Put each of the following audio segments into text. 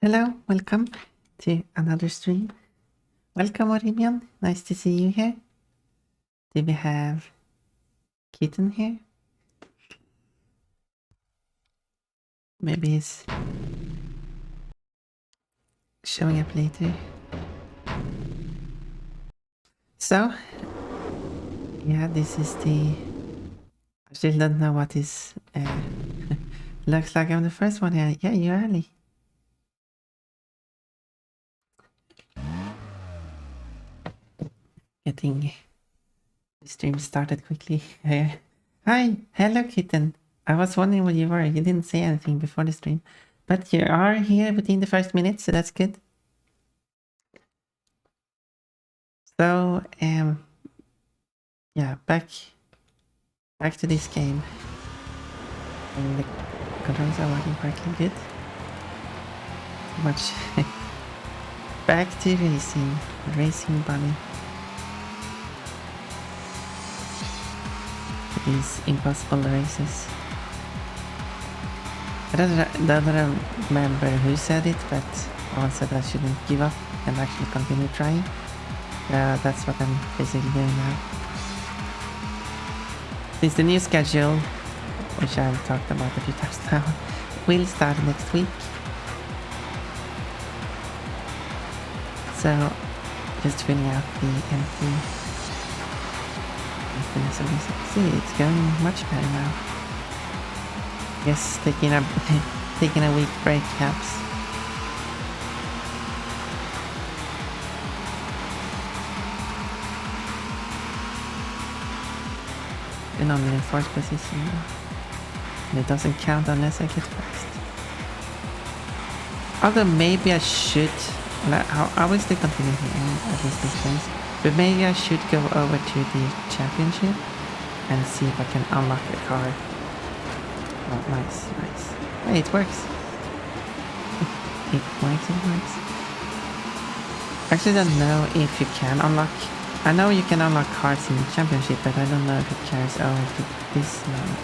Hello, welcome to another stream. Welcome, Orimian. Nice to see you here. Do we have Kitten here? Maybe he's showing up later. So, yeah, this is the... I still don't know what this looks like. I'm the first one here. Yeah, you're early. Getting the stream started quickly. Hi, hello, Kitten. I was wondering where you were. You didn't say anything before the stream. But you are here within the first minute, so that's good. So, yeah, back to this game. And the controls are working correctly good. Much back to racing bunny. These impossible races. I don't remember who said it, but someone said I shouldn't give up and actually continue trying. That's what I'm basically doing now. Since the new schedule, which I've talked about a few times now, will start next week. So, just filling out the emptiness of this. See, it's going much better now. Yes, taking a week break helps. And only in fourth position now. And it doesn't count unless I get first. Although maybe I should... I will still continue here, at least this place. But maybe I should go over to the championship and see if I can unlock the car. Oh, nice. Hey, it works. It works. I actually don't know if you can unlock... I know you can unlock cars in the championship, but I don't know if it carries over to this mode.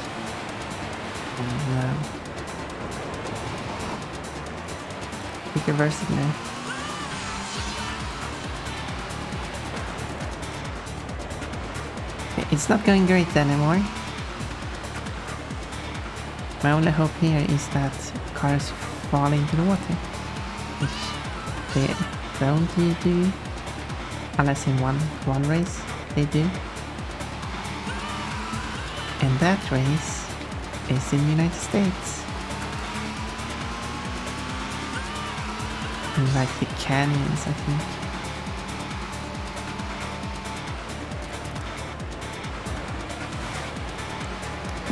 No. Quick reversing there. It's not going great anymore. My only hope here is that cars fall into the water, which they don't do, unless in one race they do. And that race is in the United States. In like the canyons, I think.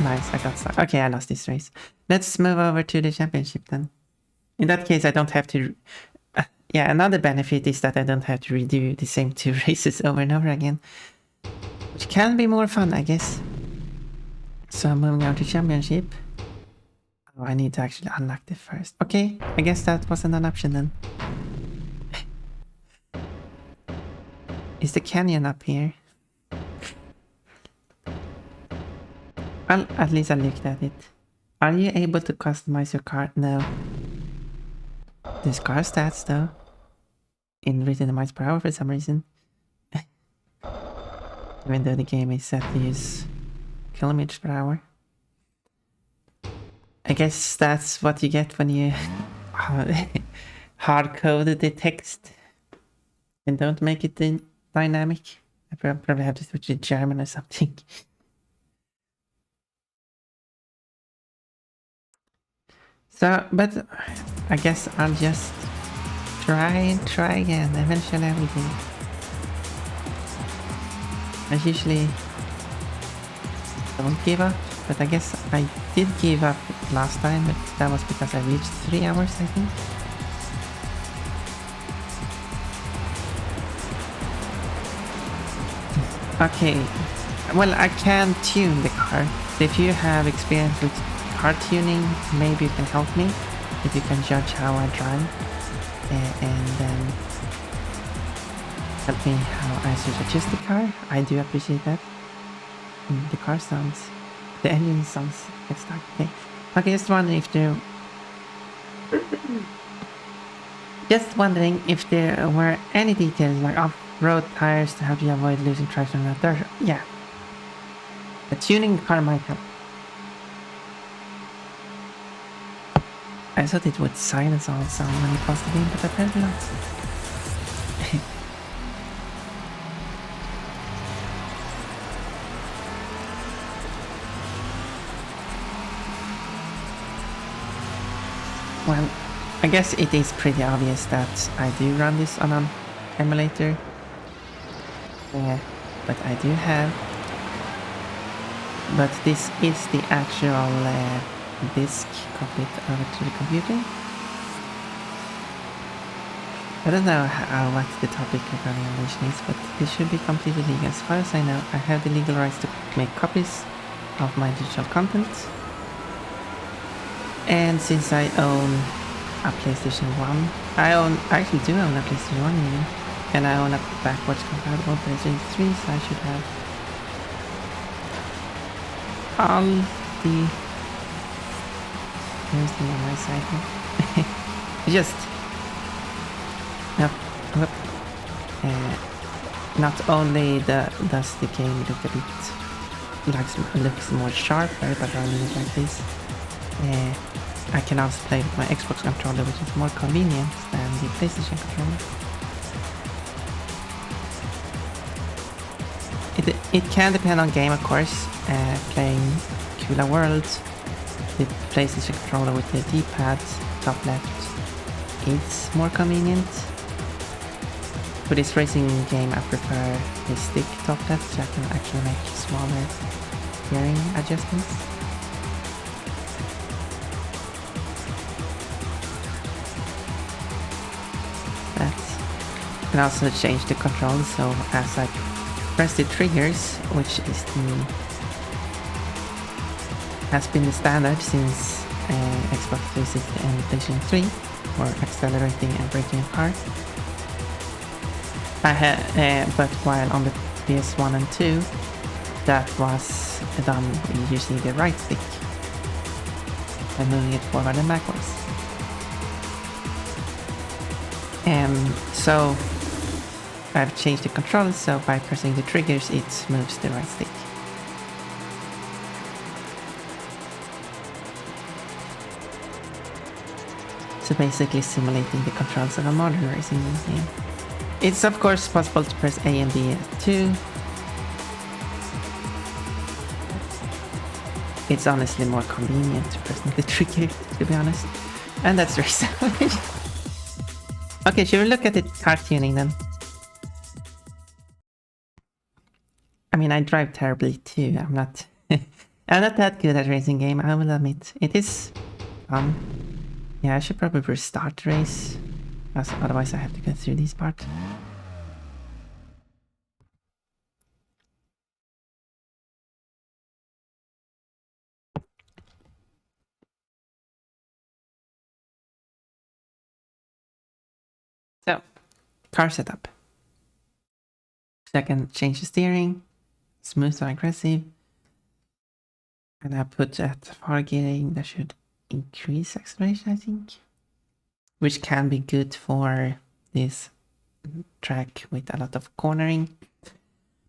Nice, I got stuck. Okay, I lost this race. Let's move over to the championship then. In that case, I don't have to... yeah, another benefit is that I don't have to redo the same two races over and over again. Which can be more fun, I guess. So I'm moving on to championship. Oh, I need to actually unlock it first. Okay, I guess that wasn't an option then. Is the canyon up here? Well, at least I looked at it. Are you able to customize your car? No. There's car stats though. In written miles per hour for some reason. Even though the game is set to use kilometers per hour. I guess that's what you get when you hard-code the text and don't make it dynamic. I probably have to switch to German or something. So, but I guess I'll just try again. Eventually I will do. I usually don't give up, but I guess I did give up last time, but that was because I reached 3 hours, I think. Okay, well, I can tune the car. So if you have experience with car tuning, maybe you can help me. If you can judge how I drive and then help me how I should adjust the car, I do appreciate that. The car sounds... the engine sounds like stuck. Okay, just wondering if Just wondering if there were any details like off-road tires to help you avoid losing traction on the dirt. Yeah. The tuning the car might help. I thought it would silence all sound when you paused the game, but apparently not. Well, I guess it is pretty obvious that I do run this on an emulator. Yeah, but I do have. But this is the actual disk copied over to the computer. I don't know what the topic regarding emulation is, but this should be completely legal. As far as I know, I have the legal rights to make copies of my digital content. And since I own a PlayStation 1, I actually do own a PlayStation 1 even, and I own a backwards compatible PlayStation 3, so I should have all the... Here's the on my side here. Just... Nope. Not only does the game look a bit... looks more sharper, but running it like this. I can also play with my Xbox controller, which is more convenient than the PlayStation controller. It can depend on game, of course. Playing Cooler Worlds, the PlayStation controller with the D-pad, top left, it's more convenient. For this racing game, I prefer the stick top left, so I can actually make smaller steering adjustments. You can also change the controls, so as I press the triggers, which is has been the standard since Xbox 360 and PlayStation 3 for accelerating and braking a car. But while on the PS1 and 2, that was done using the right stick and moving it forward and backwards. So I've changed the controls, so by pressing the triggers it moves the right stick. So basically simulating the controls of a modern racing game. It's of course possible to press A and B too. It's honestly more convenient to press the trigger, to be honest. And that's the reason. Okay, should we look at the car tuning then? I mean, I drive terribly too. I'm not that good at racing game, I will admit. It is fun. Yeah, I should probably restart the race, as otherwise I have to go through this part. So, car setup. So I can change the steering, smooth or aggressive. And I put at far gearing, that should increase acceleration, I think. Which can be good for this track with a lot of cornering.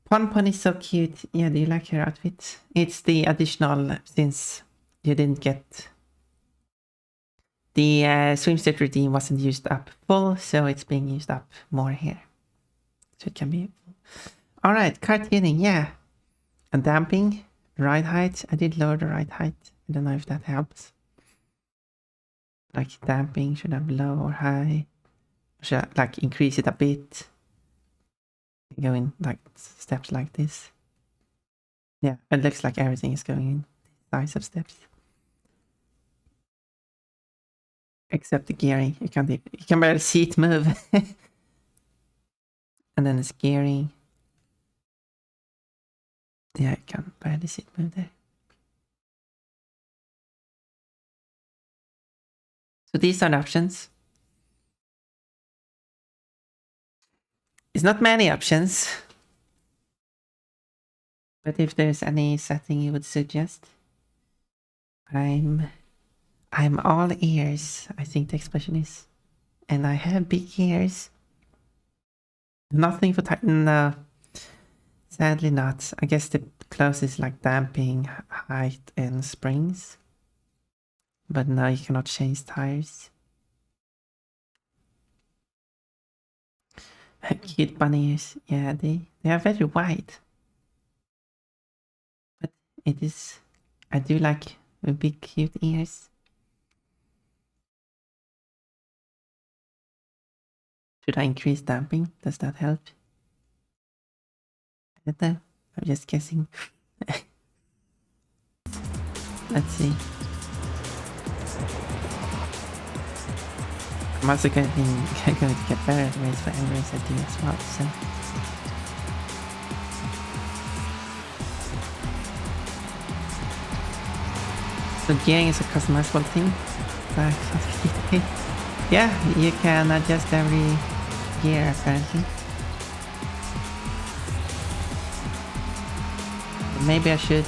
Pon is so cute. Yeah, do you like her outfit? It's the additional, since you didn't get... The swimsuit routine wasn't used up full, so it's being used up more here. So it can be... Alright, car tuning, yeah. And damping, ride height. I did lower the ride height. I don't know if that helps. Like damping, should have low or high? Should I like increase it a bit? Go in like steps like this. Yeah, it looks like everything is going in size of steps. Except the gearing. You can barely see it move. And then it's gearing. Yeah, I can barely see it move there. So these are the options. It's not many options. But if there's any setting you would suggest, I'm all ears, I think the expression is. and I have big ears. Nothing for Titan, no. Sadly not. I guess the closest like damping, height, and springs. But no, you cannot change tires. Cute bunny ears. Yeah, they are very wide. But it is... I do like big cute ears. Should I increase damping? Does that help? I don't know. I'm just guessing. Let's see. I'm also going to get better at race for every race I do as well, so... So gearing is a customizable thing. Yeah, you can adjust every gear apparently. Maybe I should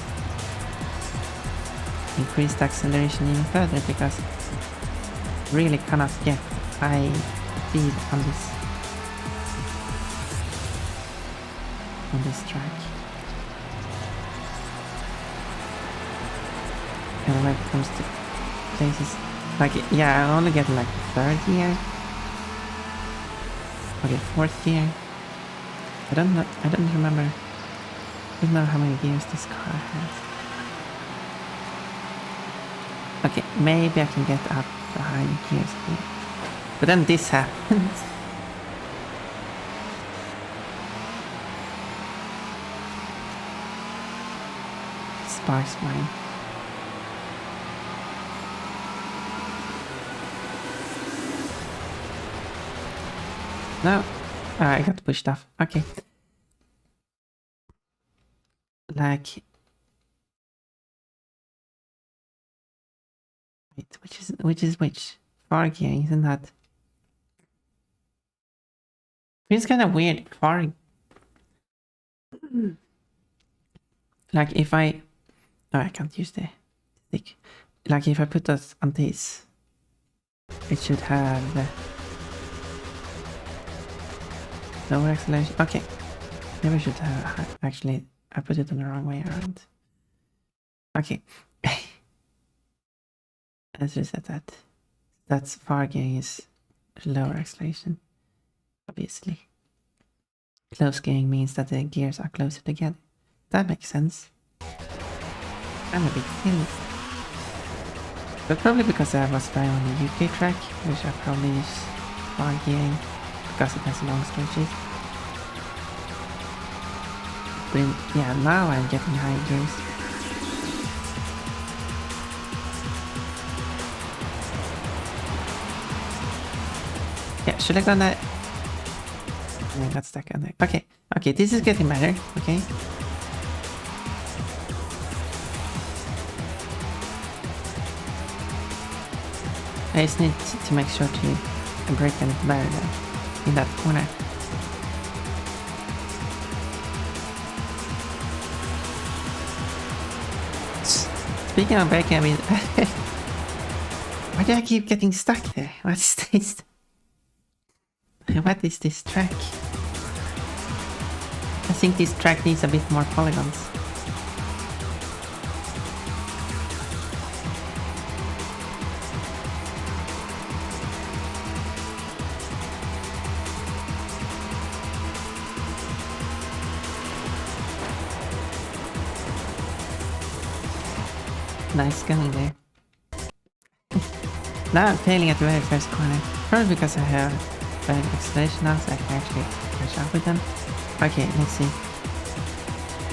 increase the acceleration even further because really cannot get high speed on this track. And when it comes to places like, yeah, I only get like third gear. Okay, fourth gear. I don't know. I don't remember. I don't know how many gears this car has. Okay, maybe I can get up the high gears here. But then this happens. Sparks mine. No. I got pushed off. Okay. Like... Wait, which is which? Far gear, isn't that? Feels kind of weird. Far... Like if I... No, I can't use the stick. Like if I put us on this, it should have the lower acceleration. Okay, maybe I should have... Actually, I put it on the wrong way around. Okay. Let's reset that. That's far gearing is lower acceleration, obviously. Close gearing means that the gears are closer together. That makes sense. I'm a bit silly. But probably because I was driving on the UK track, which I probably use far gearing because it has long stretches. But yeah, now I'm getting high gears. Yeah, should I go on that? I got stuck on there. Okay, okay, this is getting better, okay? I just need to make sure to brake a little better though, in that corner. Speaking of braking, I mean... why do I keep getting stuck there? What is this? What is this track? I think this track needs a bit more polygons. Nice going there. Now I'm failing at the very first corner. Probably because I have better acceleration now, so I can actually catch up with them. Okay, let's see.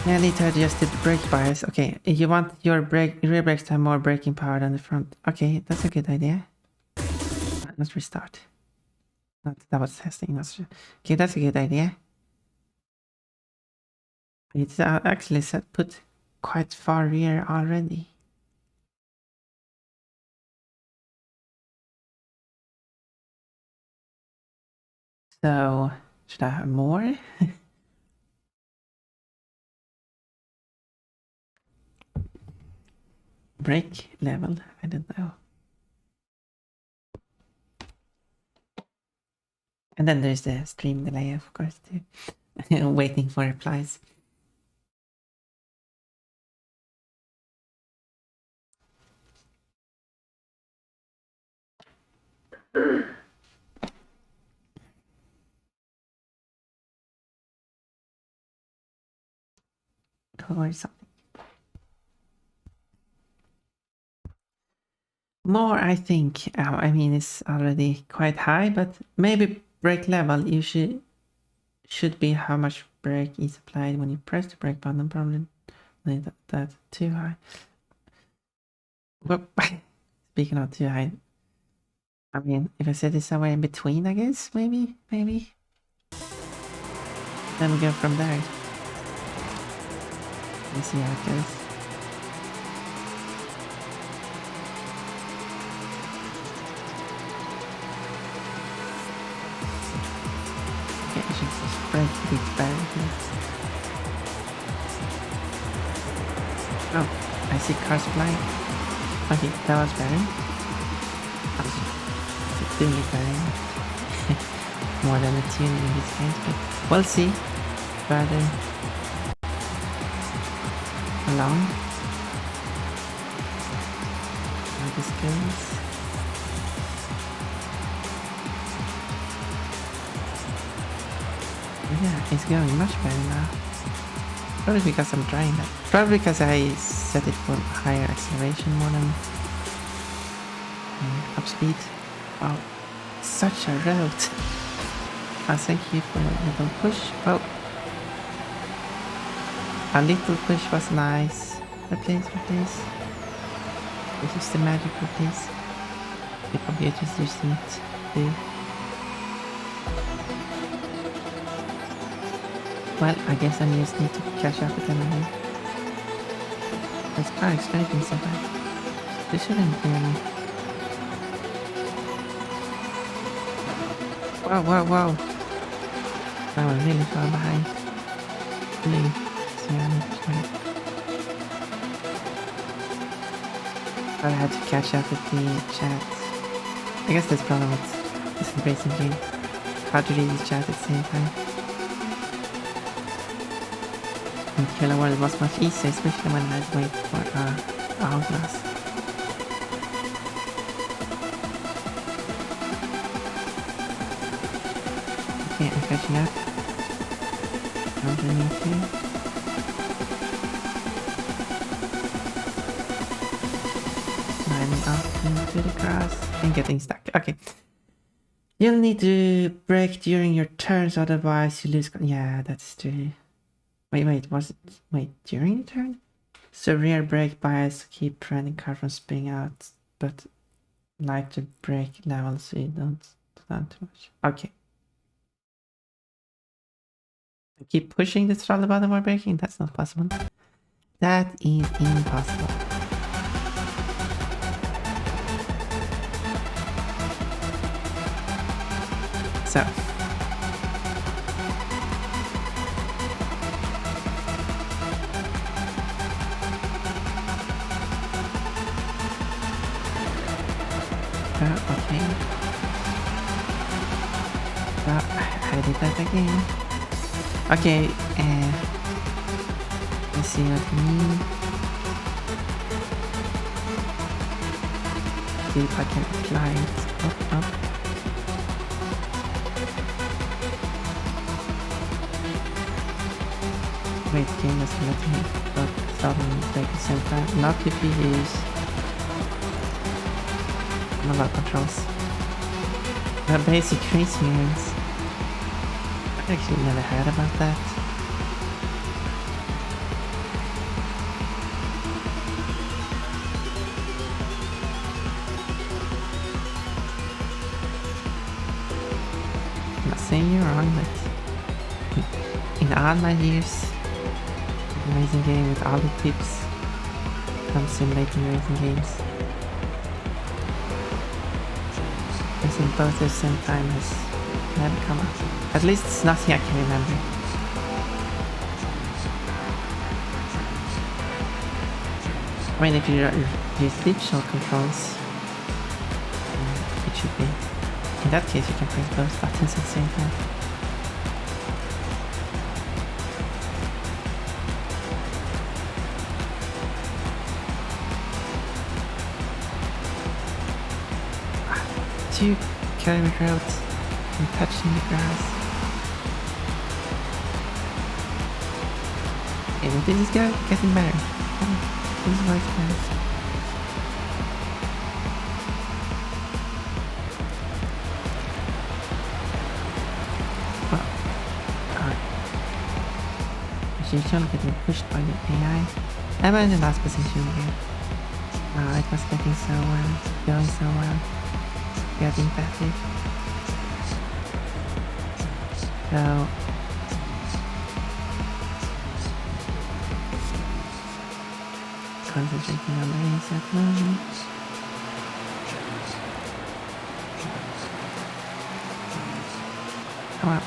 Yeah, I need to adjust the brake bias. Okay, if you want your rear brakes to have more braking power than the front. Okay, that's a good idea. Let's restart. That was testing, not sure. Okay, that's a good idea. It's actually put quite far rear already. So, should I have more? Brake level? I don't know. And then there's the stream delay, of course, too. Waiting for replies. Or something. More, I think. I mean, it's already quite high, but maybe brake level should be how much brake is applied when you press the brake button. Probably that's too high. But speaking of too high, I mean, if I set it somewhere in between, I guess maybe. Then we go from there. Let's see how it goes. Okay, I should just brake a bit better here. Oh, I see cars flying. Okay, that was better. I was doing it better. More than the tuning in this case, but we'll see. Further along how this goes. Yeah, it's going much better now. Probably because I'm trying that. Probably because I set it for higher acceleration more than up speed. Wow, such a road. Thank you for a little push. Oh, a little push was nice. Replace. This is the magic replace. The computer's using it too. Well, I guess I just need to catch up with them again. This car is scraping so bad. This shouldn't be any. Whoa. I was really far behind. Really. I had to catch up with the chat. I guess that's probably what this racing game. Hard to read the chat at the same time. In Killer World it was much easier, especially when I had to wait for Outlast. Okay, I'm catching up. Underneath here. Sliding up into the grass and getting stuck. Okay. You'll need to brake during your turns, otherwise you lose. Yeah, that's true. Wait, was it? Wait, during the turn? So rear brake bias to keep preventing car from spinning out, but like to brake level so you don't do that too much. Okay. Keep pushing the throttle button while braking? That's not possible. That is impossible. So. Okay. I did that again. Okay, let's see what we need. See if I can apply it. Up. Wait, game doesn't let me stop and break at the same time. Not if you use analog controls. The basic race mirrors. I actually never heard about that. I'm not saying you're wrong, but in all my years of racing game with all the tips from simulating racing games, racing both at the same time has never come up. At least it's nothing I can remember. I mean, if you use digital controls, it should be In that case, you can press both buttons at the same time. Two curvy roads and touching the grass. And this is getting better. This is what's better. She's getting pushed by the AI. I'm in the last position again. It was getting so well, going so well, getting better. So concentrating on the race at the moment. Come on.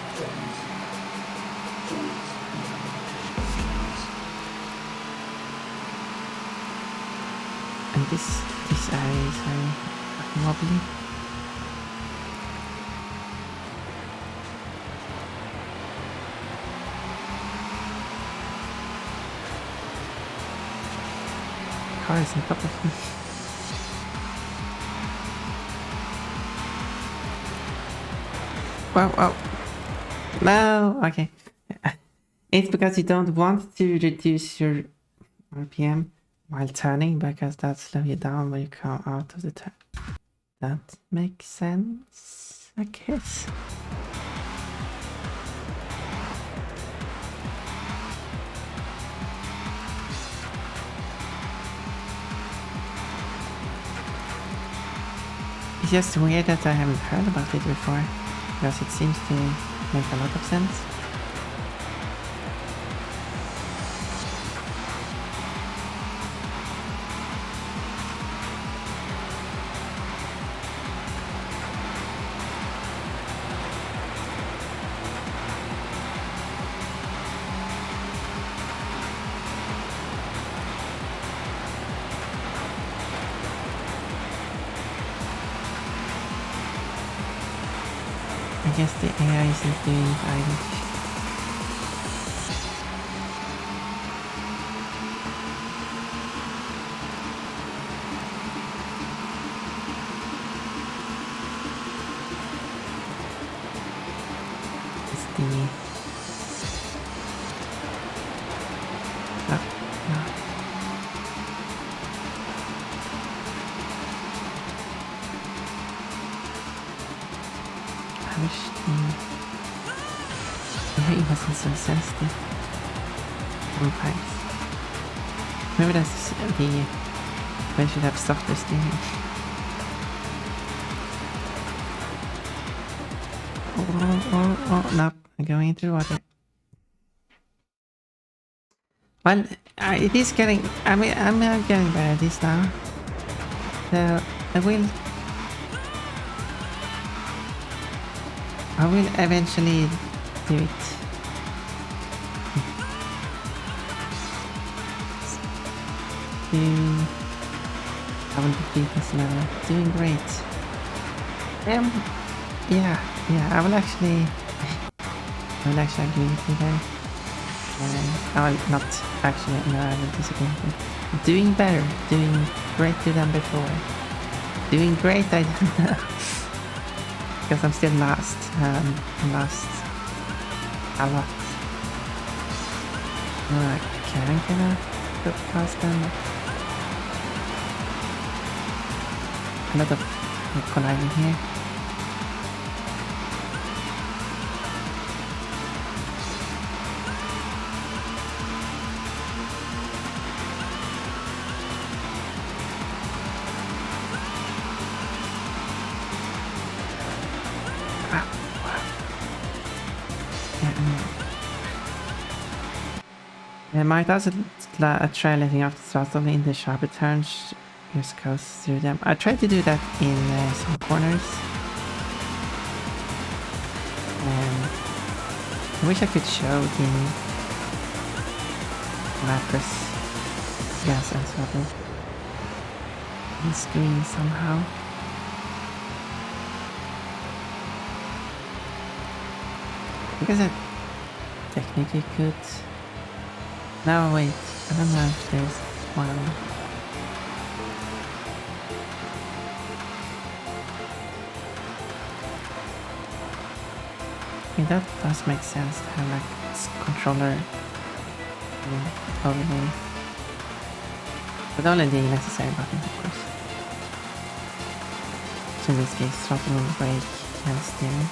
And this area is very wobbly. Cars on top of me. Whoa. No, okay. It's because you don't want to reduce your RPM while turning, because that slows you down when you come out of the turn. That makes sense, I guess. It's just weird that I haven't heard about it before, because it seems to make a lot of sense. I guess the AI isn't doing it either. It's the... No. I wish the AI wasn't so sensitive sometimes. Maybe that's the... they should have softer steering. Oh, no, I'm going into the water. Well, it is getting... I'm getting better at this now. So, I will eventually do it. I will defeat this level. Doing great. Yeah, I will actually agree with you there. I will not actually, no, I will disagree with you. Doing better, doing greater than before. Doing great, I don't know. Because I'm still lost. Lost a lot. No, I can go past them. A lot of colliding here. I might also try letting off the throttle in the sharper turns, just coast through them. I tried to do that in some corners. I wish I could show the press gas and throttle on the screen somehow. I guess I technically could. No, wait. I don't know if there's one. Okay, that does make sense to have like this controller overlay. But only the necessary buttons, of course. So in this case, throttle, brake, and steering.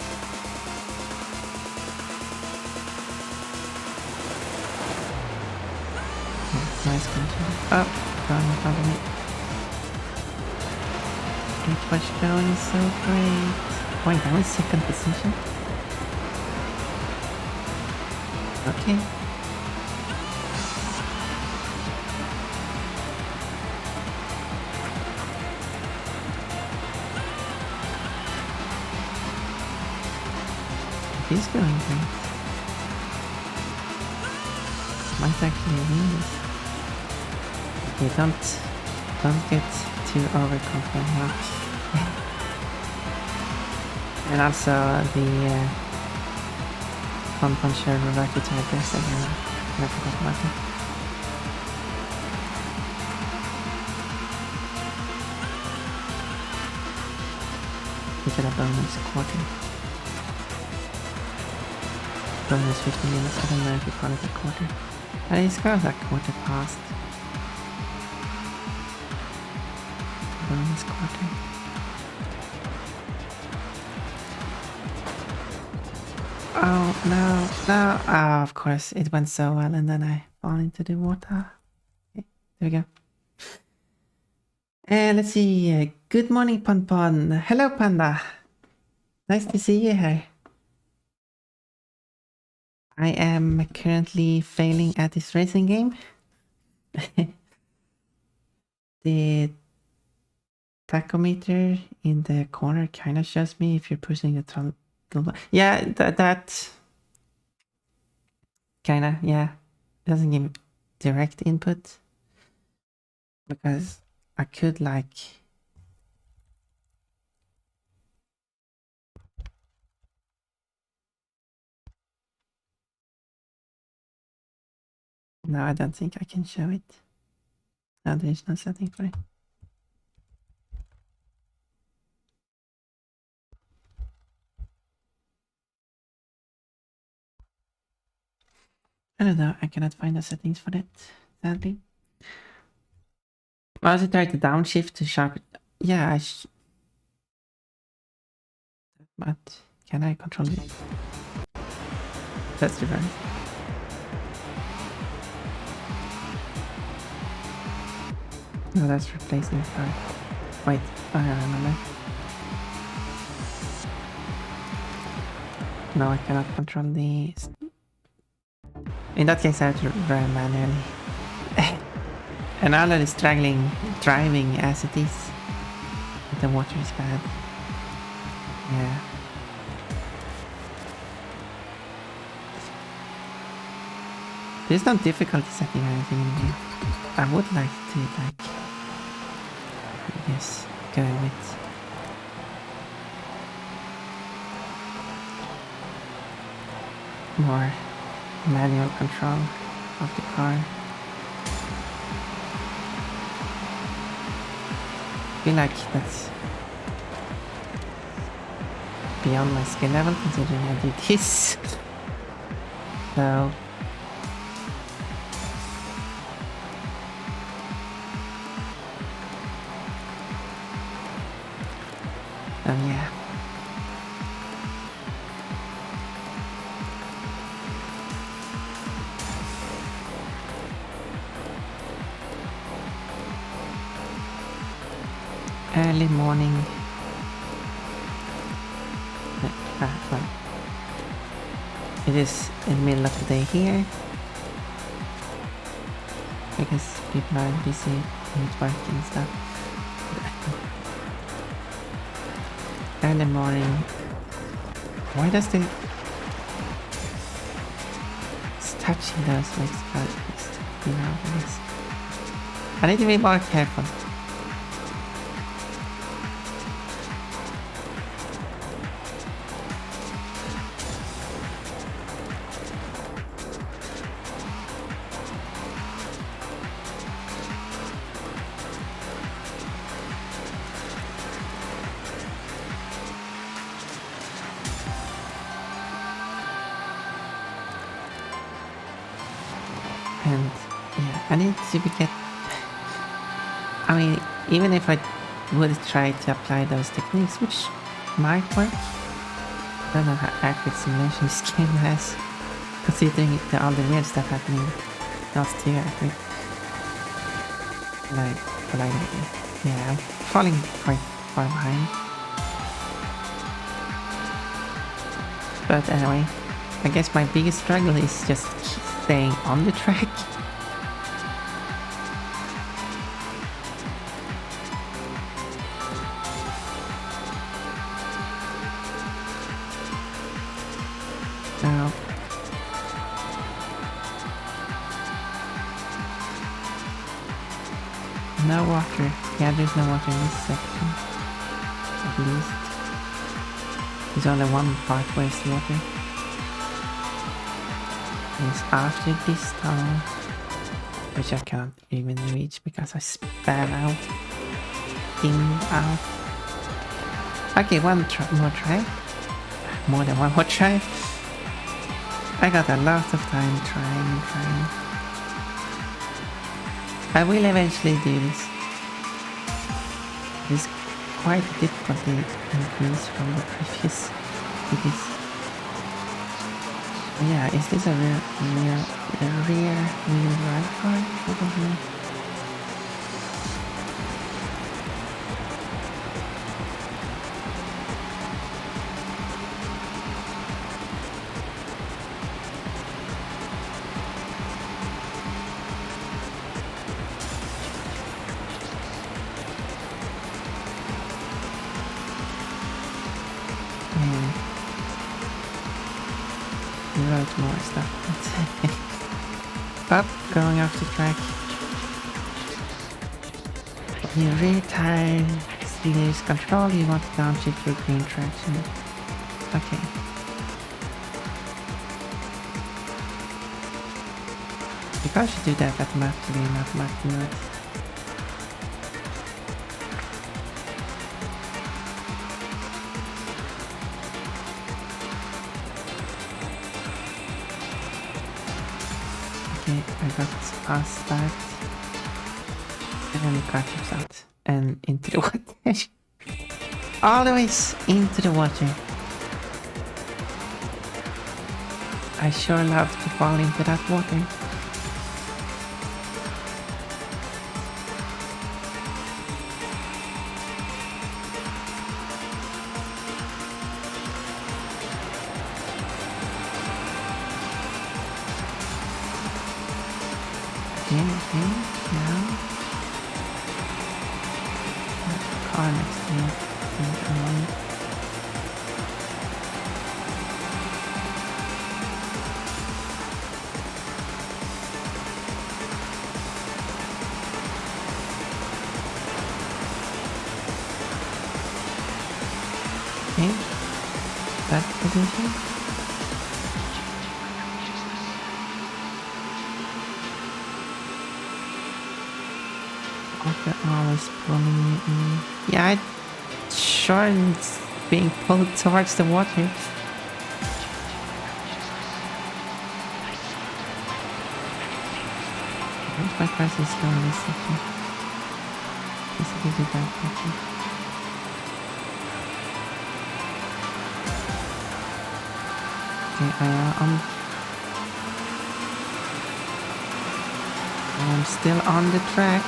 Nice control. Oh, going in front of me. It was going so great. Wait, that was second position? Okay. It is going great. Might actually win this. Okay, don't get too overconfident now. And also the one puncher reverted to address again. I forgot about it. We get a bonus quarter. Bonus 50 minutes. I don't know if you call it a quarter. But it's got a quarter past. Bonus quarter. Oh no, no. Oh, of course, it went so well and then I fall into the water. Okay, there we go. And let's see. Good morning, Pon Pon. Hello, Panda. Nice to see you here. I am currently failing at this racing game. The tachometer in the corner kind of shows me if you're pushing the throttle. Yeah, that kind of, yeah. Doesn't give direct input. Because I could like... No, I don't think I can show it. No, there's no setting for it. I don't know, I cannot find the settings for that, sadly. I also tried to downshift to sharpen. Yeah, but can I control it? That's reverse. No, that's replacing the car. Wait, I remember. No, I cannot control the... In that case, I have to drive manually. And I'm already struggling driving as it is. The water is bad. Yeah. There's no difficulty setting or anything in here. I would like to, like... Yes, go with... more manual control of the car. I feel like that's beyond my skill level considering I did this. So yeah. Early morning. Well, it is in the middle of the day here because people are busy with work and stuff. Early morning. Why does the... It's touching those legs first, you know, this. I need to be more careful. I need to get... I mean, even if I would try to apply those techniques, which might work, I don't know how accurate simulation this game has, considering all the weird stuff happening. Not too accurate. Yeah, I'm falling quite far behind. But anyway, I guess my biggest struggle is just staying on the track. Now, no water. Yeah, there's no water in this section. At least. There's only one part where it's water. It's after this tunnel, which I can't even reach because I span out. In, out. Okay, one more try. More than one more try. I got a lot of time trying. I will eventually do this. It's quite a difficulty increase from the previous videos. Yeah, is this a rear wheel drive car? Probably. More stuff. Up, going off the track. When you really tired, lose control, you want to downshift for green traction. Okay. You probably should do that automatically, not manually. I got past that, and then the car comes out and into the water. All the way into the water. I sure love to fall into that water. Okay, now car next to me. Okay, that position. They're always pulling me in. Yeah, sure it's being pulled towards the water. My price is still in this section. This is a bad section. Okay, I'm still on the track.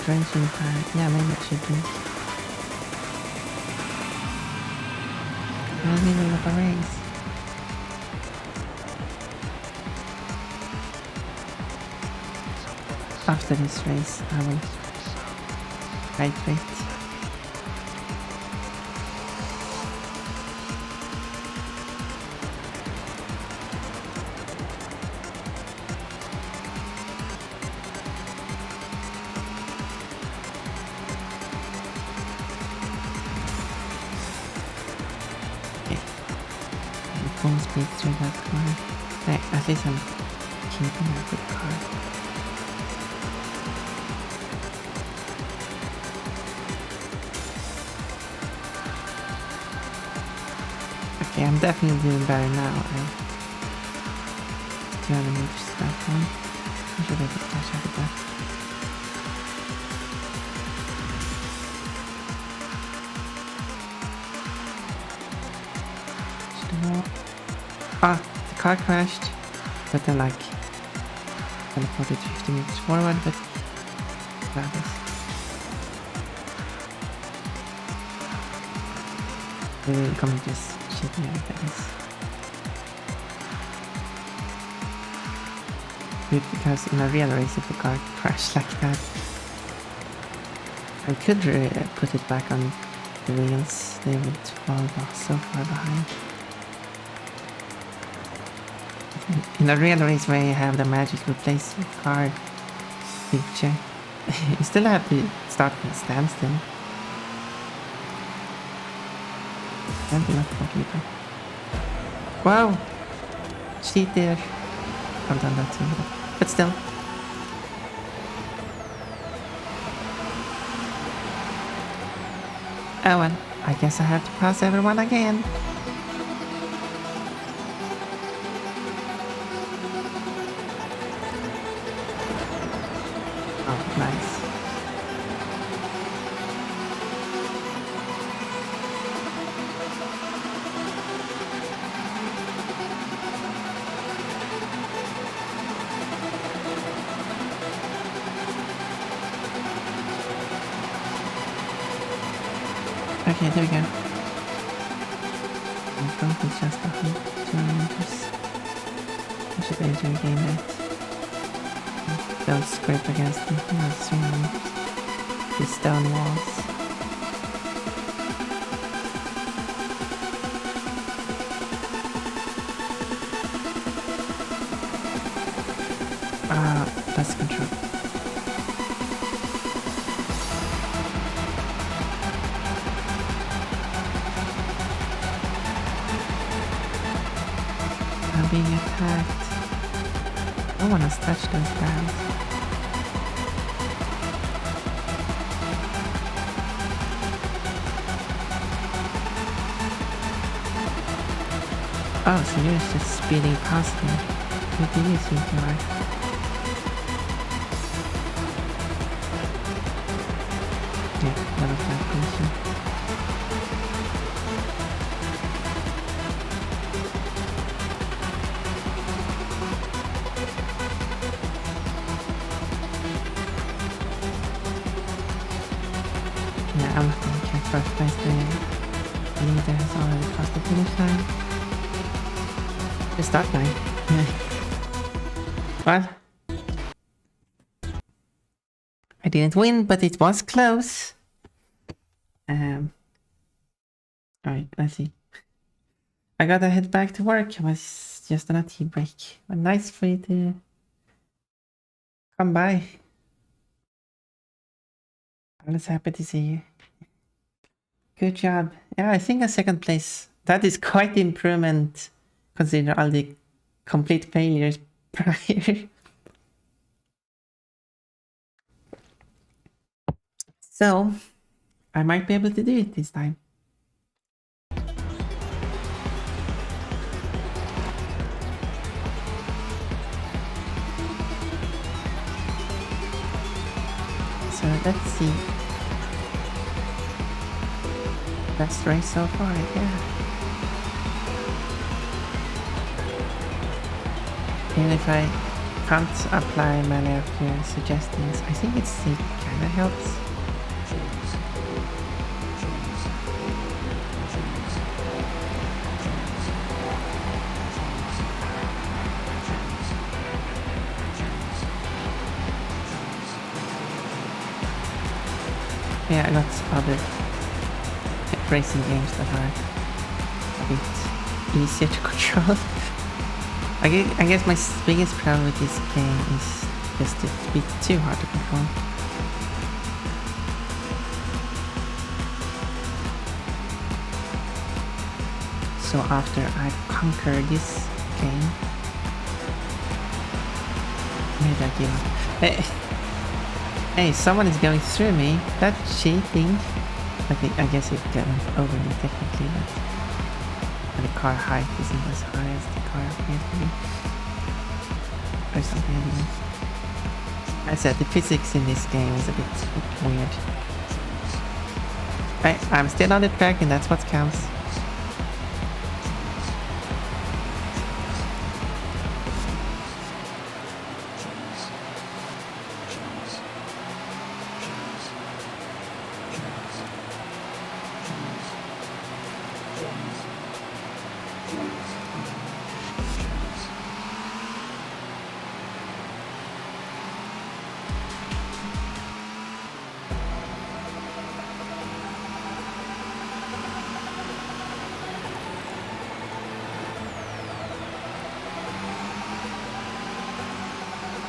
Drenching time. Yeah, maybe I should drink. I'm in the middle of a race. After this race, I will hydrate. Full speed through that car. Hey, at least I'm keeping a good car. Okay, I'm definitely doing better now. 200 meters that one. I should be able to catch up with that. Ah, the car crashed, but then like teleported 50 meters forward, but that is. Maybe come just shit me out, I guess. Because in a real race, if the car crashed like that, I could put it back on the wheels. They would fall so far behind. In a real race where you have the magic replace your car feature, you still have to start from a standstill. Can't be left back either. Wow! Cheat there. I've done that too, but still. Oh well, I guess I have to pass everyone again. Oh, nice. Okay, there we go. My front is just behind 2 meters. I should be able to regain that. Don't scrape against the 3 meters. These stone walls. That's control. I'm being attacked. No one has touched those guys. Oh, so you're just speeding past me. What do you think you are? Yeah, level 5 position. Yeah, I'm not gonna catch first place there. The leader has already crossed the finish line. The start line. Well, I didn't win, but it was close. Alright, let's see. I gotta head back to work. I was just on a tea break. But nice for you to come by. I was happy to see you. Good job. Yeah, I think a second place. That is quite the improvement considering all the complete failures prior. So, I might be able to do it this time. So let's see. Best race so far, yeah. And if I can't apply many of your suggestions, I think it kinda helps. Yeah, I got other racing games that are a bit easier to control. I guess my biggest problem with this game is just it's a bit too hard to control. So after I conquer this game, maybe I'll give up. Hey, someone is going through me. That's cheating. I guess it went over me technically, but And the car height isn't as high as the car appears to be. Or something anyway. I said the physics in this game is a bit weird. I'm still on the track and that's what counts.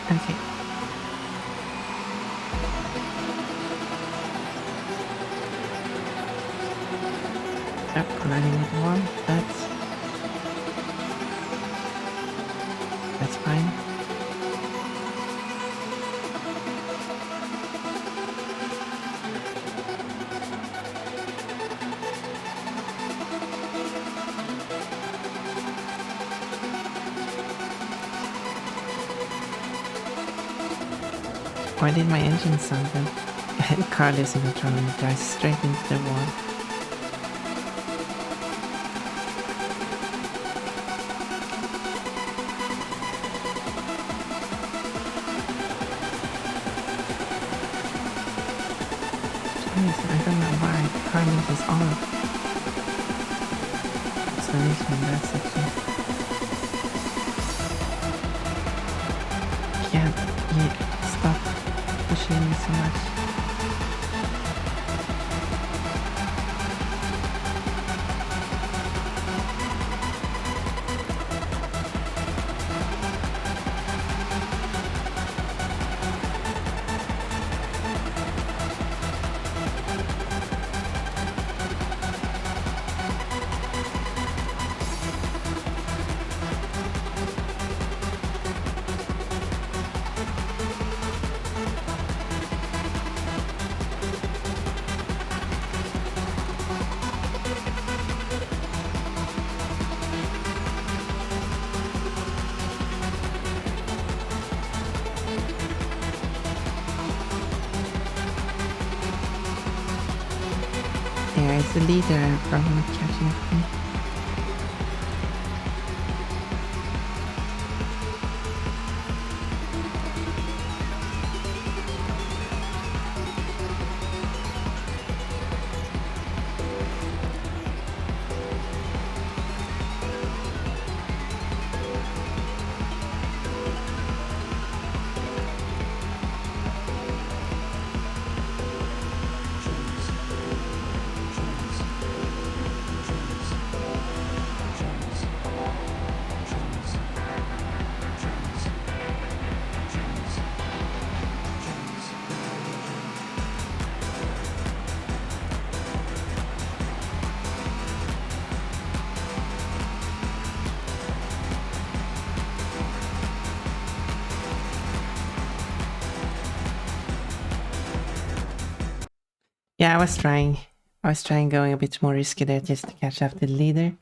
Okay. Yep, colliding with the wall. That's fine. Why did my engine sound good? The car losing control and it drives straight into the wall. Jeez, I don't know why the car is off. What's the reason in that section? Can't stop pushing me so much. Yeah, it's the leader probably catching up to me. Yeah, I was trying going a bit more risky there just to catch up to the leader.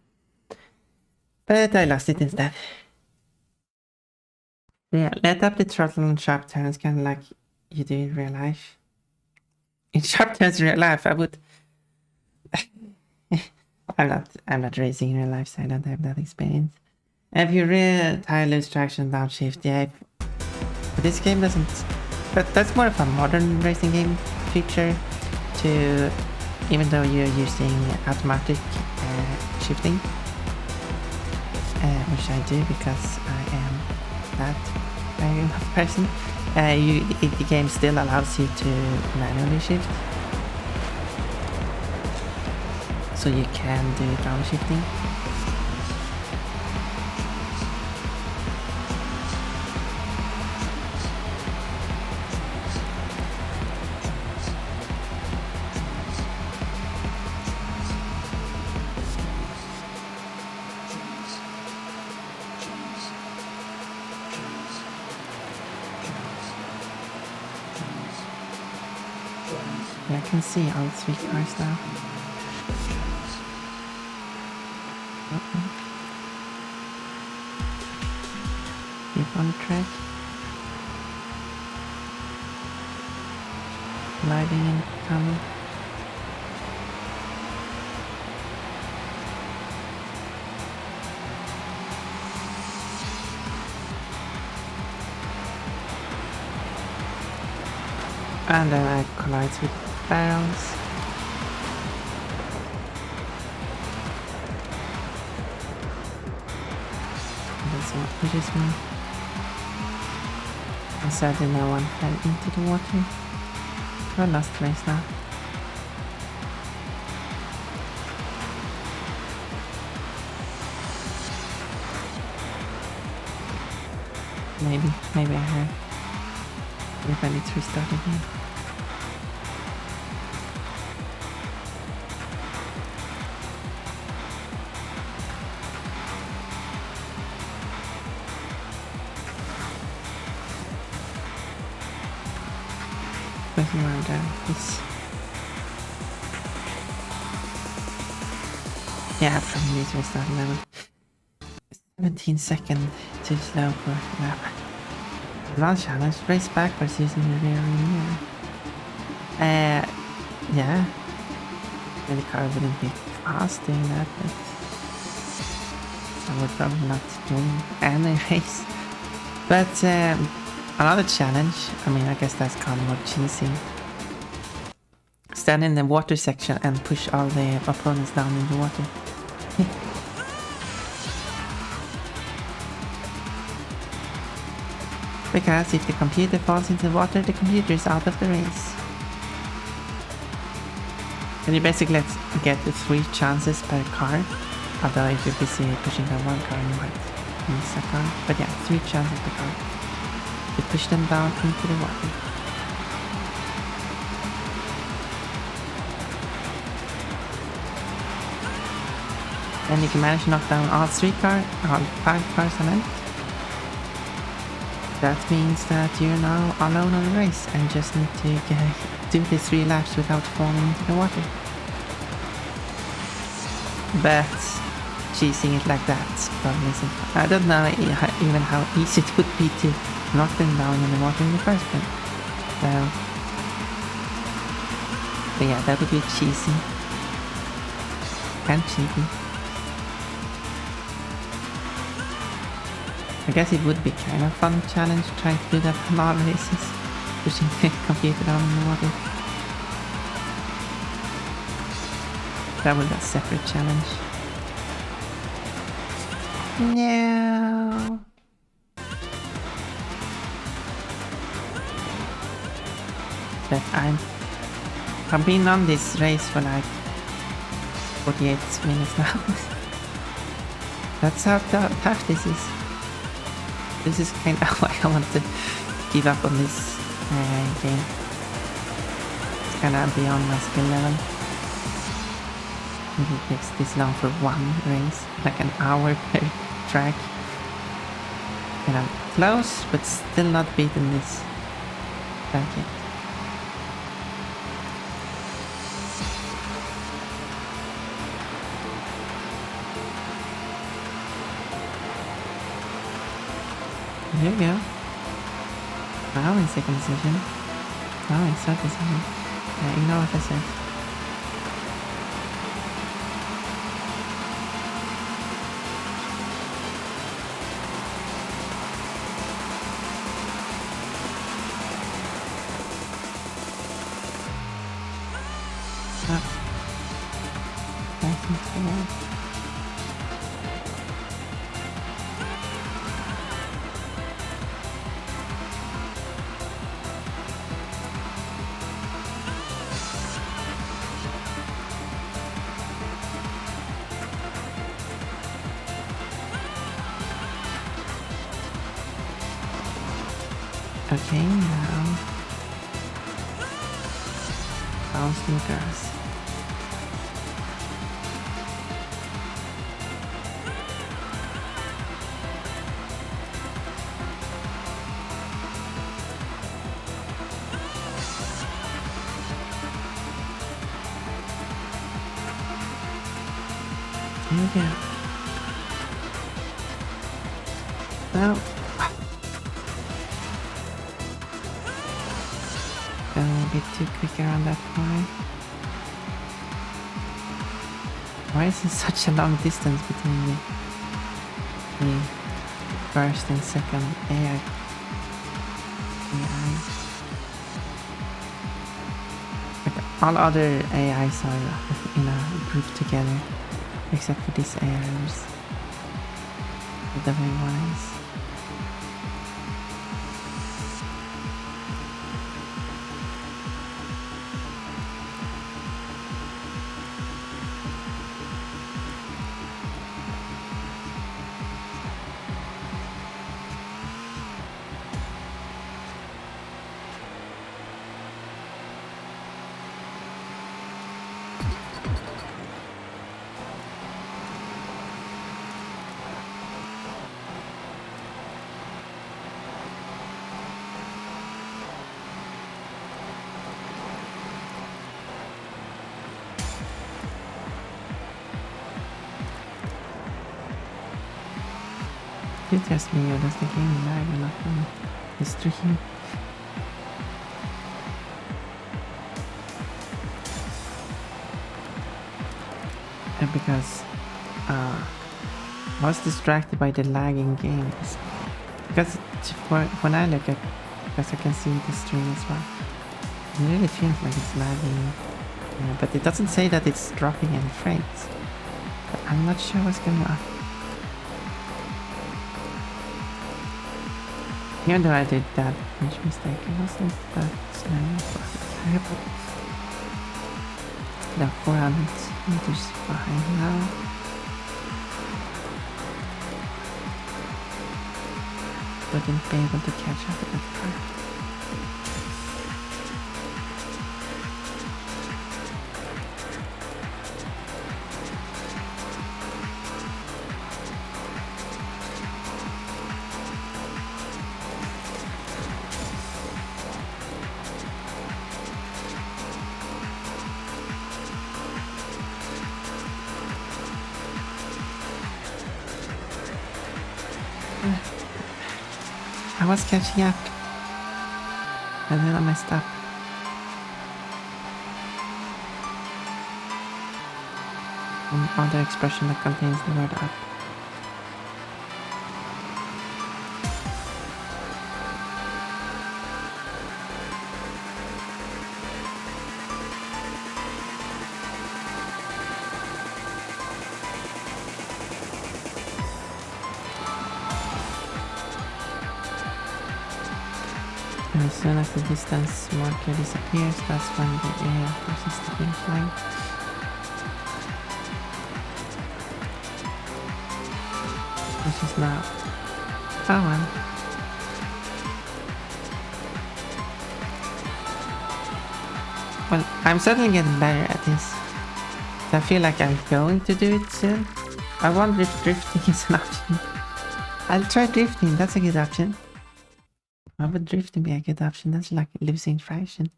But I lost it instead. Yeah, let up the throttle on sharp turns, kind of like you do in real life. In sharp turns in real life, I would... I'm not racing in real life, so I don't have that experience. If you really tire lose traction downshift, yeah. But this game doesn't... But that's more of a modern racing game feature to... Even though you're using automatic shifting. Which I do because I am that kind of person. The game still allows you to manually shift. So you can do downshifting. I can see all 3 cars now. Keep on track. Gliding in tunnel. And then I collide with barrels. That's what pushes me. And sadly no one fell into the water. We're lost race now. Maybe I have. If I need to restart again. Looking around there, please. Yeah, I probably need to restart level. 17 seconds too slow for a lap. Advanced challenge, race backwards using the rear mirror. Yeah. The car wouldn't be fast doing that, but I would probably not win any race. But another challenge, I mean, I guess that's kind of more cheesy. Stand in the water section and push all the opponents down in the water. Because if the computer falls into the water, the computer is out of the race. And you basically get 3 chances per car. Although if you're busy pushing down one car, you might miss a car. But yeah, 3 chances per car. You push them down into the water. Then you can manage to knock down all 5 cars on it. That means that you're now alone on the race and just need to do the 3 laps without falling into the water. But cheesing it like that probably isn't. I don't know even how easy it would be to knock them down in the water in the first place. So, but yeah, that would be cheesy and cheating. I guess it would be kind of fun challenge trying to do that on all races, pushing the computer down in the water. That would be a separate challenge. No. But I've been on this race for like 48 minutes now. That's how tough this is. This is kind of why I want to give up on this game. It's kind of beyond my skill level. Maybe it takes this long for one race, like an hour per track. And I'm close, but still not beating this track yet. There you go. Now in second position. Now in third position. Yeah, ignore what I said. Nice and slow. Okay, now bounce the grass. There we go. Now bit too quick around that corner. Why is there such a long distance between the first and second AI? Like all other AIs are in a group together, except for these AIs. The very wise. You test me or does the game lag or not on the stream? And because I was distracted by the lagging games. Because when I look at, because I can see the stream as well, it really feels like it's lagging. Yeah, but it doesn't say that it's dropping any frames. But I'm not sure what's going on. Even though I did that huge mistake, it wasn't that terrible. The 400 meters behind now. Wouldn't be able to catch up with that car. I was catching up, and then I messed up. Other expression that contains the word up. As soon as the distance marker disappears, that's when the area crosses the finish line. Which is now. Oh well. Well, I'm certainly getting better at this. I feel like I'm going to do it soon. I wonder if drifting is an option. I'll try drifting, that's a good option. Why would drifting be a good option? That's like losing traction.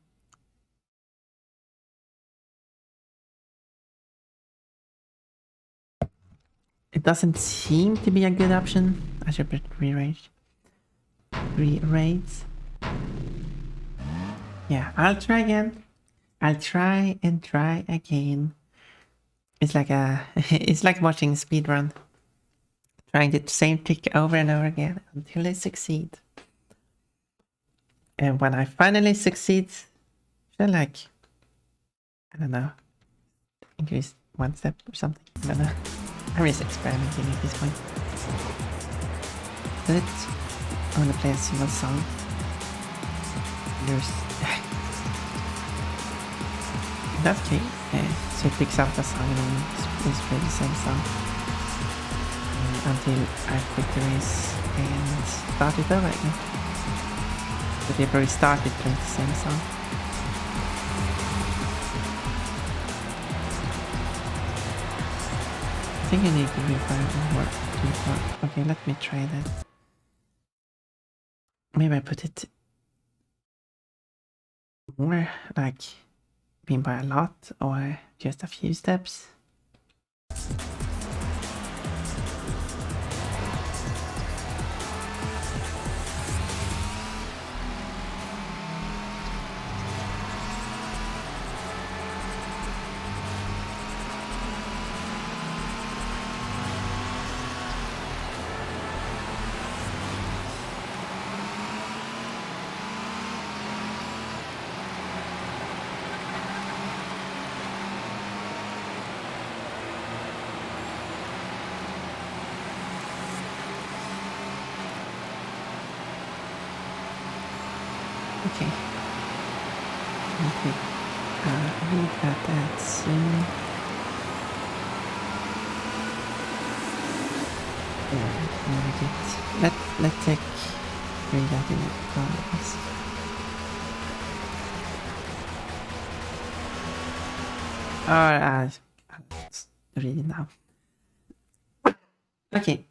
It doesn't seem to be a good option. I should put re-rage. Re-rates. Yeah, I'll try again. I'll try and try again. It's like it's like watching a speedrun. Trying the same trick over and over again until I succeed. And when I finally succeed, I like, I don't know, increase one step or something. I don't know. I'm just experimenting at this point. But I want to play a single song. There's that's okay. So it picks up the song and it's play the same song until I quit the race and start it over again. But they've already started playing the same song. I think I need to refire more. Okay, let me try that. Maybe I put it more like being by a lot or just a few steps. Okay. Okay. Read that soon. Yeah, let's take read that in progress. Alright, let's read it now. Okay.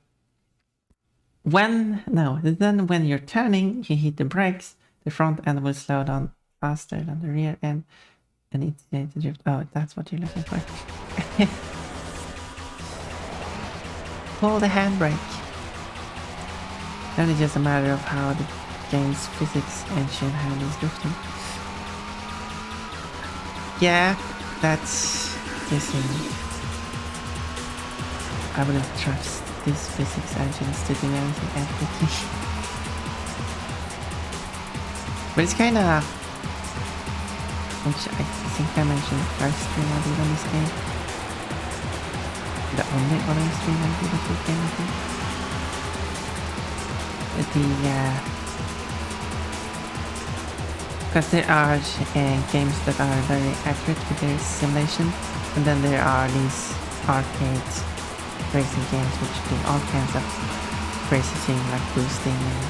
Then when you're turning, you hit the brakes. The front end will slow down faster than the rear end and initiate the drift. Oh, that's what you're looking for. Pull the handbrake. Then it's just a matter of how the game's physics engine handles drifting. Yeah, that's guessing. I wouldn't trust these physics engines to do anything accurately. But it's kinda, which I think I mentioned first stream I did on this game. The only other stream I did of this game, I think. Because there are games that are very accurate with their simulation, and then there are these arcade racing games which do all kinds of crazy things like boosting and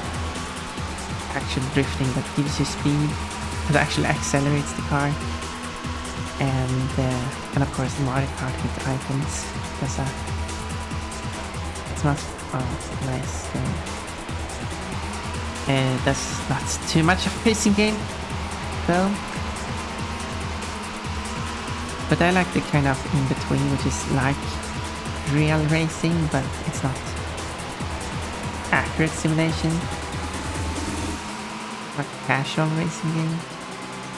actual drifting that gives you speed, that actually accelerates the car, and of course Mario Kart with items. It's not nice. That's not too much of a racing game, though. But I like the kind of in between, which is like real racing, but it's not accurate simulation. Like casual racing game,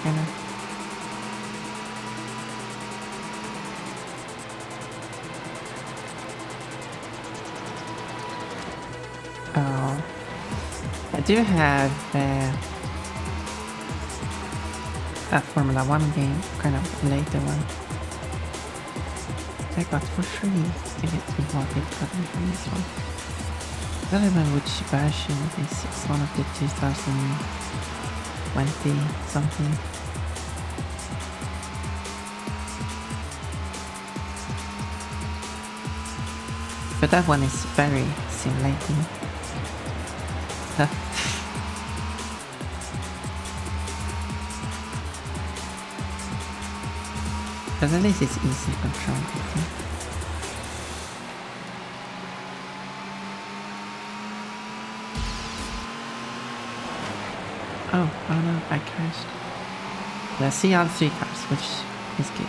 kind of. Oh, I do have a Formula 1 game, kind of a later one. I got for free. Maybe we bought it, got it from this one. I don't remember which version it is. It's one of the 2020 something. But that one is very simulating. But at least it's easy to control, I think. Oh no, I crashed. But I see all 3 cars, which is good.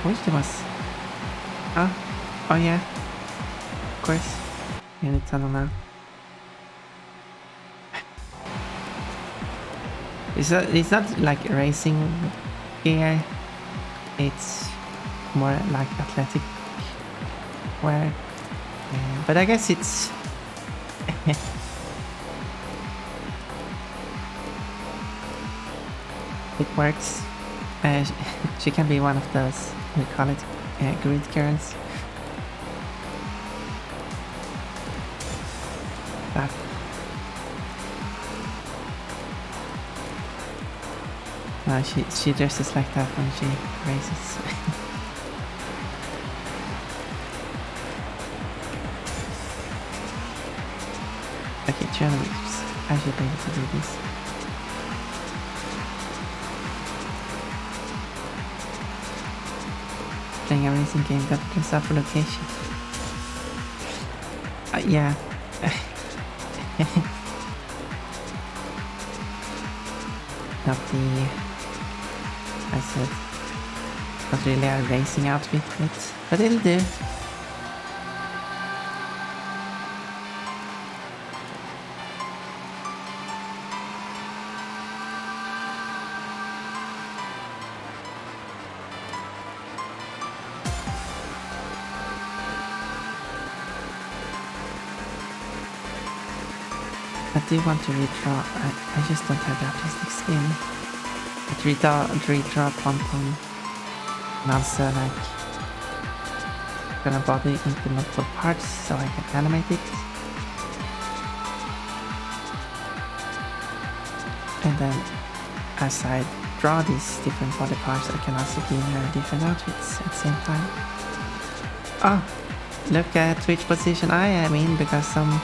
I wish there was... Oh yeah. Of course. In the tunnel now. It's not like racing gear. It's more like athletic wear. But I guess it's... it works. She can be one of those, we call it grid girls. But no, she dresses like that when she races. Okay, 200 meters. I should be able to do this. Playing a racing game that brings up a location. Yeah. Not the... I said... Not really a racing outfit, but it'll do. I do want to redraw. I just don't have the artistic skill. But redraw pom-pom. And also like turn a body into multiple parts so I can animate it. And then as I draw these different body parts, I can also give her different outfits at the same time. Oh, look at which position I am in because some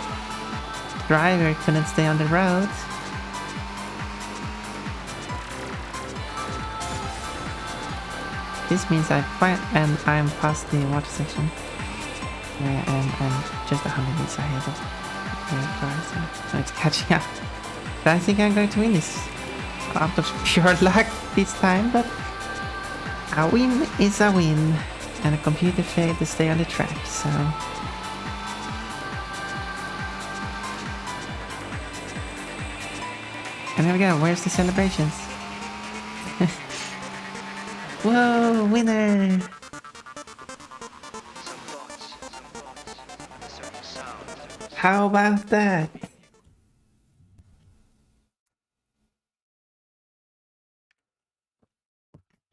driver couldn't stay on the road. This means I'm past the water section. And just 100 meters ahead of the car, so it's catching up. But I think I'm going to win this out of pure luck this time, but a win is a win. And the computer failed to stay on the track, so... And there we go, where's the celebrations? Whoa, winner! How about that?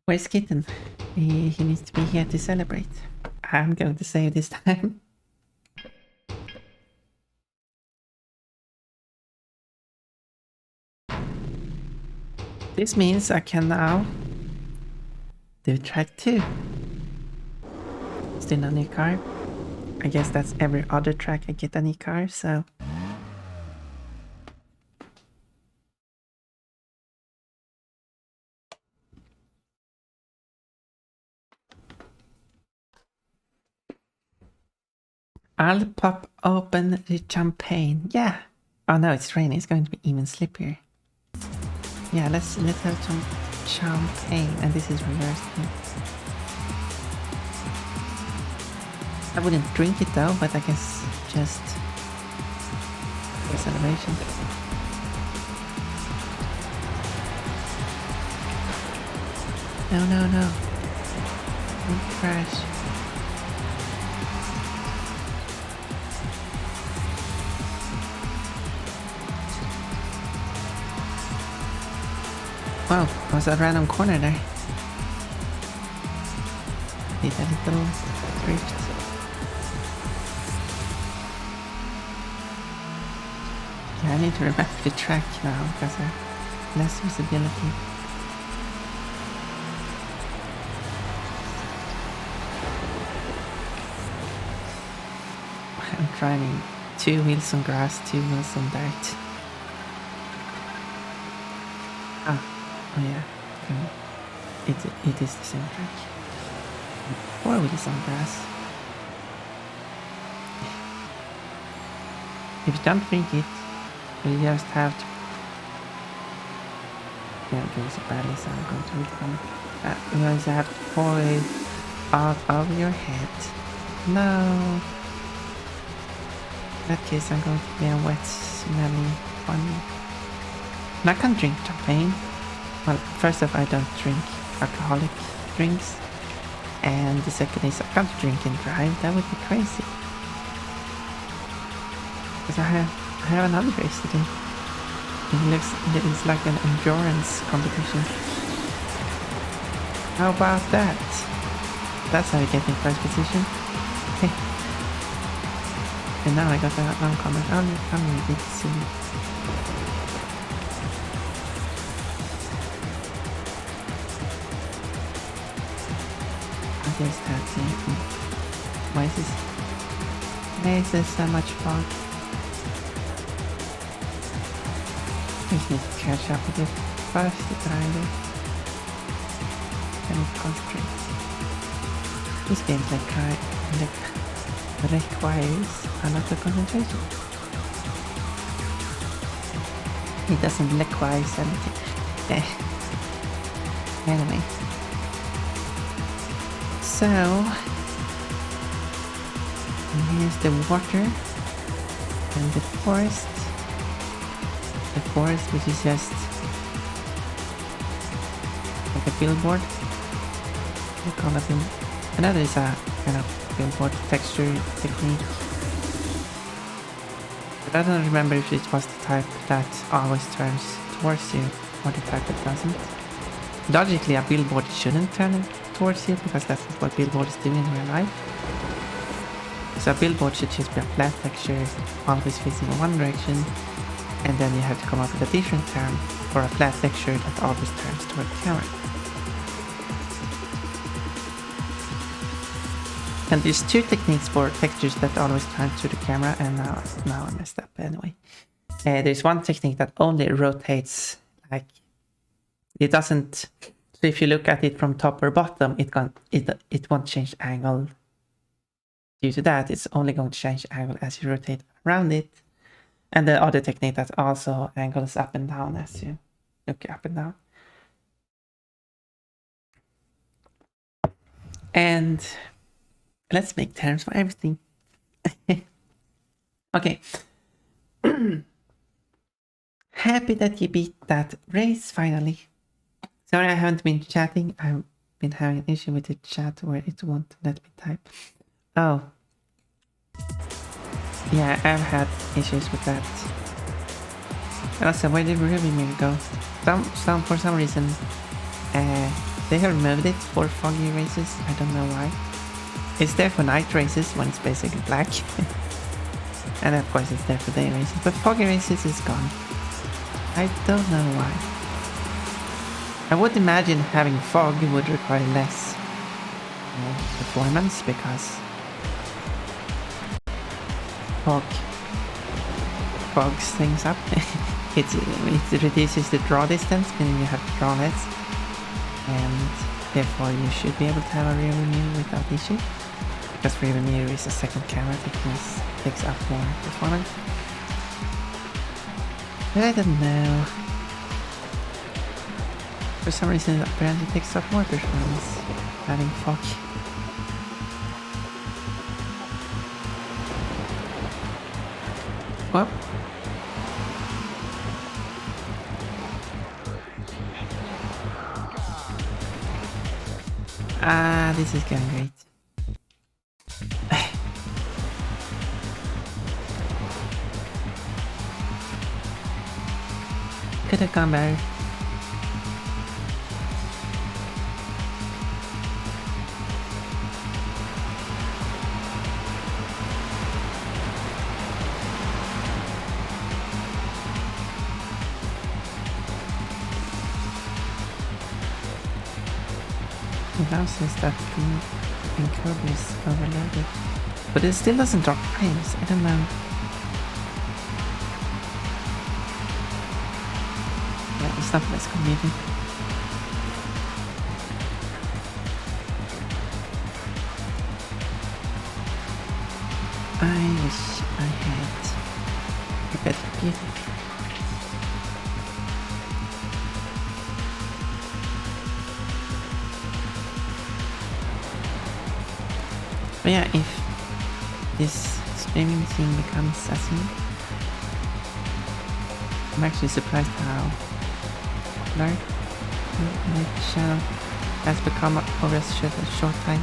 Where's Kitten? He needs to be here to celebrate. I'm going to save this time. This means I can now do track 2. Still no new car. I guess that's every other track I get a new car, so... I'll pop open the champagne. Yeah. Oh no, it's raining. It's going to be even slippier. Yeah, let's have some champagne. And this is reversed. I wouldn't drink it though, but I guess just for celebration. No. Don't crash. Wow, was a random corner there. Did a little drift. Yeah, I need to remember the track now because I have less visibility. I'm driving 2 wheels on grass, 2 wheels on dirt. Oh yeah, it is the same track. 4 wheels on grass. If you don't drink it, you just have to... Yeah, it goes badly, so I'm going to recall. You just have to pour it out of your head. No! In that case, I'm going to be a wet, smelly one. And I can't drink champagne. Well, first off, I don't drink alcoholic drinks. And the second is I can't drink and drive. That would be crazy. Because I have another race to do. It's like an endurance competition. How about that? That's how you get in first position. Hey. And now I got that comment. I'm a bit silly. I just have to... Why is this so much fun? I just need to catch up with it first to grind it. Then concentrate. This gameplay requires a lot of concentration. It doesn't require anything. Anyway. So, here's the water and the forest. The forest, which is just like a billboard. We call it billboard. Another is a kind of billboard texture technique. But I don't remember if it was the type that always turns towards you or the type that doesn't. Logically, a billboard shouldn't turn towards you because that's not what billboards do in real life. So a billboard should just be a flat texture, always facing in one direction, and then you have to come up with a different term for a flat texture that always turns toward the camera. And there's two techniques for textures that always turn to the camera, and now I messed up anyway. There's one technique that only rotates, like, it doesn't, so if you look at it from top or bottom, it won't change angle. Due to that, it's only going to change angle as you rotate around it. And the other technique that also angles up and down as you look up and down. And let's make terms for everything. Okay. Happy that you beat that race finally. Sorry I haven't been chatting. I've been having an issue with the chat where it won't let me type. Oh. Yeah, I've had issues with that. Also, where did Ruby Mirror go? For some reason, they have removed it for foggy races. I don't know why. It's there for night races when it's basically black. And of course it's there for day races, but foggy races is gone. I don't know why. I would imagine having fog would require less performance because fog fogs things up. it reduces the draw distance, meaning you have to draw less, and therefore you should be able to have a rear mirror without issue, because rear mirror is a second camera that takes up more performance. But I don't know. For some reason it apparently takes up more performance having fog. Well, this is going great. Could have gone better. It now says that the curve is overloaded, but it still doesn't drop frames. I don't know. Yeah, it's not less convenient. I wish I had a better computer. But yeah, if this streaming thing becomes a thing, I'm actually surprised how popular my channel has become over such a short time.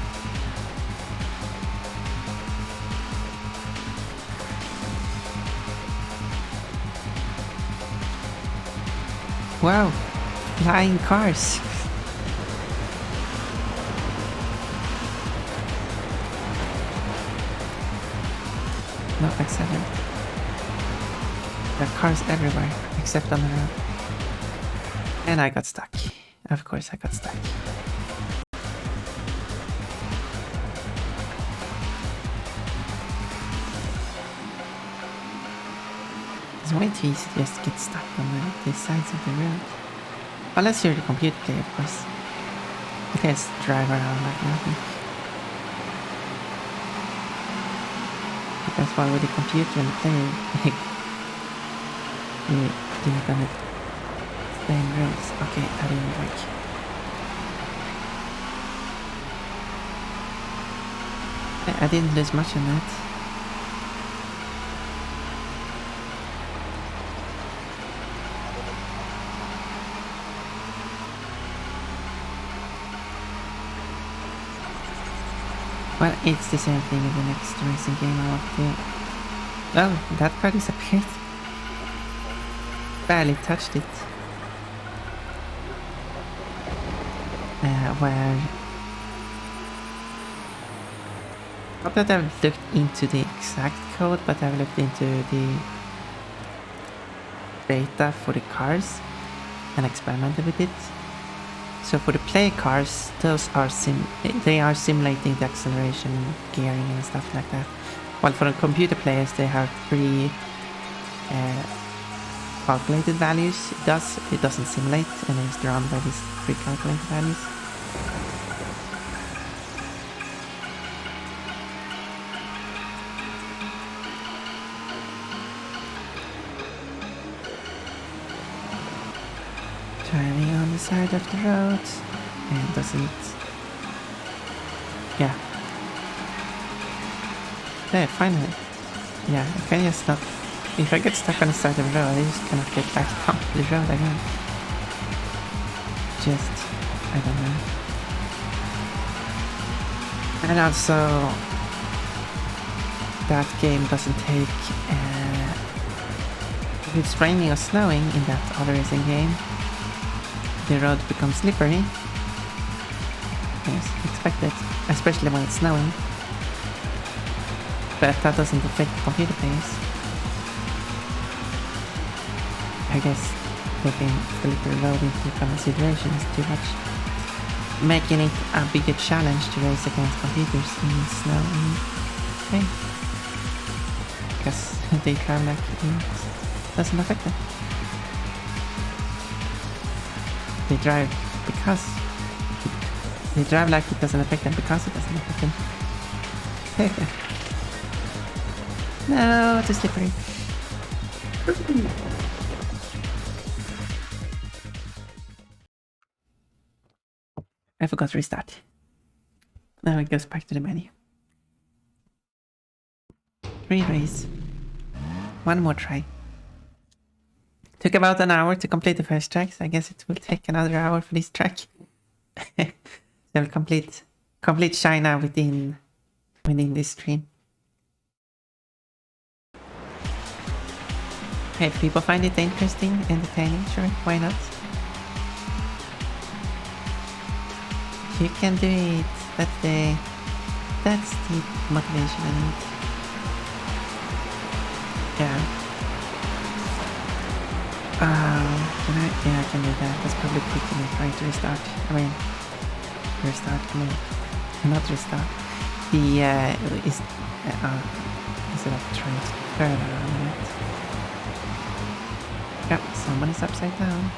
Wow, flying cars! No accident. There are cars everywhere, except on the road. And I got stuck. Of course I got stuck. It's way too easy just to get stuck on the sides of the road. Unless you're the computer player, of course. You can just drive around like nothing. That's why with the computer and the player, like, you're gonna stay in roads. Okay, that didn't work. I didn't lose much on that. Well, it's the same thing in the next racing game I want to do. Oh, that car disappeared. Barely touched it. Where... Not that I've looked into the exact code, but I've looked into the data for the cars and experimented with it. So for the play cars, those are they are simulating the acceleration, gearing and stuff like that. While for the computer players, they have calculated values. It doesn't simulate, and it's drawn by these pre-calculated values. Driving on the side of the road and doesn't... Yeah. There, finally. Yeah, I can just not... If I get stuck on the side of the road, I just cannot get back down to the road again. Just... I don't know. And also... That game doesn't take... if it's raining or snowing in that other racing game, the road becomes slippery. Yes, expected, especially when it's snowing. But that doesn't affect computer players. I guess taking slippery road into consideration is too much. Making it a bigger challenge to race against computers in snow and rain. Because they drive like it doesn't affect them. They drive because... They drive like it doesn't affect them because it doesn't affect them. No, too slippery. I forgot to restart. Now it goes back to the menu. Re-race. One more try. Took about an hour to complete the first track, so I guess it will take another hour for this track. So I'll complete China within this stream. Hey, if people find it interesting, entertaining, sure, why not? You can do it. That's the motivation I need. Yeah. Can I? Yeah, I can do that. That's probably quicker than trying to restart. I mean, restart. I mean, not restart. Instead of trying to turn around it. Yep, someone is upside down.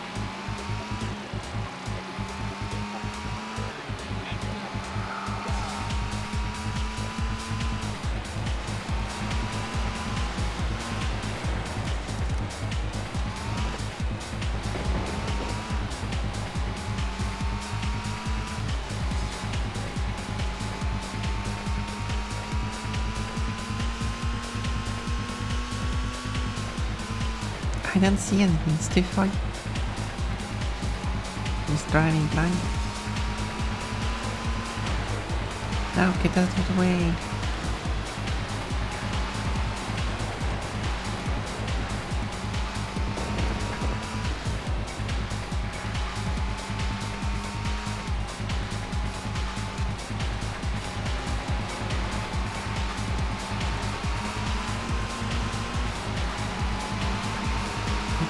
I don't see anything, it's too far. Just driving blind. No, get out of the way.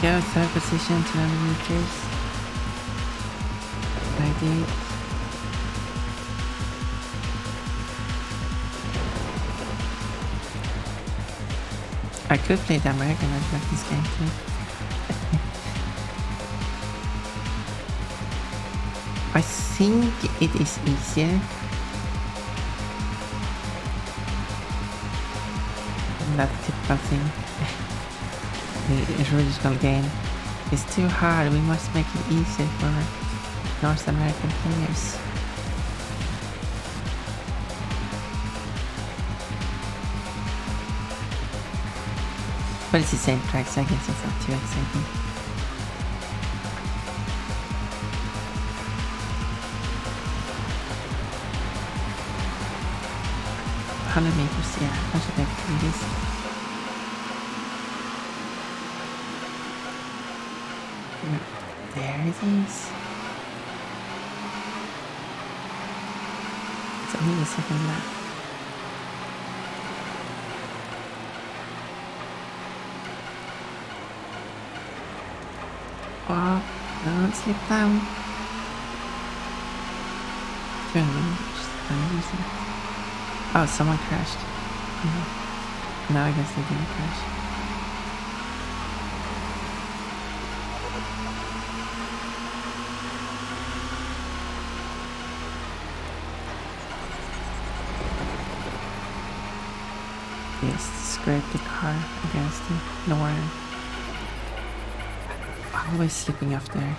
Go, third position, 200 meters. 98. I could play the American version of this game too. I think it is easier than that typical thing. The original game is too hard. We must make it easier for North American players. But it's the same track, so I guess it's not too exciting. $100 meters, yeah, I should be able to do this. There it is. It's only the second lap. Oh, don't slip down. Oh, someone crashed. No, I guess they didn't crash. Yes, scrape the car against the wire. Always slipping off there.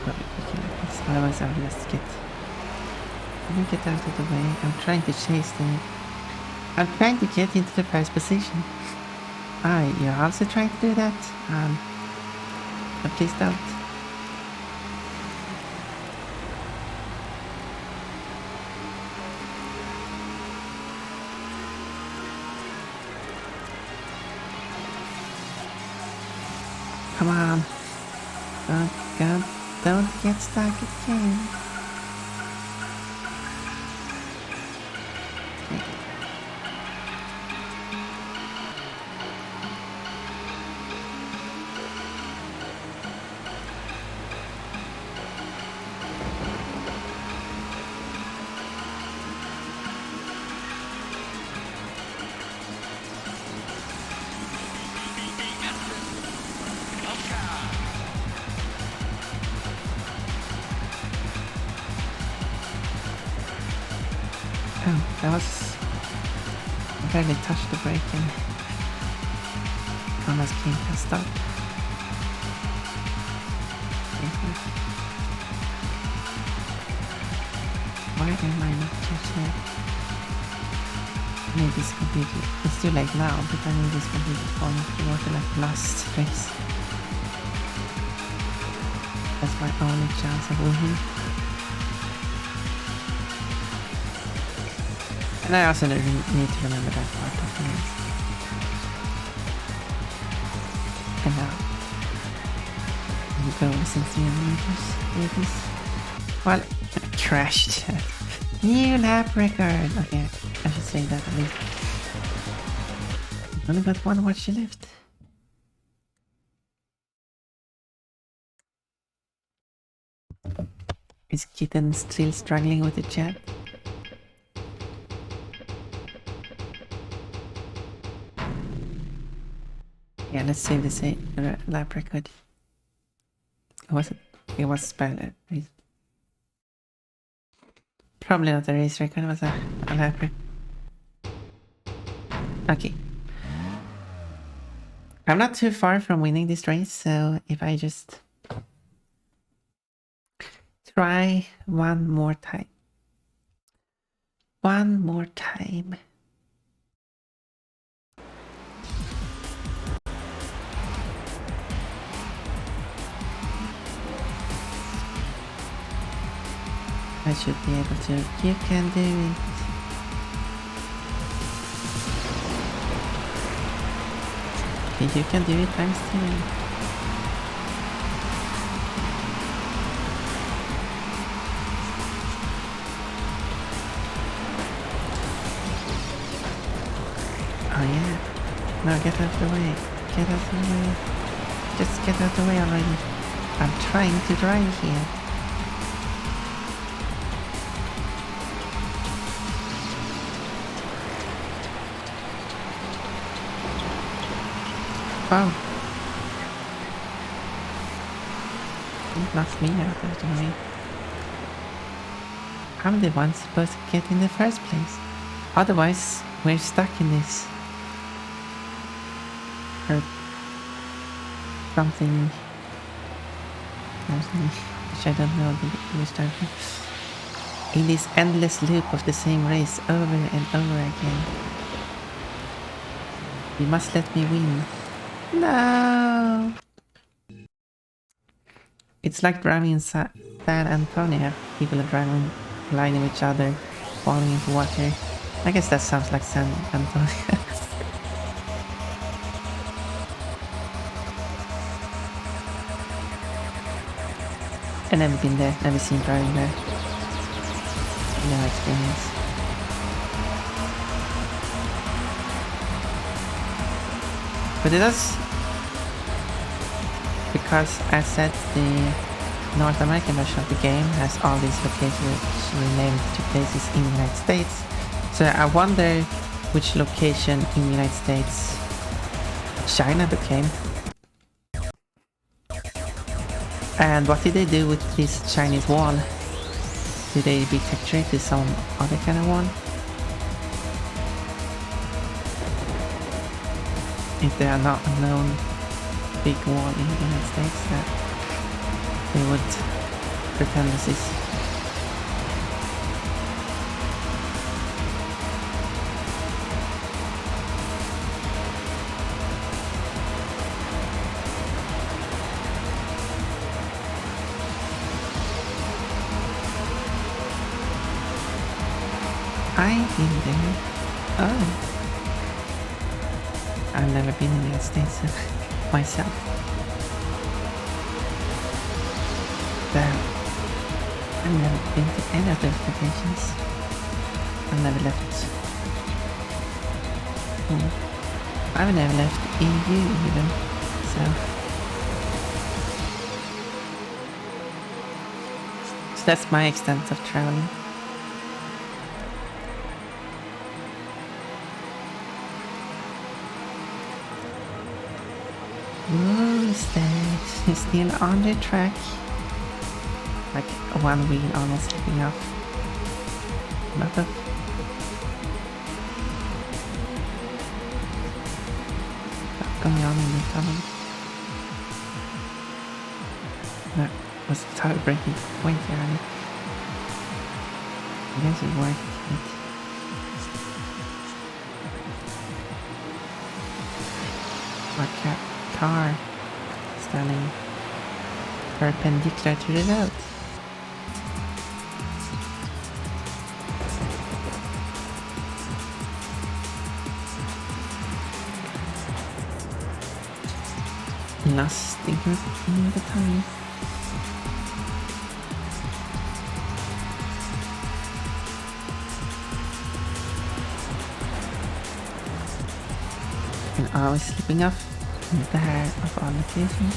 Probably quicker like this. Otherwise I'll just get... Let me get out of the way. I'm trying to chase them. I'm trying to get into the first position. Ah, you're also trying to do that? Please don't. Come on. Don't get stuck again. That was... I barely touched the brake and almost came to a stop. Why am I not catching it? I need this completely... It's too late now, but I need this completely falling into the water like last race. That's my only chance of winning. And I also need to remember that part of the race. And now, we go listen 300 meters. Well, crashed. New lap record. Okay, I should say that at least. Only got one watch left. Is Kitten still struggling with the chat? Yeah, let's save the lap record. It was spelled. Probably not a race record, it was a lap record. Okay. I'm not too far from winning this race, so if I just try one more time. One more time. I should be able to. You can do it. Okay, you can do it times 2. Oh yeah. No, get out of the way. Get out of the way. Just get out of the way already. I'm trying to drive here. Wow. It knocked me out of the way. I'm the one supposed to get in the first place. Otherwise, we're stuck in this. Or something. Which I don't know the English term. In this endless loop of the same race over and over again. You must let me win. No! It's like driving in San Antonio. People are driving, colliding with each other, falling into water. I guess that sounds like San Antonio. I've never been there, never seen driving there. No experience. But it does, because as said, the North American version of the game has all these locations renamed to places in the United States. So I wonder which location in the United States China became. And what did they do with this Chinese wall? Did they retexture it to some other kind of wall? If there are not a known big wall in the United States that they would pretend this is. I've been there. Oh. I've never been in the United States myself. There. I've never been to any of those locations. I've never left. I've never left EU even, so that's my extent of traveling. Whoa, stage is still on the track. Like one wheel almost slipping off. Lot of stuff going on in the tunnel. That was a tire breaking point here. I guess it worked. Like car standing perpendicular to the road. Lost in the tunnel. And always slipping off there of all locations.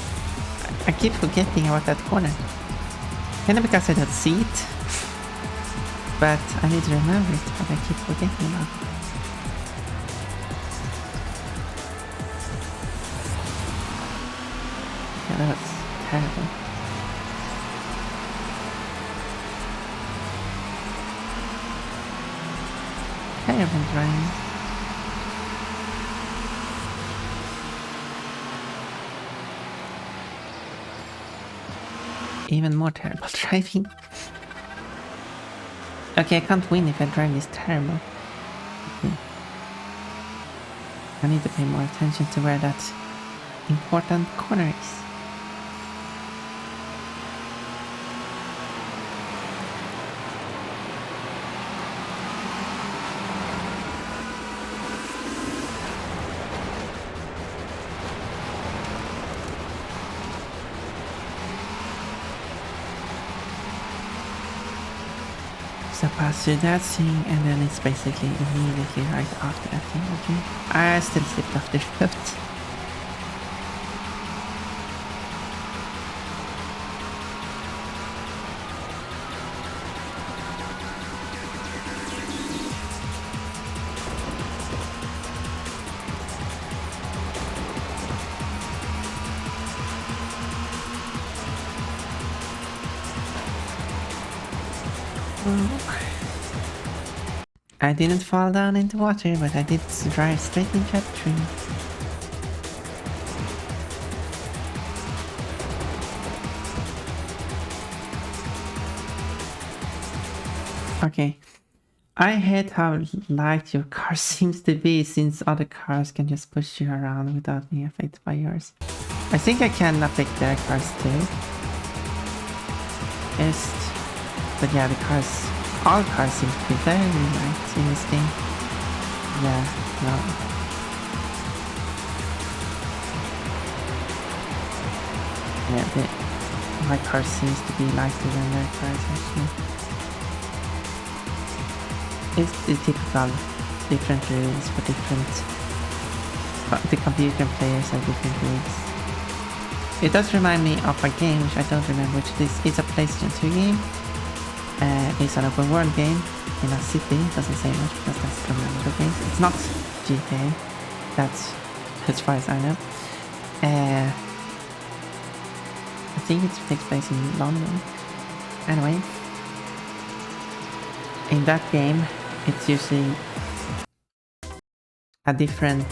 I keep forgetting about that corner. Kinda because I don't see it. But I need to remember it, but I keep forgetting about it. Yeah, that was terrible. Terrible driving. Even more terrible driving. Okay, I can't win if I drive this terrible. Okay. I need to pay more attention to where that important corner is. So pass through that thing and then it's basically immediately right after that thing, okay? I still slipped off the road. I didn't fall down into water, but I did drive straight into a tree. Okay. I hate how light your car seems to be, since other cars can just push you around without being affected by yours. I think I can affect their cars too. But yeah, the cars... all cars seem to be very light in this game. Yeah, no. Yeah, my car seems to be lighter than their cars actually. It's the typical different rules for different... the computer players have different rules. It does remind me of a game which I don't remember which it is. It's a PlayStation 2 game. It's an open world game in a city. It doesn't say much because that's the remember the games. It's not GTA. That's as far as I know. I think it takes place in London. Anyway, in that game, it's using a different.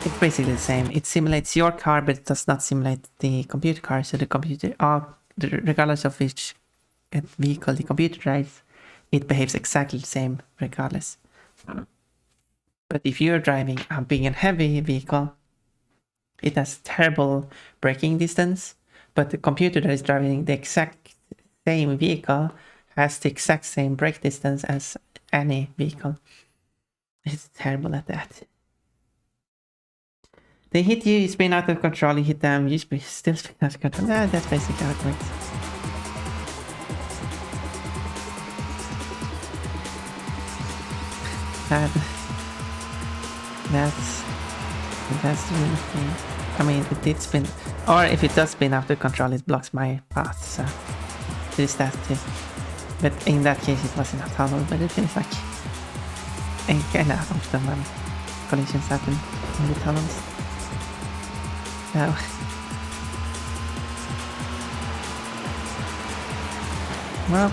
It's basically the same. It simulates your car, but it does not simulate the computer car. So the computer, regardless of which vehicle the computer drives, it behaves exactly the same regardless. But if you're driving a big and heavy vehicle, it has terrible braking distance, but the computer that is driving the exact same vehicle has the exact same brake distance as any vehicle. It's terrible at that. They hit you, you spin out of control, you hit them, you still spin out of control. That's basically how it works. That's the real thing. I mean, it did spin, or if it does spin out of control, it blocks my path, so there's that too. But in that case, it was in a tunnel, but it feels like kind of often when collisions happen in the tunnels. So well,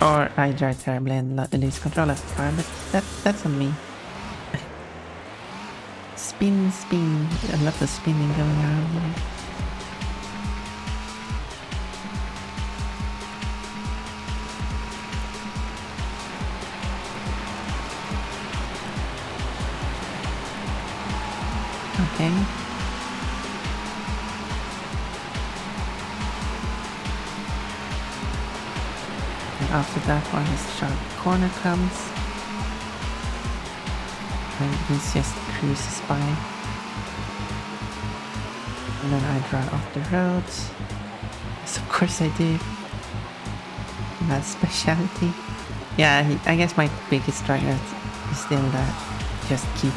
or I drive terribly and lose control of the car, but that's on me. Spin, spin, a lot of spinning going around here. Okay. And after that one, this sharp corner comes. And this just cruises by. And then I drive off the road. Yes, of course I do. That's speciality. Yeah, I guess my biggest struggle is still that just keep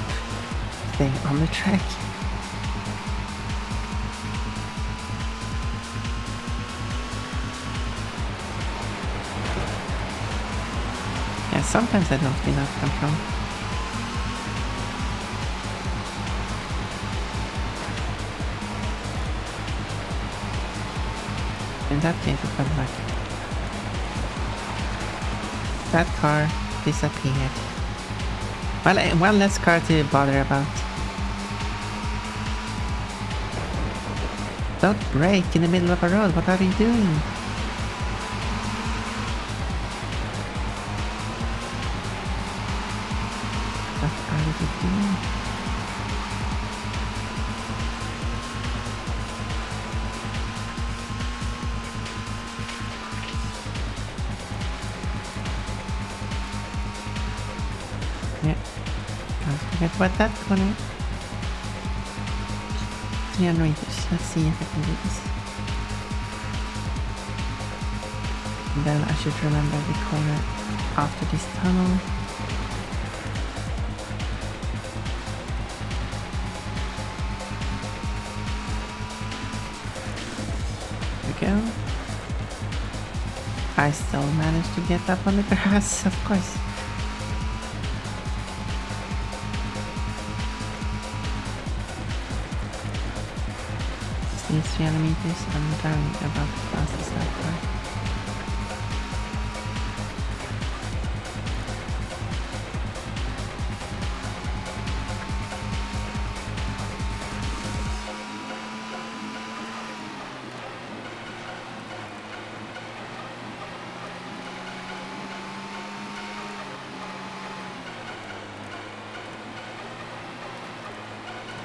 staying on the track. Yeah, sometimes I don't feel out of control. In that case, it felt like that car disappeared. Well, one less car to bother about. Don't brake in the middle of a road. What are you doing? What are you doing? Forget about that corner. 300 meters. Let's see if I can do this. And then I should remember the corner after this tunnel. There we go. I still managed to get up on the grass, of course. These 300 meters, I'm driving about the fastest that car.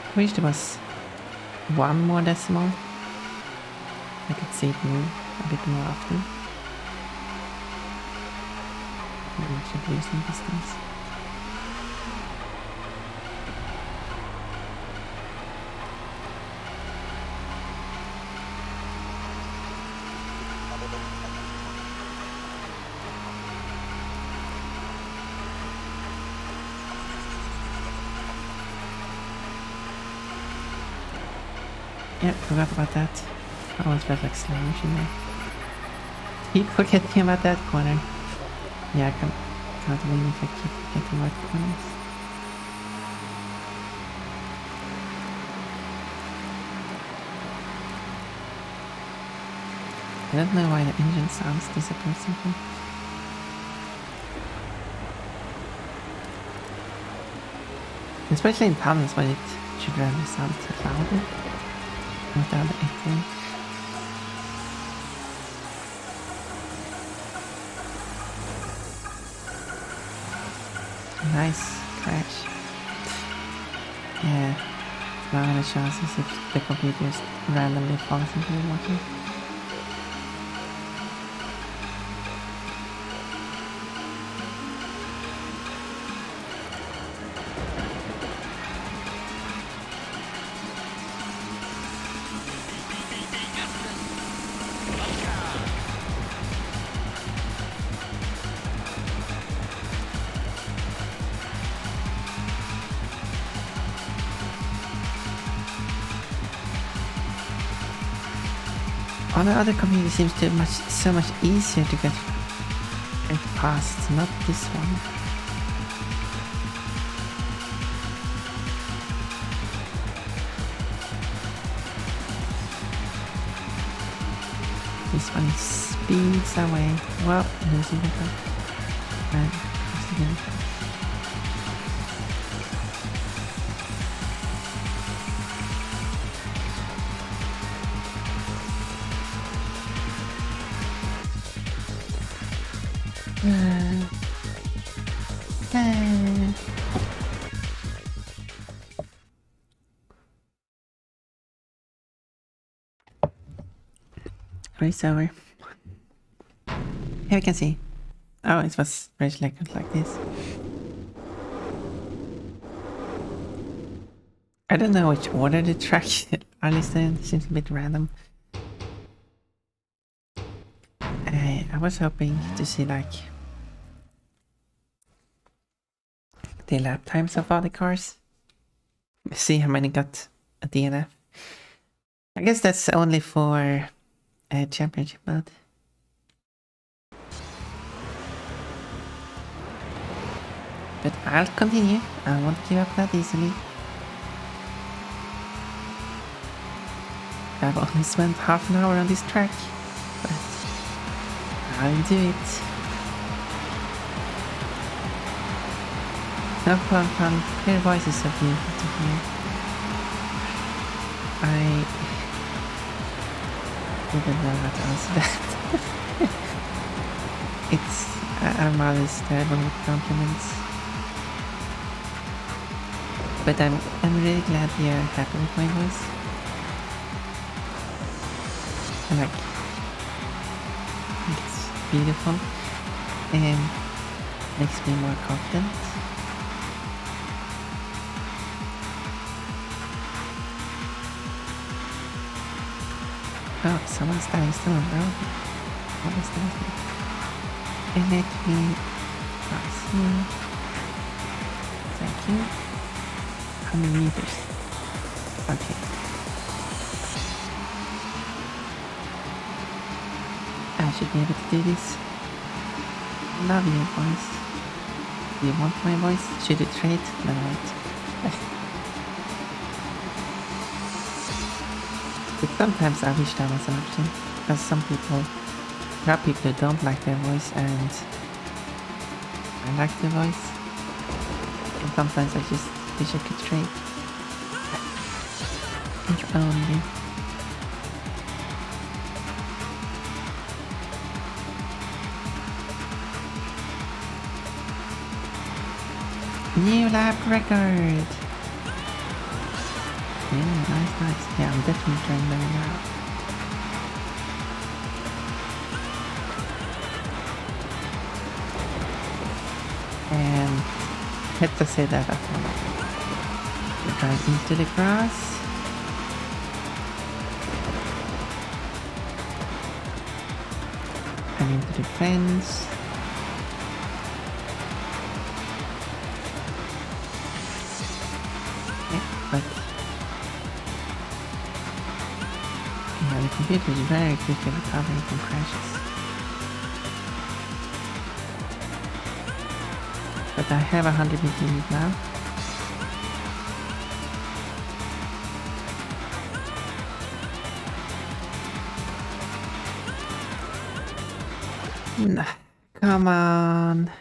I wish there was one more decimal. I could see it move a bit more often. Maybe I should lose some distance. Yeah, forgot about that. I always felt like slow motion there. Keep forgetting about that corner. Yeah, I can't believe if I keep forgetting about corners. I don't know why the engine sounds disappointing. Especially in tunnels when it should really sound louder. Without the echoing. Nice crash. Yeah. Now any chances if the computer just randomly falls into the water. On the other computer seems to be so much easier to get past, not this one. This one speeds away. Well, losing the car. And again. Race over. Here we can see. Oh, it was race like this. I don't know which order the track are listed in. It seems a bit random. I was hoping to see like the lap times of all the cars. See how many got a DNF. I guess that's only for a championship mode. But I'll continue. I won't give up that easily. I've only spent half an hour on this track, but I'll do it. No fun. Their voices are beautiful to hear. I didn't know how to answer that. I'm always terrible with compliments. But I'm really glad you're happy with my voice. I think it's beautiful and makes me more confident. Oh, someone's standing still, bro. What is that? And let me pass you. Thank you. How many meters? Okay. I should be able to do this. Love your voice. Do you want my voice? Should you trade? No, wait. But sometimes I wish that was an option, because there are people who don't like their voice and I like their voice. And sometimes I just wish I could trade. If only. New lap record! Yeah, nice. Yeah, I'm definitely trying better now. And let's just say that after we're driving into the grass. And into the fence. Yeah, but and the computer is very quick at recovering from crashes. But I have 100-meter lead now. Nah, come on.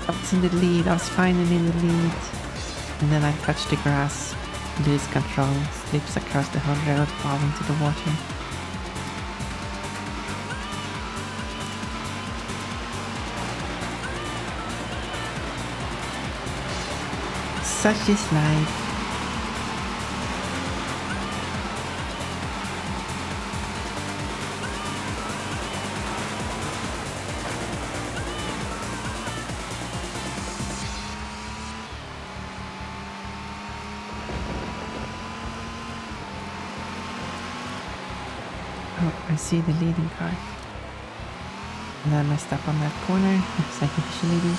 I was in the lead, I was finally in the lead. And then I touched the grass, lose control, slips across the whole road, fall into the water. Such is life. Oh, I see the leading car. And I messed up on that corner, as I usually do.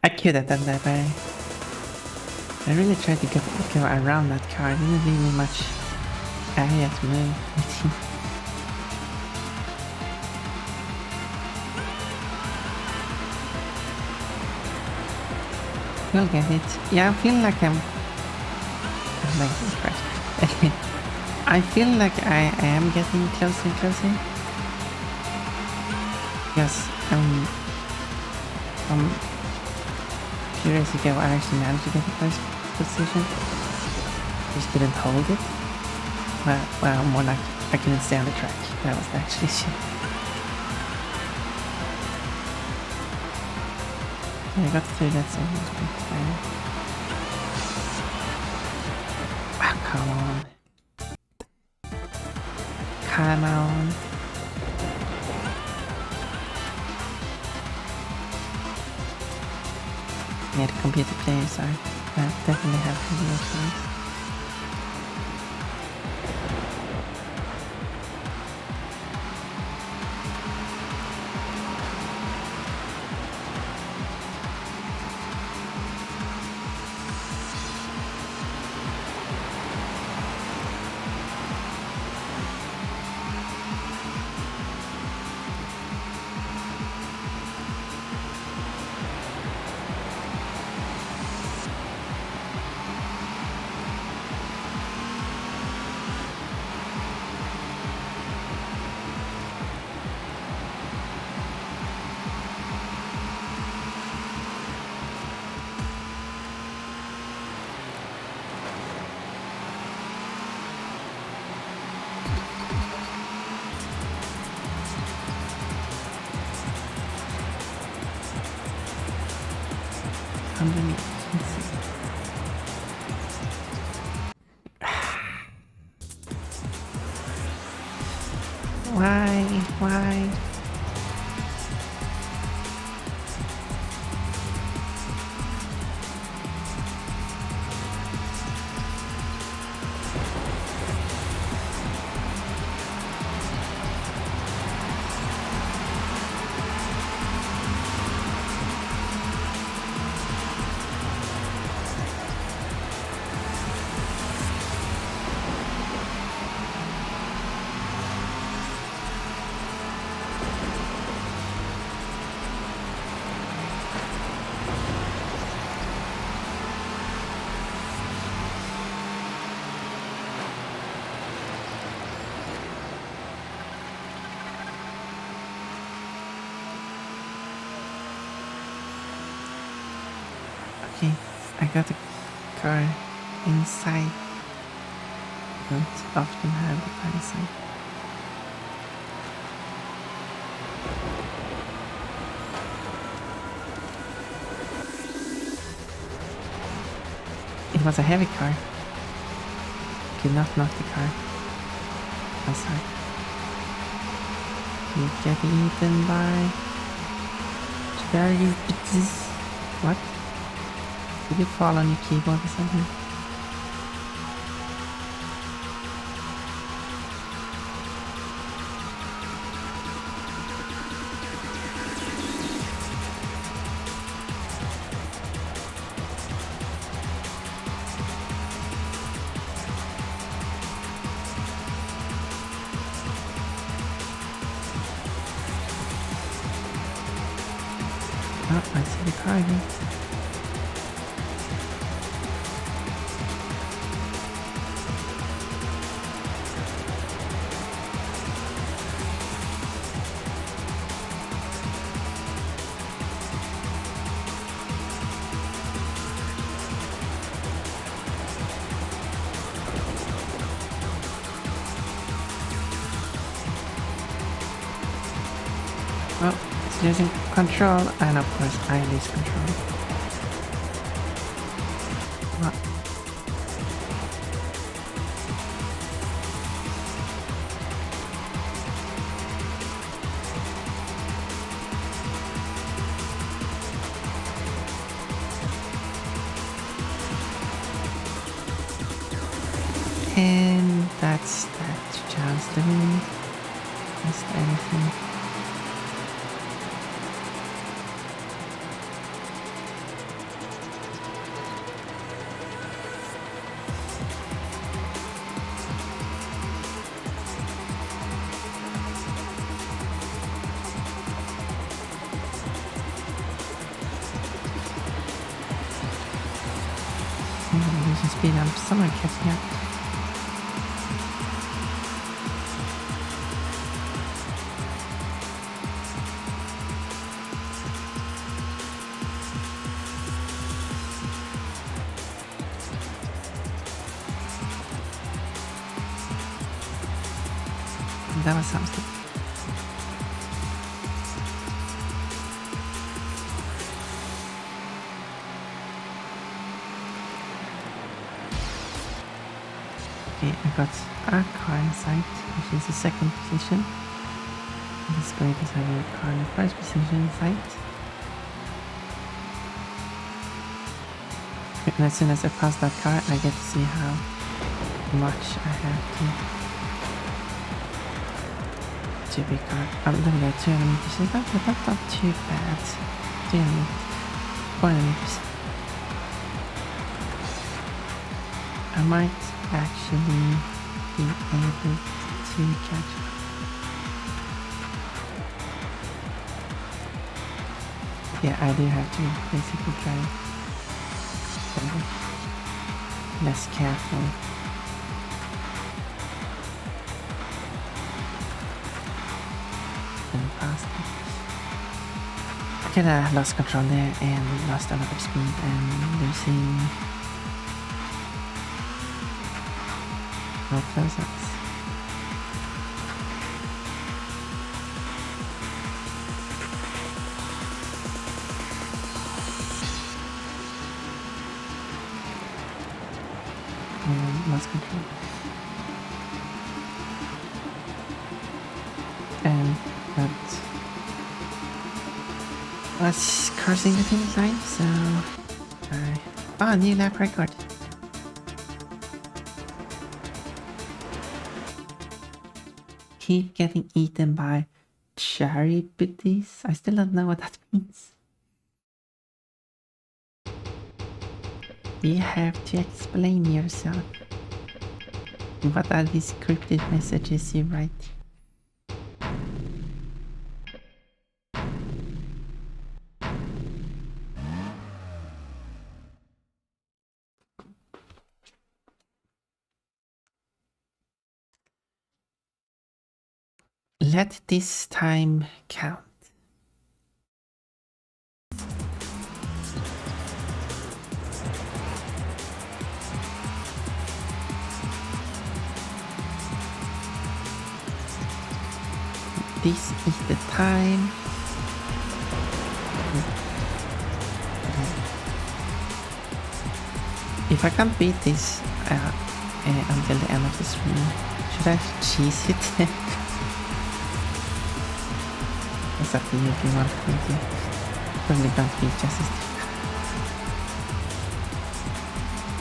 I could have done that, but I really tried to go around that car. I didn't leave me much area to move. We'll get it. Yeah, I feel like I'm like crash. I feel like I am getting closer and closer. Yes, I'm curious if I actually managed to get the first position. Just didn't hold it. Well, more like I couldn't stay on the track. That was the actual issue. I got through that, so it was pretty fine. Ah, come on. Come on. Yeah, the computer players are definitely have heavier cars. Why? Okay, I got the car inside. Don't often have the car inside. It was a heavy car. Could not knock the car outside. You get eaten by Very... What? Did you fall on your keyboard or something? Oh, I see the car again. Oh, it's losing control, and of course I lose control. What? And that's that chance to win. Missed anything. I'm losing speed. I'm somehow catching up. That was something. Okay, I got a car in sight, which is the second position. It's great as having a car in the first position in sight. And as soon as I pass that car, I get to see how much I have to be car. I'm looking at 200 meters. That's not too bad. 200, 400 meters. I might actually be able to catch up. Yeah, I do have to basically drive less careful. And faster. Okay, I lost control there and lost a lot of speed and losing no close-ups. And lost control. And that was crossing the finish line, so new lap record. Keep getting eaten by cherry bitties. I still don't know what that means. You have to explain yourself. What are these cryptic messages you write? Let this time count. This is the time. If I can't beat this until the end of the stream, should I cheese it? It's up to you if you want me to. probably going to be just as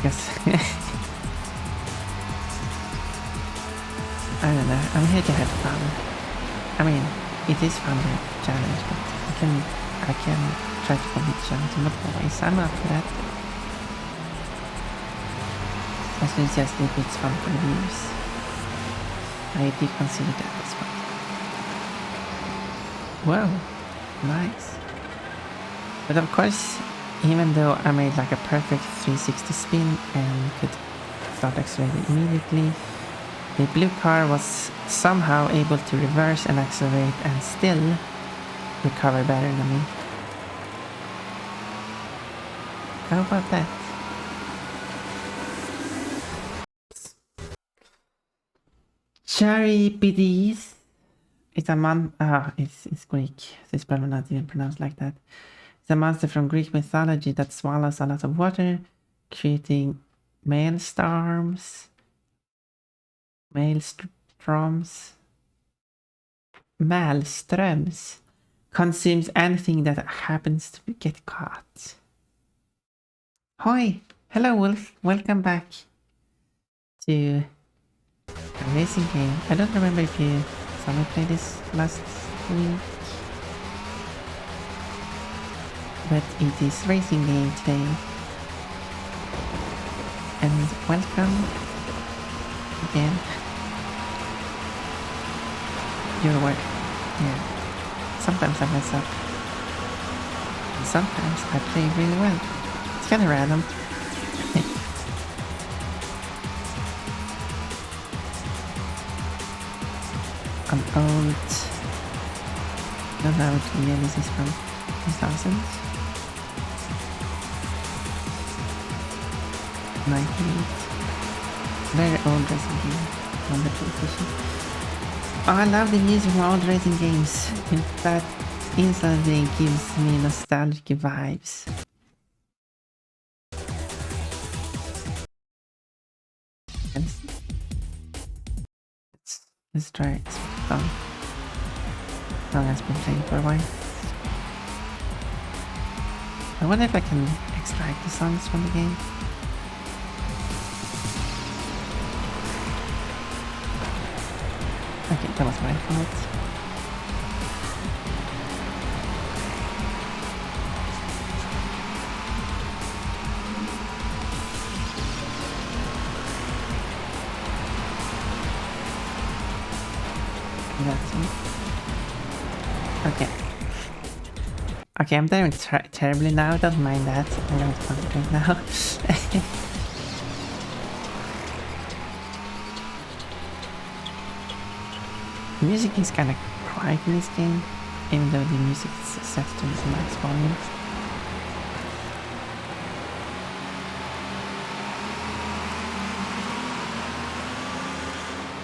yes. I don't know, I'm here to have fun. I mean, it is fun to challenge, but I can try to complete the challenge in multiple ways. I'm up for that. As long as just if it's fun for the viewers. I do consider that as well. Whoa, nice. But of course, even though I made like a perfect 360 spin and could start accelerating immediately, the blue car was somehow able to reverse and accelerate and still recover better than me. How about that? Charipides. It's a it's Greek. So it's probably not even pronounced like that. It's a monster from Greek mythology that swallows a lot of water, creating maelstroms. Maelströms. Consumes anything that happens to get caught. Hi! Hello Wolf, welcome back to a racing game. I don't remember if you saw me play this last week, but it is racing game today. And welcome again. Your work. Yeah. Sometimes I mess up. And sometimes I play really well. It's kind of random. An old... I don't know what year this is from. 2000s? 98. Very old racing game on the PlayStation. Oh, I love the music from old racing games. That instantly gives me nostalgic vibes. Let's try it. It's fun. Long has been playing for a while. I wonder if I can extract the songs from the game. Okay, that was my fault. That's it. Okay. Okay, I'm doing terribly now, don't mind that. I don't concentrate now. The music is kind of quiet in this game, even though the music is set to max volume.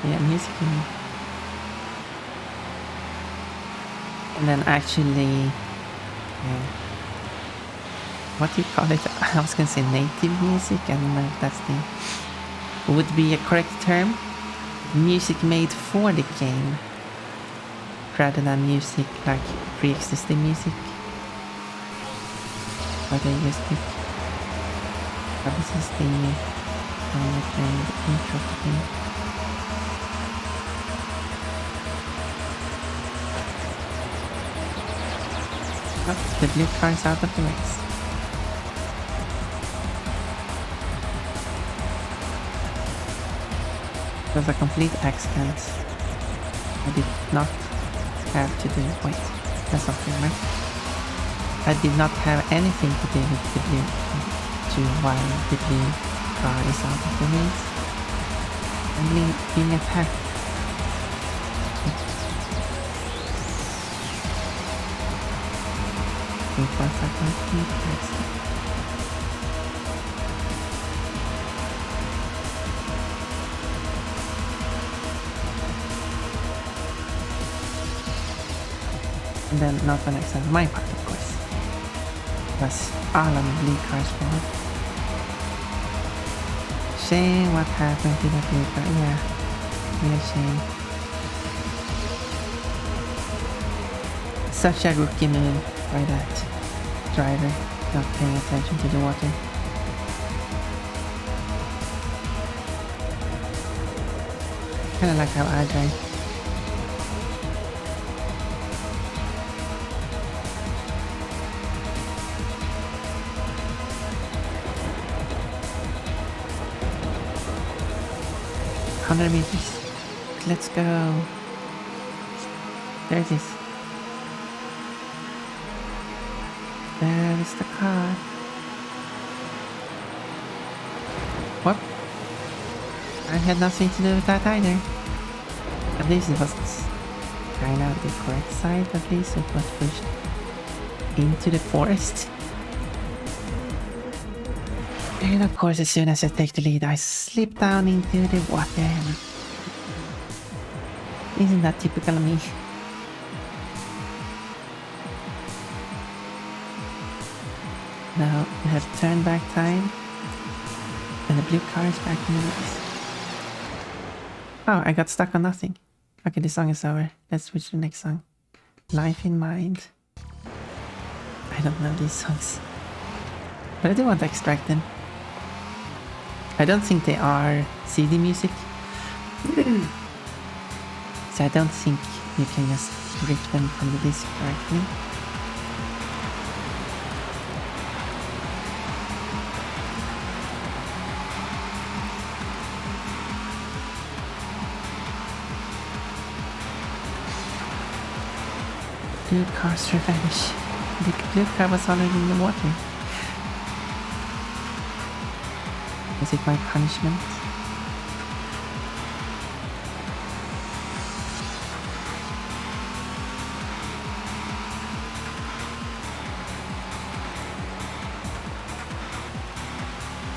Yeah, music and then actually, what do you call it? I was gonna say native music, I don't know if that's the would be a correct term. Music made for the game rather than music like pre-existing music. But I just pick. But this is the intro to the game. Oh, the blue car is out of the race. It was a complete accident. I did not have to do... Wait, that's not fair, right? I did not have anything to do with the blue... why the blue car is out of the race. I'm being attacked. Wait for a second. And then not an accident on my part, of course. It was all on the blue car's fault. Shame what happened to the blue car. Yeah, real shame. Such a rookie move by that. driver not paying attention to the water. Kinda like how I drive. $100 meters. Let's go. There it is. There is the car. What? I had nothing to do with that either. At least it was kind of the correct side, at least it was pushed into the forest. And of course, as soon as I take the lead, I slip down into the water. Isn't that typical of me? Now we have turn back time. And the blue car is back in the race. Oh, I got stuck on nothing. Okay, the song is over. Let's switch to the next song. Life in Mind. I don't know these songs. But I do want to extract them. I don't think they are CD music. So I don't think you can just rip them from the disc directly. Blue car's revenge. The blue car was already in the water. Was it my punishment?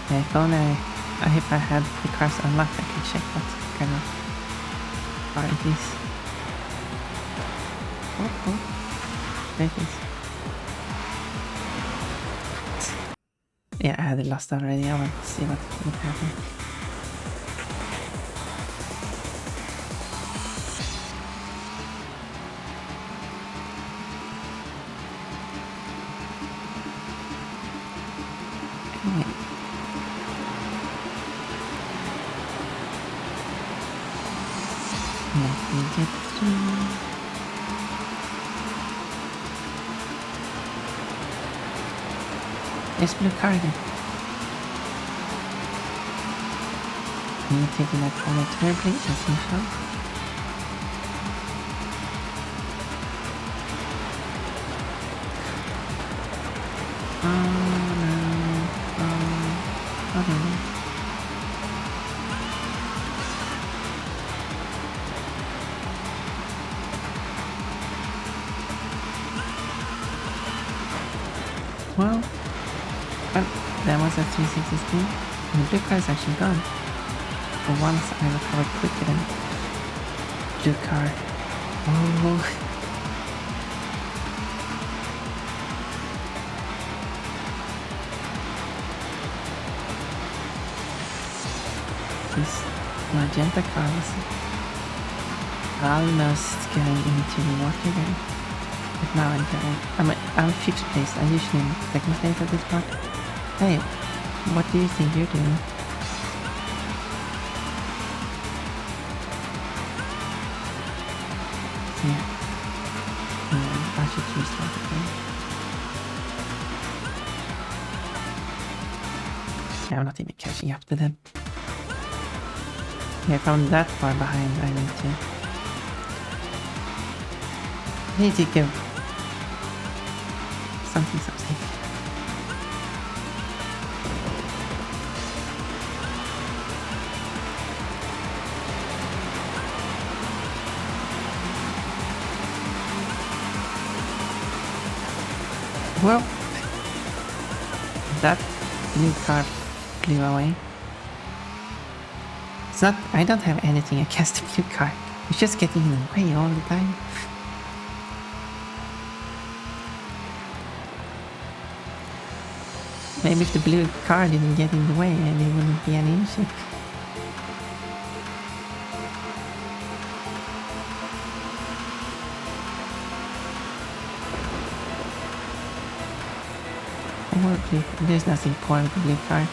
Yeah, if I had the cars unlocked, I could check what kind of car it is. Oh. There it is. Yeah, I had it lost already. I want to see what would happen. Anyway. Let me get through. There's blue car again. Can you take that corner turn, please, as usual? Oh no. Oh no. Well, that was a 360 spin, and the blue car is actually gone. For once, I recovered quicker than blue car. Oh. This magenta car was almost going into the water there. But now I'm 5th place. I'm usually in 2nd place at this part. Hey, what do you think you're doing? Yeah. I should restart it then. Yeah, I'm not even catching up to them. Yeah, if I'm that far behind, I need to give something. Well, that blue car flew away. It's not, I don't have anything against the blue car. It's just getting in the way all the time. Maybe if the blue car didn't get in the way, there wouldn't be any issue. Poor blue. There's nothing poor with the blue car.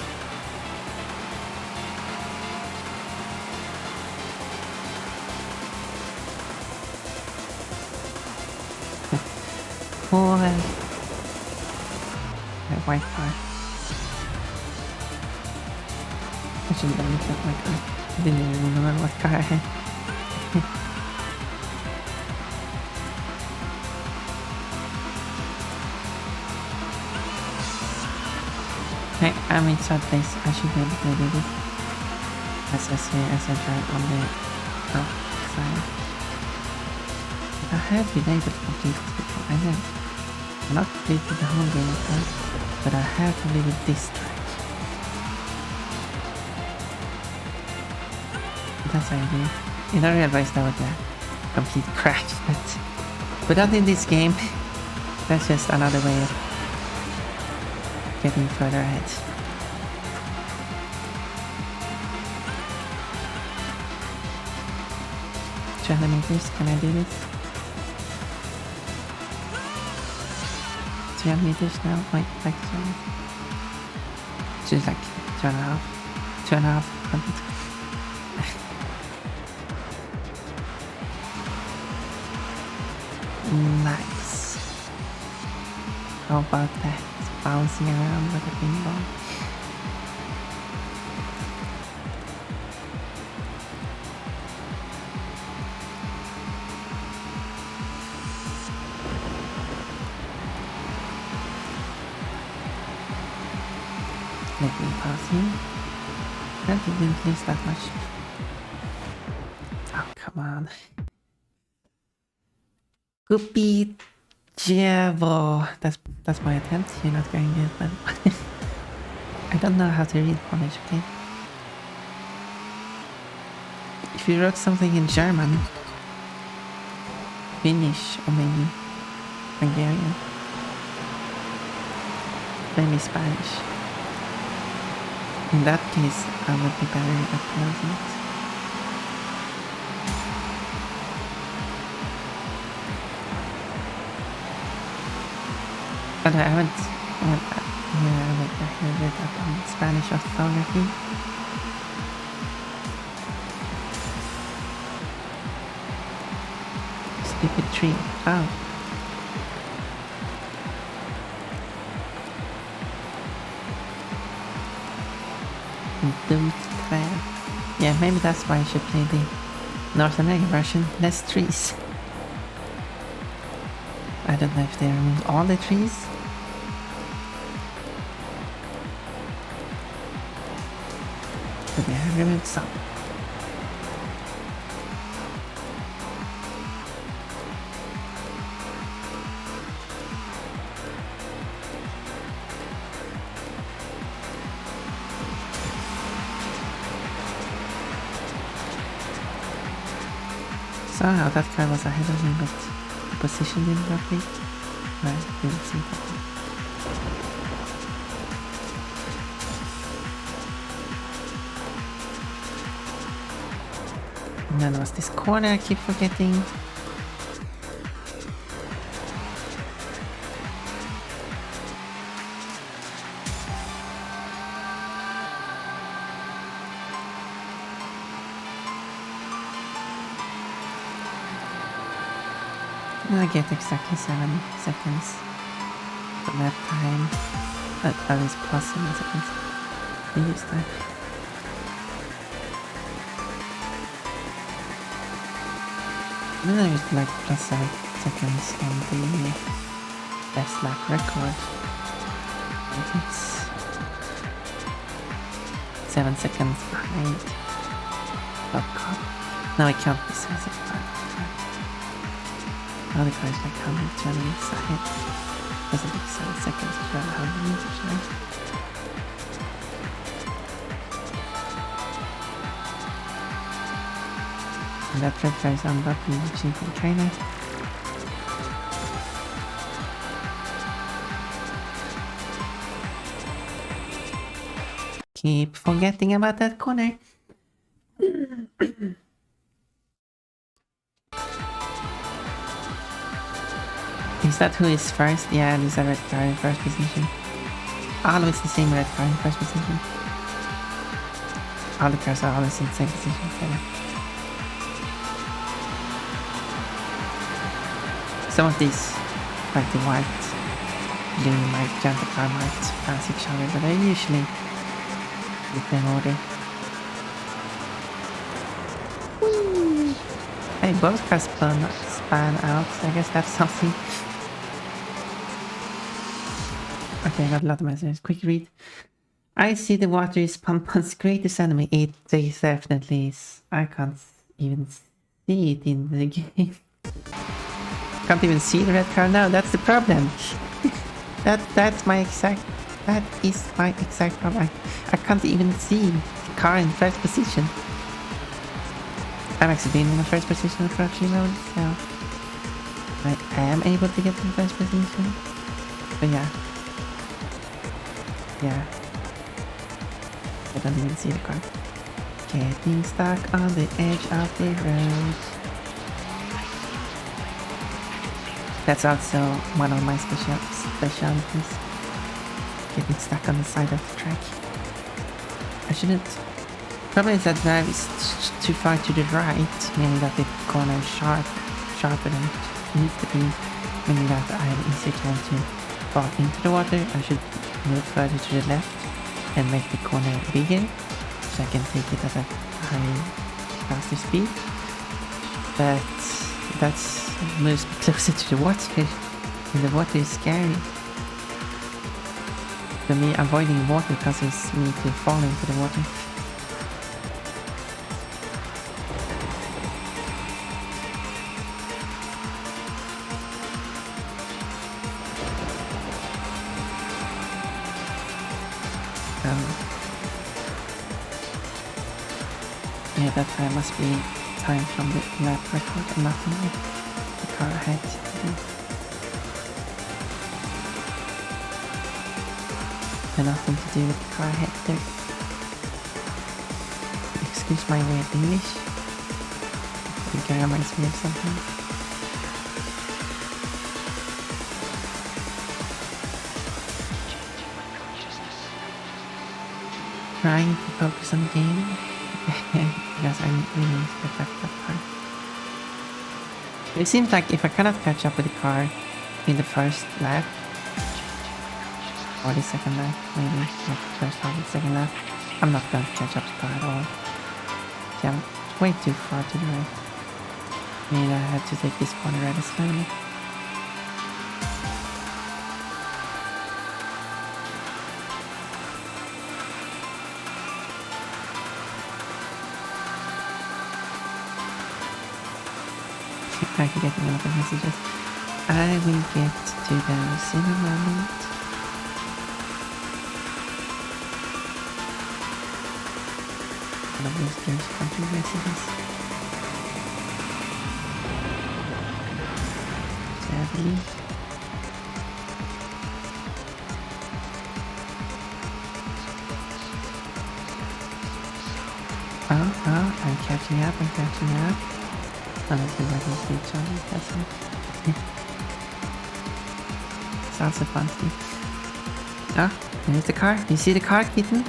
Poor that white car. I shouldn't have looked at my car. I didn't even remember what car I had. Hey, I'm in third place. I should be able to do this. As I say, as I drive on the outside. I have been able to complete this before. I know. I'm not completed the whole game of course, but I have completed this track. That's how you do it. In a real race that would be a complete crash, but not in this game. That's just another way of getting further ahead. 200 meters, can I do this? 300 meters now? Wait, like 200. Just like 2.5. 2.5. Nice. How about that? Bouncing around like a ping pong. Let me pass him. That didn't lose that much. Oh, come on. Goopy Javo. That's my attempt. You're not going good, but I don't know how to read Polish, okay? If you wrote something in German, Finnish, or maybe Hungarian, maybe Spanish. In that case, I would be better at pronouncing it. But I haven't read up on Spanish orthography. Stupid tree. Oh. Yeah, maybe that's why I should play the North American version. Less trees. I don't know if they removed all the trees. But they have removed some. Somehow that car was ahead of me, but the position didn't roughly. I didn't see that. And then there was this corner I keep forgetting. I get exactly 7 seconds for that time. At least plus 7 seconds. I use that. And then I used like plus 7 seconds on the best lap record. It's 7 seconds behind. Oh god. No, it can't be 7 seconds behind. Other cars like 120 meters ahead. Doesn't take 7 seconds to run 100 meters, right? And that red car is unbuckled, which you can kinda. Keep forgetting about that corner. Is that who is first? Yeah, there's a red car in first position. always the same red car in first position. All the cars are always in the same position. So yeah. Some of these, like the white, blue, magenta car might pass each other, but they're usually in the same order. Hey, both cars span out, so I guess that's something. Okay, I got a lot of messages. Quick read. I see the water is Pumpun's greatest enemy. It definitely is. I can't even see it in the game. Can't even see the red car now. That's the problem. That is my exact problem. I can't even see the car in first position. I've actually been in the first position for a few moments, so I am able to get in first position. But yeah. I don't even see the car. Getting stuck on the edge of the road. That's also one of my specialties. Getting stuck on the side of the track. I shouldn't. Problem is that drive is too far to the right, meaning that the corner is sharper than it needs to be, meaning that I have easier time to fall into the water. I should move further to the left and make the corner bigger, so I can take it at a faster speed. But that's moves me closer to the water, and the water is scary. For me, avoiding water causes me to fall into the water. Yeah, that time must be time from the lap record and nothing with the car ahead. And nothing to do with the car ahead there. Excuse my weird English. The guy reminds me of something. Trying to focus on the game. Because I really need to get back that car. It seems like if I cannot catch up with the car in the first lap, or the second lap, maybe not the first half, the second lap, I'm not going to catch up the car at all. See, I'm way too far to the right. I mean, I have to take this corner rather slowly. I keep getting a lot of messages. I will get to those in a moment. One of those games country messages. Sadly. Oh, I'm catching up. Honestly, I can see each other, that's it. Sounds so fun to me. Ah, there's the car. You see the car, Kitten?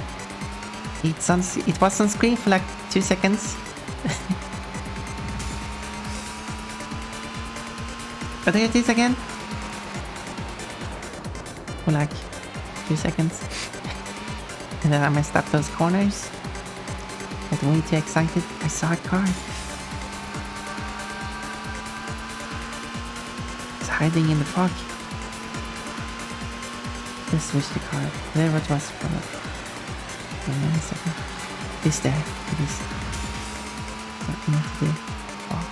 It was on screen for like 2 seconds. But there it is again. For like 2 seconds. And then I messed up those corners. Got way too excited. I saw a car. Hiding in the fog. Just switch the car. There it was for a second. It's there. It is. What you need to do. Oh.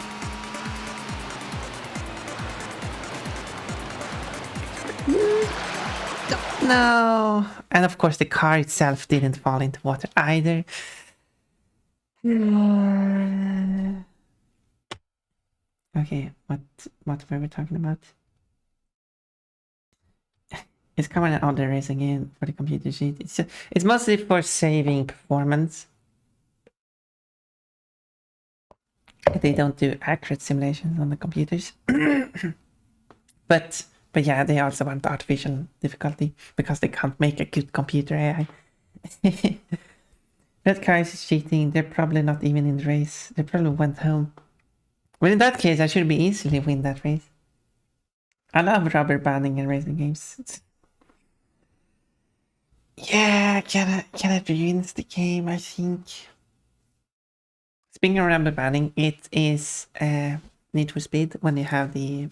No. And of course the car itself didn't fall into water either. Okay, what were we talking about? It's coming out the race again for the computer sheet. It's mostly for saving performance. They don't do accurate simulations on the computers. But But yeah, they also want artificial difficulty because they can't make a good computer AI. Red car is cheating. They're probably not even in the race. They probably went home. Well, in that case, I should be easily win that race. I love rubber banding in racing games. Yeah, kinda ruins the game, I think. Speaking of rubber banding, it is Need for Speed when you have the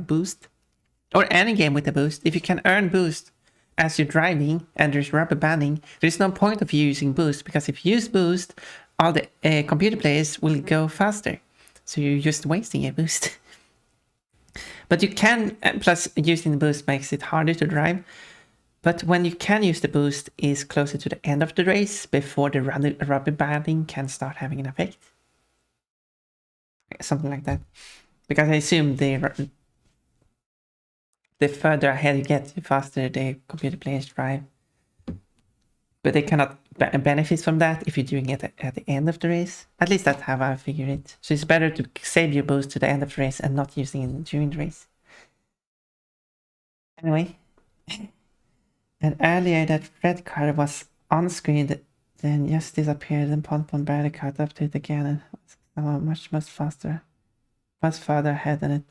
boost. Or any game with a boost. If you can earn boost as you're driving and there's rubber banding, there's no point of you using boost, because if you use boost, all the computer players will go faster. So you're just wasting a boost. But you can, plus using the boost makes it harder to drive. But when you can use the boost is closer to the end of the race, before the rubber banding can start having an effect. Something like that. Because I assume the further ahead you get, the faster the computer players drive. But they cannot benefit from that if you're doing it at the end of the race. At least that's how I figure it. So it's better to save your boost to the end of the race and not using it during the race. Anyway. And earlier that red car was on screen, then just disappeared, and Ponpon barely caught up to it again, and was much faster. Much further ahead than it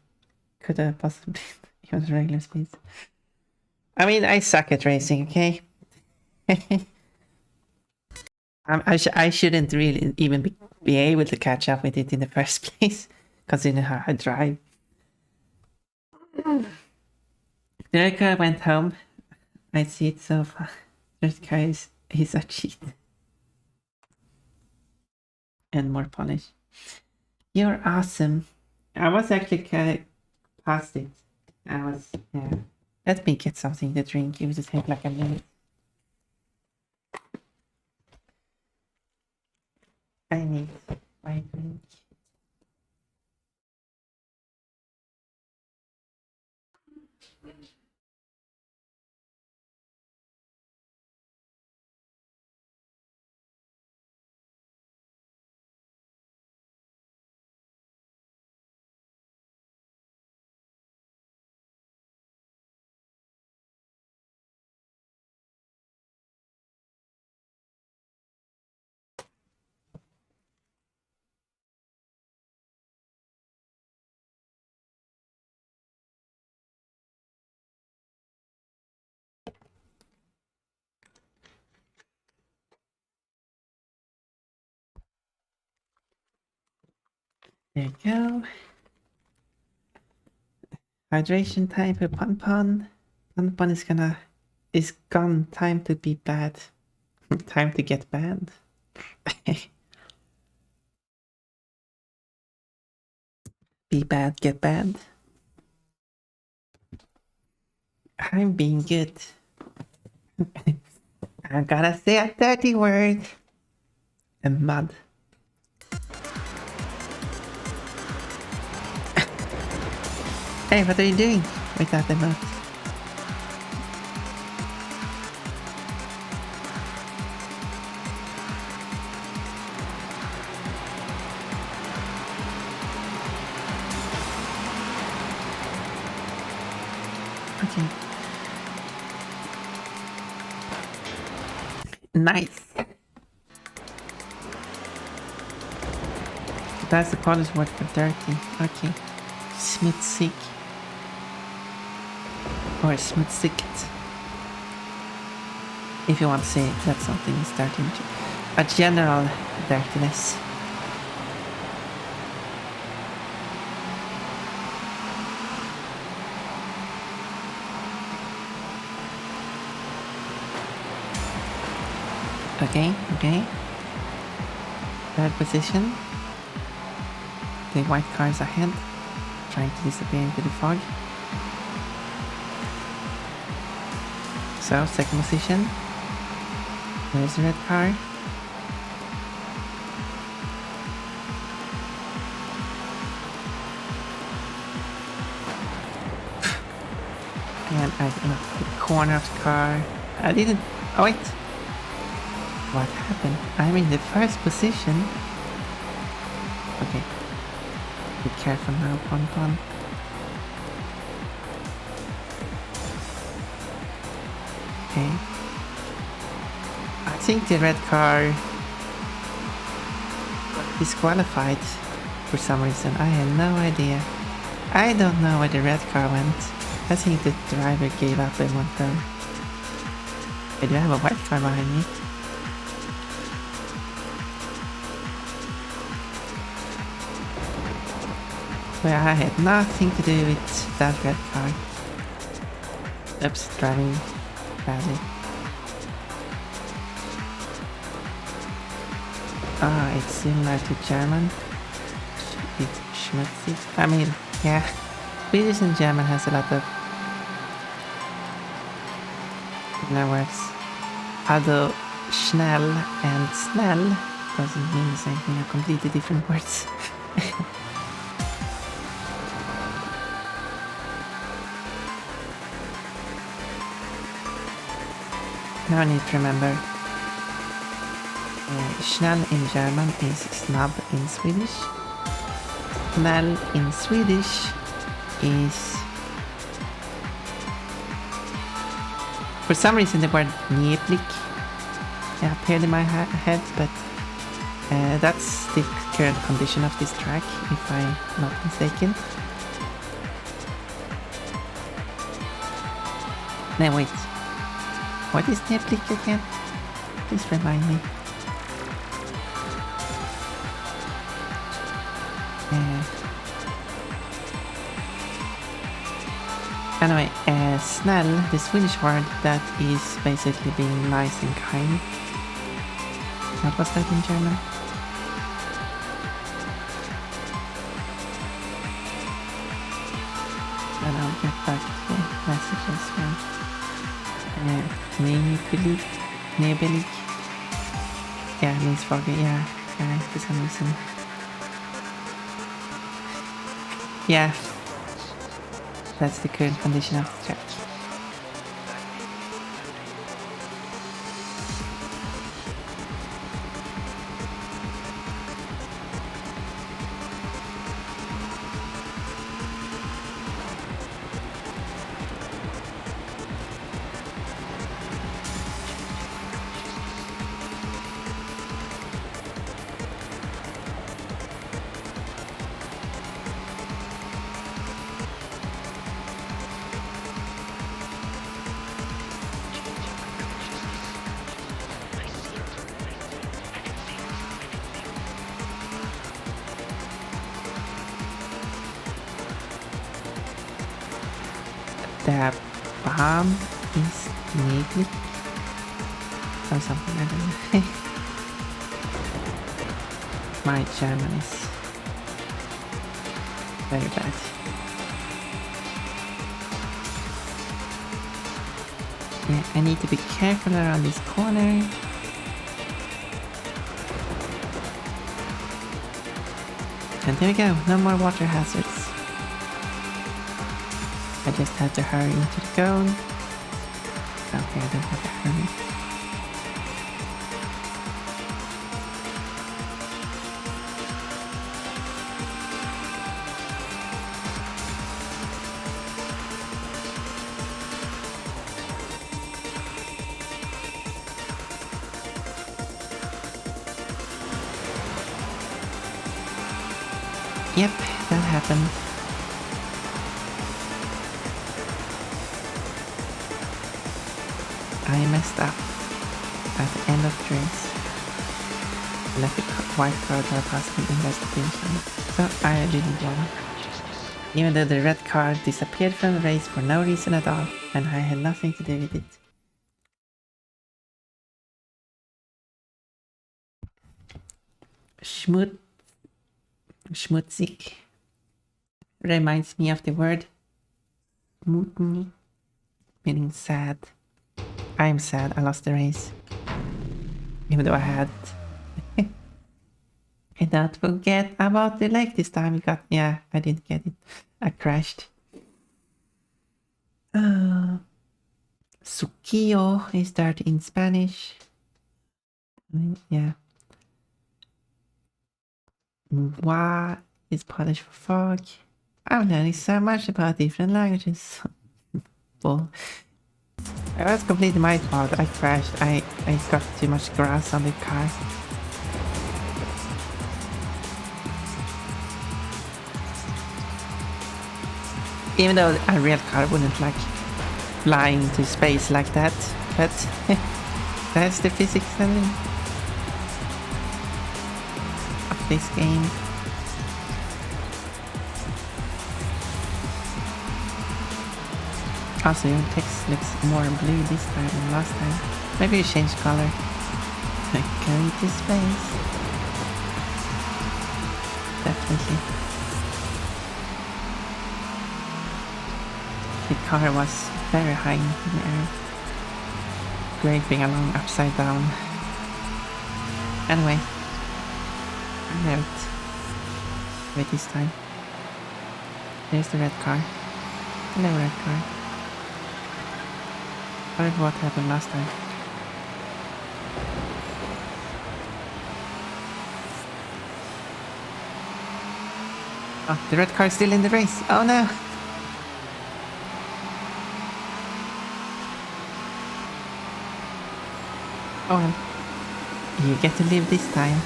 could have possibly been even regular speeds. I mean, I suck at racing, okay? I shouldn't really even be able to catch up with it in the first place, considering how I drive. The red car went home. I see it so far. This guy he's a cheat. And more polish. You're awesome. I was actually kind of past it. Yeah. Let me get something to drink. It would take like a minute. I need my drink. There you go. Hydration time for Ponpon. Ponpon is gone. Time to be bad. Time to get banned. Be bad, get banned. I'm being good. I'm gonna say a dirty word. A mud. Hey, what are you doing with that emote? Okay. Nice. That's the Polish word for dirty. Okay. Smutsig. Or smutsigt. If you want to say that something is dirty. A general dirtiness. Okay. Third position. The white car is ahead, trying to disappear into the fog. So, second position. There's the red car. And I got the corner of the car. I didn't... Oh wait! What happened? I'm in the first position. Okay. Be careful now, Ponpon. Okay. I think the red car disqualified for some reason. I have no idea. I don't know where the red car went. I think the driver gave up and went home. I do have a white car behind me. Well, I had nothing to do with that red car. Oops, driving badly. Ah, it's similar to German. It's schmutzig. I mean, yeah. Swedish and German has a lot of similar words. Although schnell and snäll doesn't mean the same thing, they're completely different words. Now I need to remember. Schnell in German is snabb in Swedish. Snäll in Swedish is... For some reason the word njeplik appeared in my head, but that's the current condition of this track, if I'm not mistaken. No, wait. What is njeplik again? Please remind me. Anyway, snäll, the Swedish word that is basically being nice and kind. What was that in German? And I'll get back to the message as well. Nebelig. Yeah, means foggy, yeah, for some reason. Yeah, that's the current condition of the track. The bomb is neblig or something, I don't know. My German is very bad. Yeah, I need to be careful around this corner. And there we go, no more water hazards. I just had to hurry into the cone. Okay, I don't have to hurry. Yep, that happened. I messed up at the end of the race. Let the white car drive past me in investigation. So I didn't win. Even though the red car disappeared from the race for no reason at all, and I had nothing to do with it. Schmutzig reminds me of the word mutni, meaning sad. I'm sad, I lost the race. Even though I had... And don't forget about the leg this time. Yeah, I didn't get it. I crashed. Suquillo is dirty in Spanish. Yeah. Wa is Polish for fog. I'm learning so much about different languages. Well, It was completely my fault. I crashed. I got too much grass on the car. Even though a real car wouldn't like flying into space like that, but that's the physics of this game. Also, your text looks more blue this time than last time. Maybe you changed color. Going to space. Definitely. The car was very high in the air, scraping along upside down. Anyway, I'm out. Wait this time. There's the red car. Hello, red car. Sorry for what happened last time. Oh, the red car is still in the race. Oh no! Oh well. You get to live this time.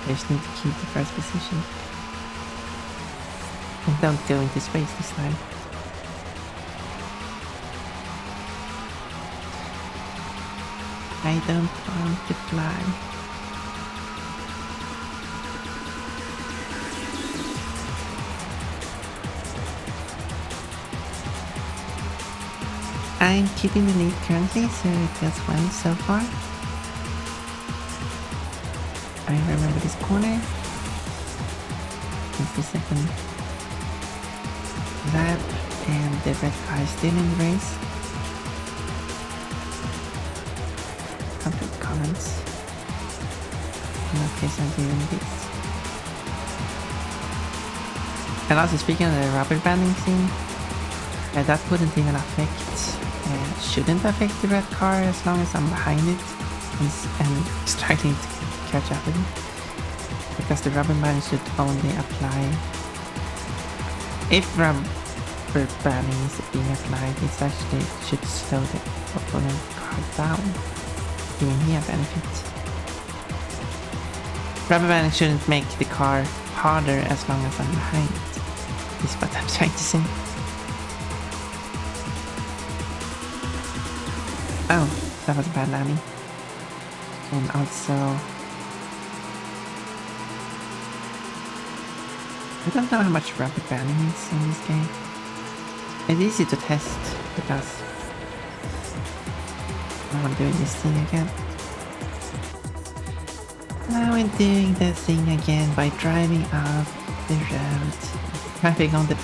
I just need to keep the first position. And don't go into space this time. I don't want to fly. I'm keeping the lead currently, so it feels well so far. I remember this corner. Just a second. Lap, and the red car is still in the race. Complete comments. In that case, I'm doing this. And also, speaking of the rubber banding scene, that wouldn't even affect, shouldn't affect the red car as long as I'm behind it and struggling to catch up with it. Because the rubber banding should only apply if rubber banding is being applied. It actually should slow the opponent car down, giving me a benefit. Rubber banding shouldn't make the car harder as long as I'm behind it, is what I'm trying to say. Oh, that was a bad landing. And also, I don't know how much rubber banding is in this game. It's easy to test because now I'm doing this thing again. Now I'm doing the thing again by driving off the road. Driving on the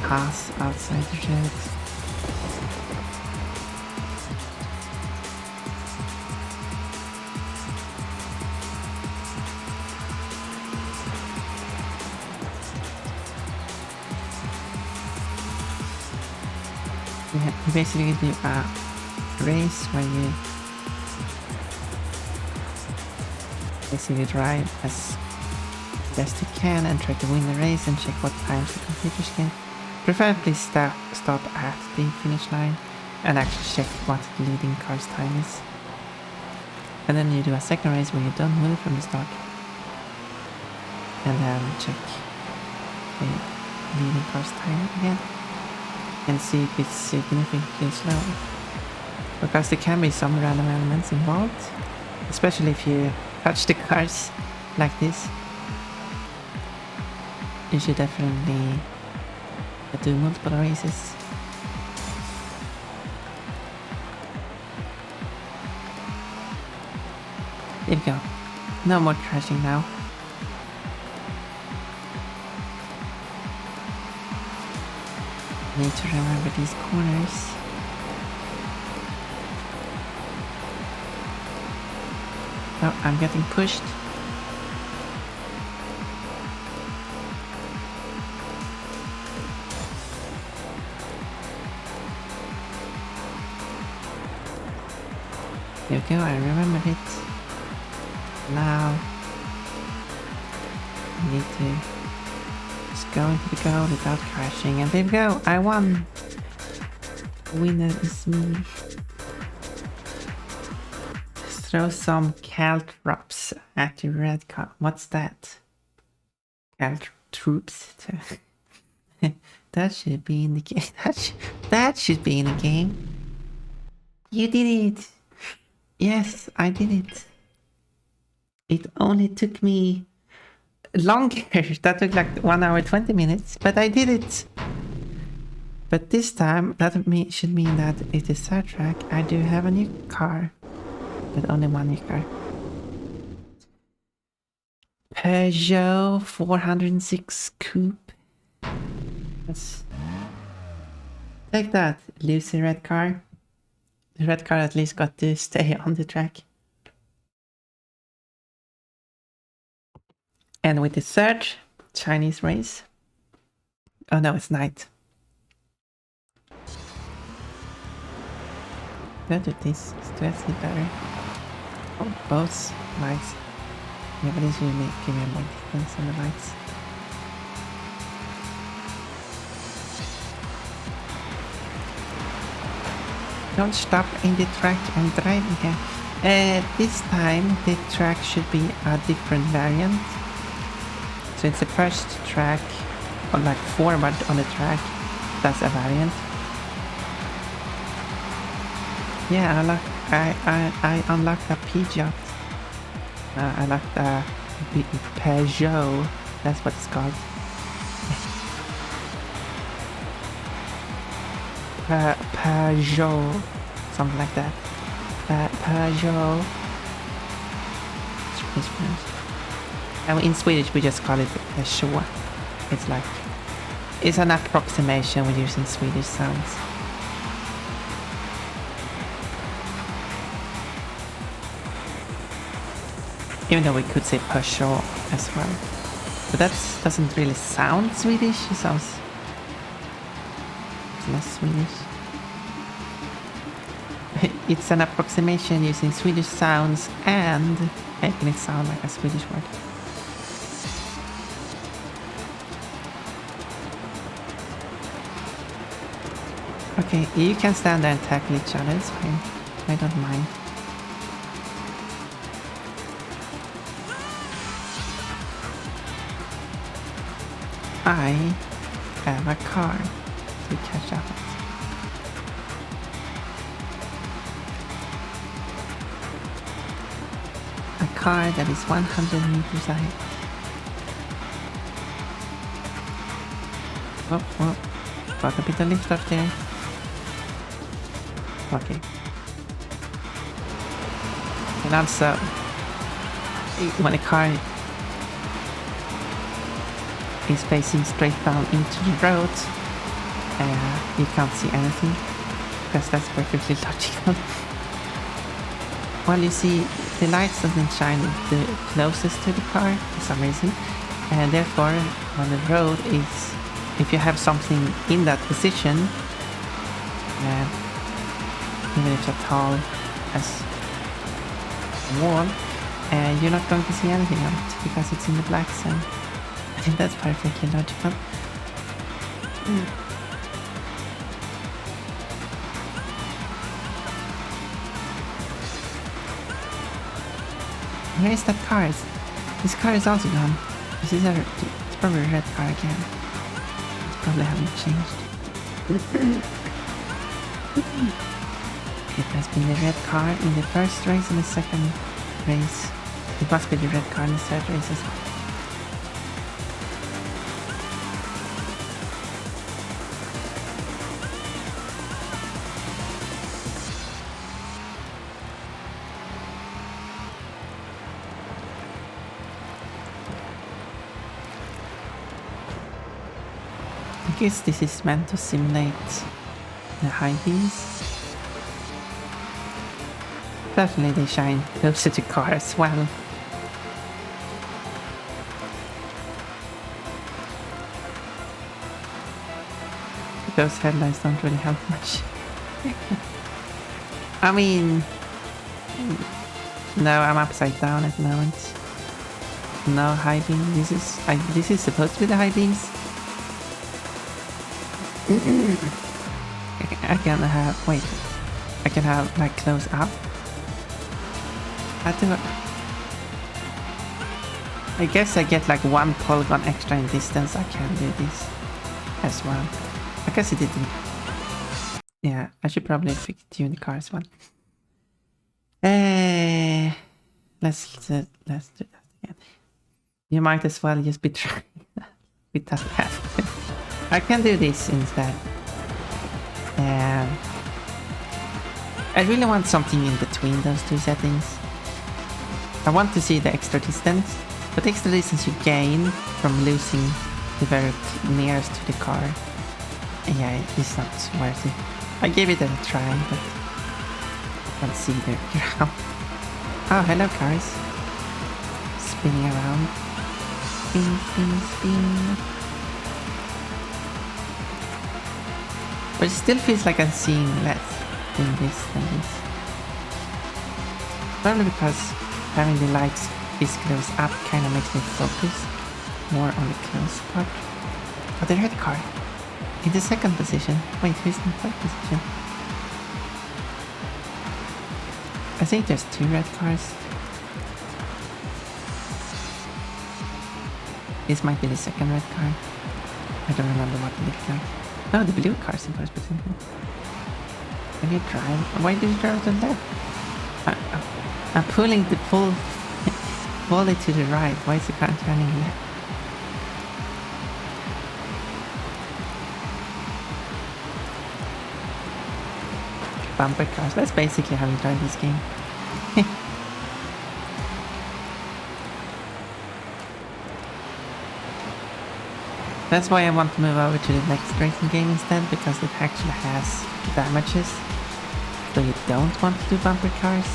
path outside the road. Yeah, you basically do a race where you basically drive as best you can and try to win the race and check what times the computers can. Preferably stop at the finish line and actually check what the leading car's time is. And then you do a second race where you don't move from the start. And then check the leading car's time again. And see if it's significantly slower. Because there can be some random elements involved. Especially if you touch the cars like this. You should definitely do multiple races. There we go. No more crashing now. Need to remember these corners. Oh, I'm getting pushed. There we go, I remembered it. Now, We need to just go into the goal without crashing. And there we go. I won. Winner is me. Just throw some caltrops at the red car. What's that? Caltroops. That should be in the game. That should be in the game. You did it. Yes, I did it. It only took me longer. That took like 1 hour 20 minutes, but I did it. But this time, that should mean that it is third track. I do have a new car, but only one new car. Peugeot 406 Coupe. Let's take that, Lucy red car. The red car at least got to stay on the track. And with the third Chinese race. Oh no, it's night. Go to this. Do I see better? Oh, both lights. Yeah, but this will give me more difference on the lights. Don't stop in the track, I'm driving here. This time the track should be a different variant. So it's the first track, or like forward on the track, that's a variant. Yeah, I unlocked a Peugeot. I unlocked a Peugeot, that's what it's called. Peugeot, something like that. Peugeot. And in Swedish we just call it Peugeot. It's like, it's an approximation we're using Swedish sounds. Even though we could say Peugeot as well. But that doesn't really sound Swedish, it sounds less Swedish. It's an approximation using Swedish sounds and making it sound like a Swedish word. Okay, you can stand there and tackle each other, it's fine. I don't mind. I have a car to catch up with. A car that is 100 meters ahead. Oh, got a bit of lift off there. Okay. And also, when a car is facing straight down into the road, you can't see anything, because that's perfectly logical. Well, you see, the lights doesn't shine the closest to the car for some reason, and therefore on the road is, if you have something in that position, even if it's tall as a wall, you're not going to see anything on it because it's in the black zone. I think that's perfectly logical. Where is that car? This car is also gone. This is it's probably a red car again. It probably haven't changed. It has been the red car in the first race and the second race. It must be the red car in the third race as well. I guess this is meant to simulate the high beams. Definitely they shine closer to car as well. Those headlights don't really help much. I mean, no, I'm upside down at the moment. No high beam. This is supposed to be the high beams. I can have, wait, I can have like close up. I guess I get like 1 polygon extra in distance. I can do this as well. I guess it didn't. Yeah, I should probably tune the car as well. Let's do that again. You might as well just be trying with that path. I can do this instead. I really want something in between those two settings. I want to see the extra distance, but the extra distance you gain from losing the very nearest to the car. Yeah, it's not worth it. I gave it a try, but I can't see the ground. Oh, hello cars. Spinning around. Spin, spin, spin. But it still feels like I'm seeing less in this than this. Probably because having the lights this close up kind of makes me focus more on the close part. Oh, the red car. In the second position. Wait, who's in the third position? I think there's 2 red cars. This might be the second red car. I don't remember what it looks like. No, the blue car's in first position. Can you drive? Why did you drive to the left? I'm pulling the pulley to the right. Why is the car turning left? Bumper cars. That's basically how you drive this game. That's why I want to move over to the next racing game instead, because it actually has damages. So you don't want to do bumper cars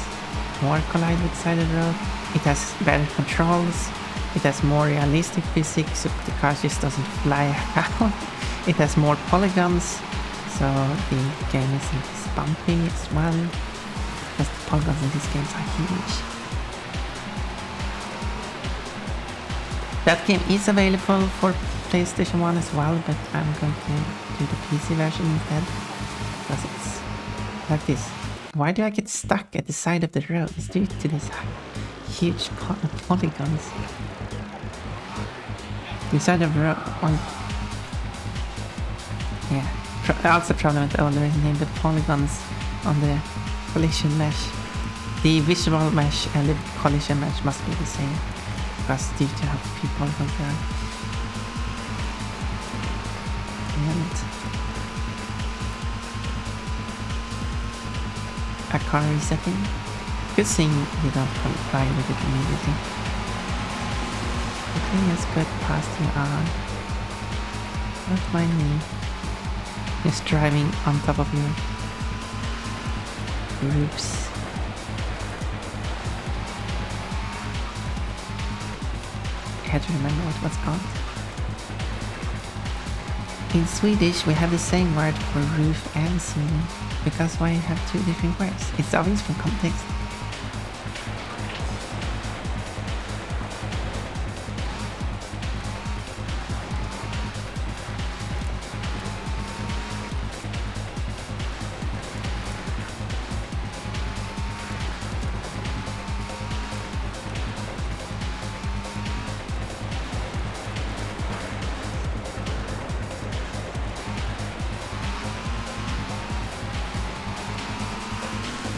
or collide with side of the road. It has better controls. It has more realistic physics, so the car just doesn't fly around. It has more polygons, so the game isn't as bumpy as well, because the polygons in these games are huge. That game is available for PlayStation 1 as well, but I'm going to do the PC version instead, because it's like this. Why do I get stuck at the side of the road? It's due to these huge polygons. The side of the road on... Yeah, also problem with the older name, the polygons on the collision mesh. The visual mesh and the collision mesh must be the same, because due to how few polygons there are. And a car resetting. Good thing you don't comply with it immediately. The thing is good past you on. Don't mind me. Just driving on top of your roofs. I had to remember what it was called. In Swedish we have the same word for roof and ceiling, because why have 2 different words? It's obvious from context.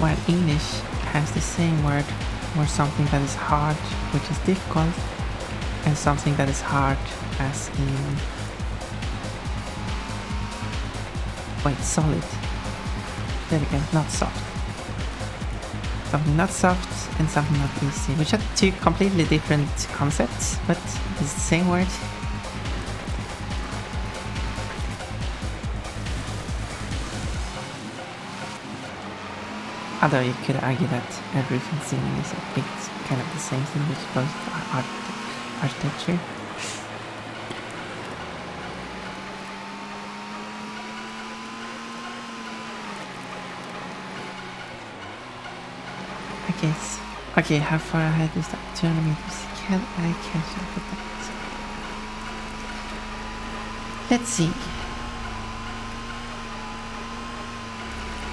While English has the same word for something that is hard, which is difficult, and something that is hard as in... Wait, solid. There we go, not soft. Something not soft and something not easy, which are 2 completely different concepts, but it's the same word. Although you could argue that roof and ceiling is a bit kind of the same thing, which both are architecture. I guess. Okay, how far ahead is that? 200 meters. can I catch up with that? Let's see.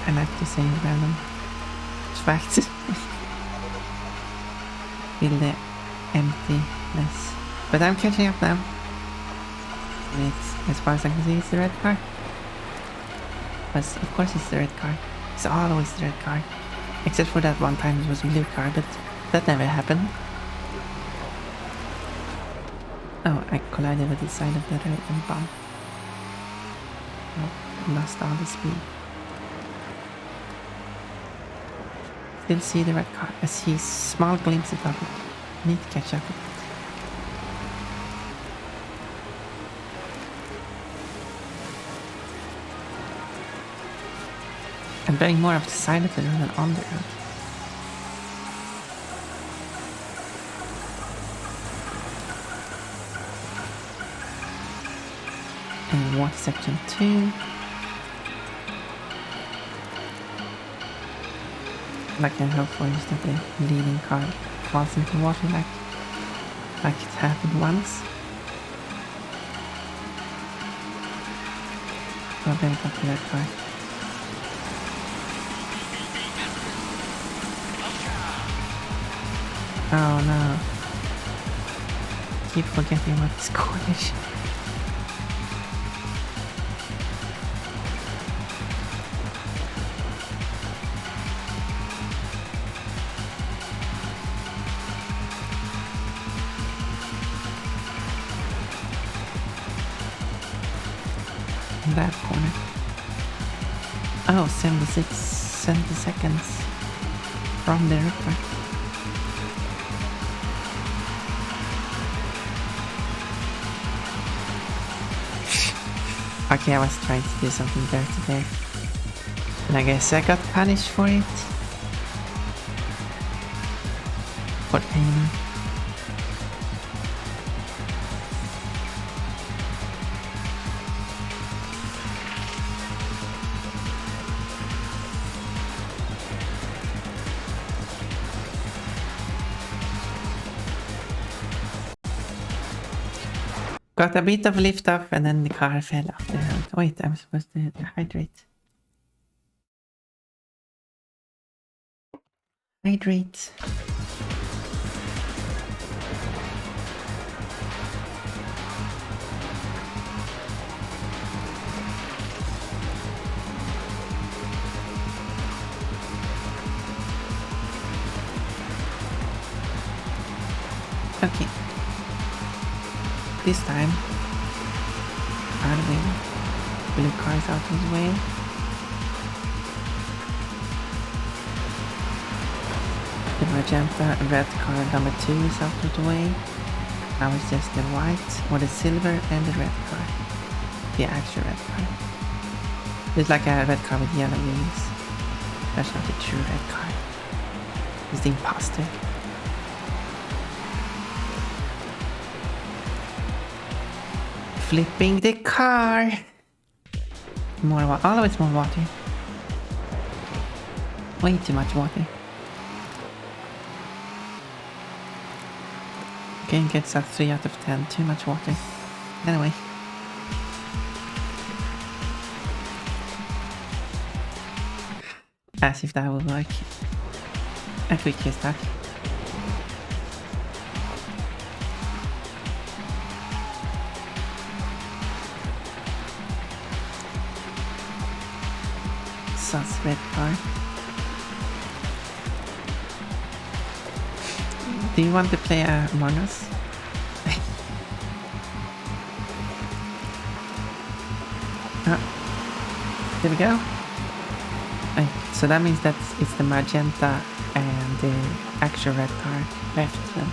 I like to say random facts. Feel the emptiness. But I'm catching up now. It's, as far as I can see, it's the red car. But of course it's the red car. It's always the red car. Except for that one time it was a blue car, but that never happened. Oh, I collided with the side of the red bump. Oh, lost all the speed. Still see the red car. I see small glimpses of it. Need to catch up with it. I'm bearing more of the side of the road than on the road. And water section 2. Like I hope for is that the leading car falls into water like it happened once. Oh, there we got the red car. Oh no. Keep forgetting about this cornish. That corner. Oh, 70 seconds from the river. Okay, I was trying to do something dirty there. And I guess I got punished for it. For aiming. Got a bit of lift off and then the car fell off the road. Wait, I'm supposed to hydrate. Hydrate. Okay. This time, out of the way. Blue car's out of his way. The magenta red car number 2 is out of the way. Now it's just the white, or the silver, and the red car. The actual red car. It's like a red car with yellow wheels. That's not the true red car. It's the imposter. Flipping the car. More water. Always more water. Way too much water. Game gets a 3 out of 10. Too much water. Anyway. As if that would work. A quick restart. Sus red car. Do you want to play Among Us? There we go. So that means that it's the magenta and the actual red car left then.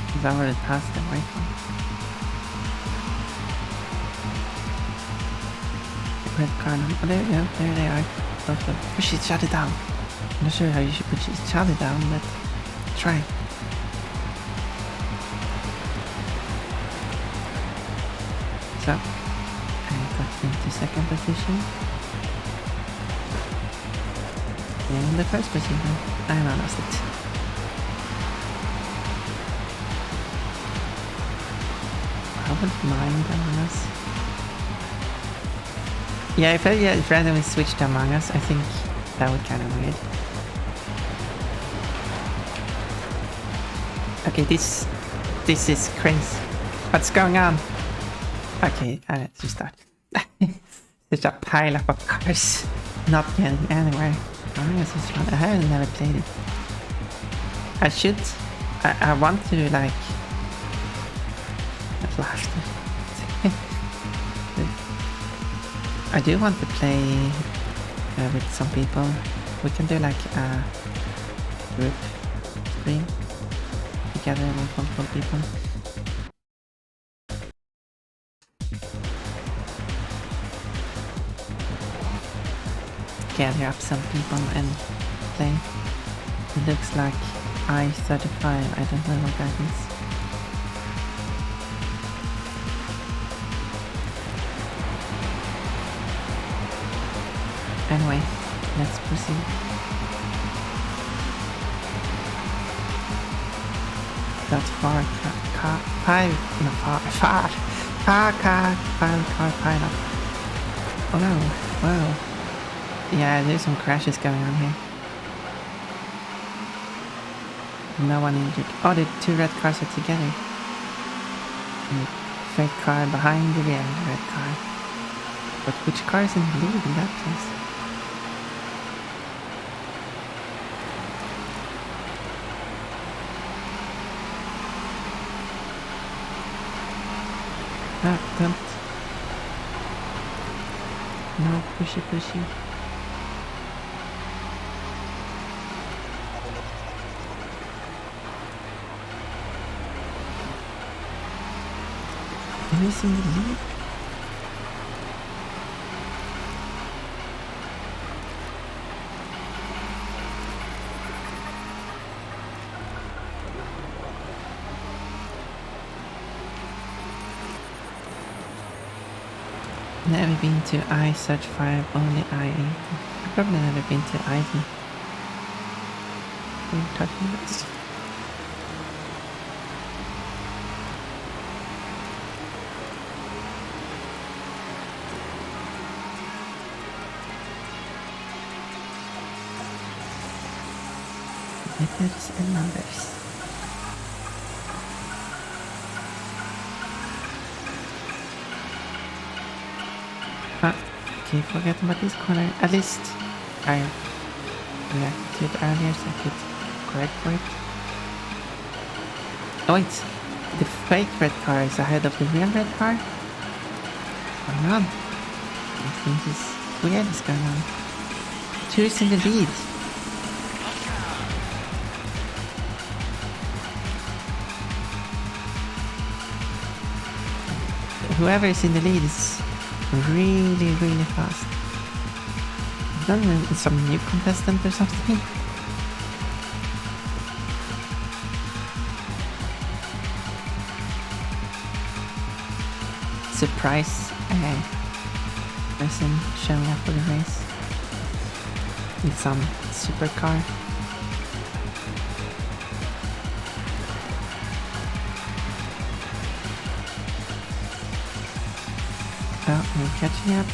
Because I already passed them, right? Red car number. Oh, there we go. There they are. Perfect. We should shut it down. I'm not sure how you should shut it down, but try. So, I got into second position. In the first position. And I lost it. I wouldn't mind Among Us. Yeah, if I randomly switched to Among Us, I think that would kind of weird. Okay, this is crazy. What's going on? Okay, let's just start. Such a pile up of cars, not getting anywhere. Among Us is fun. I have never played it. I should. I want to like. At last. I do want to play with some people. We can do like a group stream together with multiple people. Gather up some people and play. It looks like I-35. I don't know what that is. Anyway, let's proceed. That's far car pileup. Oh no, wow. Yeah, there's some crashes going on here. No one injured. Oh, the two red cars are together. And fake car behind the real red car. But which car is in the lead in that place? Ah, don't. No, pushy. Who is in the lead? Never been to I-35, only I-80. I've probably never been to I-80. What are you talking about? Letters and numbers. Okay, forget about this corner. At least I reacted to it earlier so I could correct for it. Oh wait, the fake red car is ahead of the real red car? What's going on? This is weird is going on. Who's in the lead? Whoever is in the lead is really fast. Is that some new contestant or something? Surprise person showing up for the race with some supercar. Oh, we're catching up.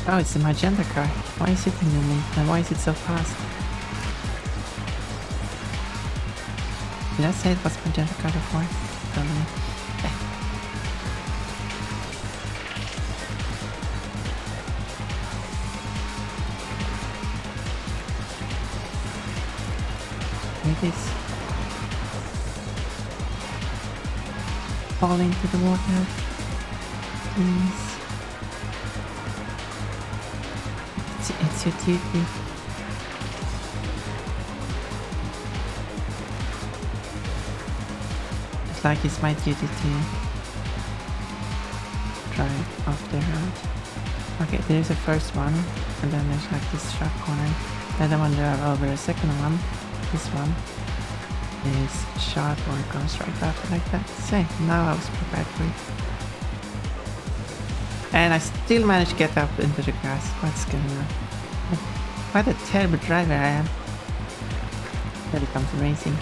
Oh, it's the magenta car. Why is it in the lead? And why is it so fast? Did I say it was magenta car before? Probably. It is. Fall into the water. Please. It's your duty. It's like it's my duty to drive off the road. Okay, there's the first one, and then there's like this sharp corner. Then I want to drive over a second one. This one is sharp or it goes right after like that. So now I was prepared for it. And I still managed to get up into the grass. What's going on? What a terrible driver I am. Here it comes racing.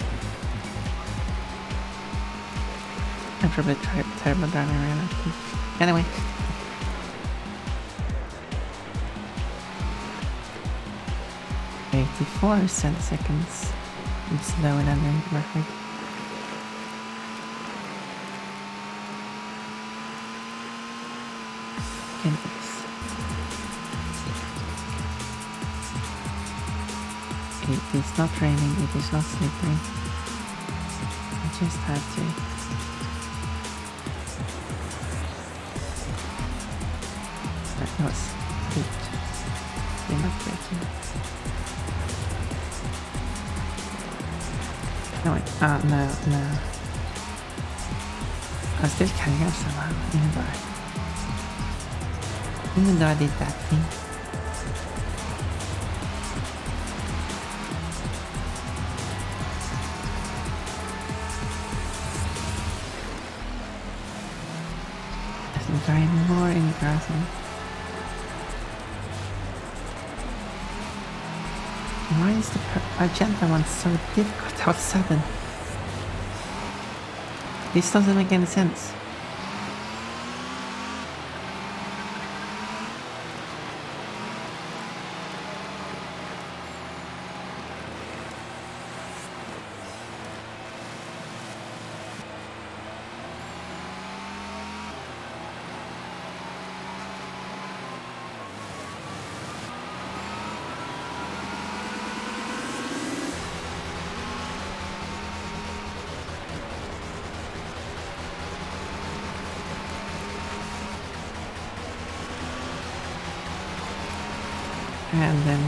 I'm probably terrible driving around, I think. Anyway. $84 seconds. It's slower than the record. Can do this. It is not raining, it is not slippery. I just had to. That was good. They're not breaking. No, wait. No. I'm still carrying up somehow, even though I did that thing. Doesn't drive more in crossing. Why is the magenta one so difficult all of a sudden? This doesn't make any sense. And then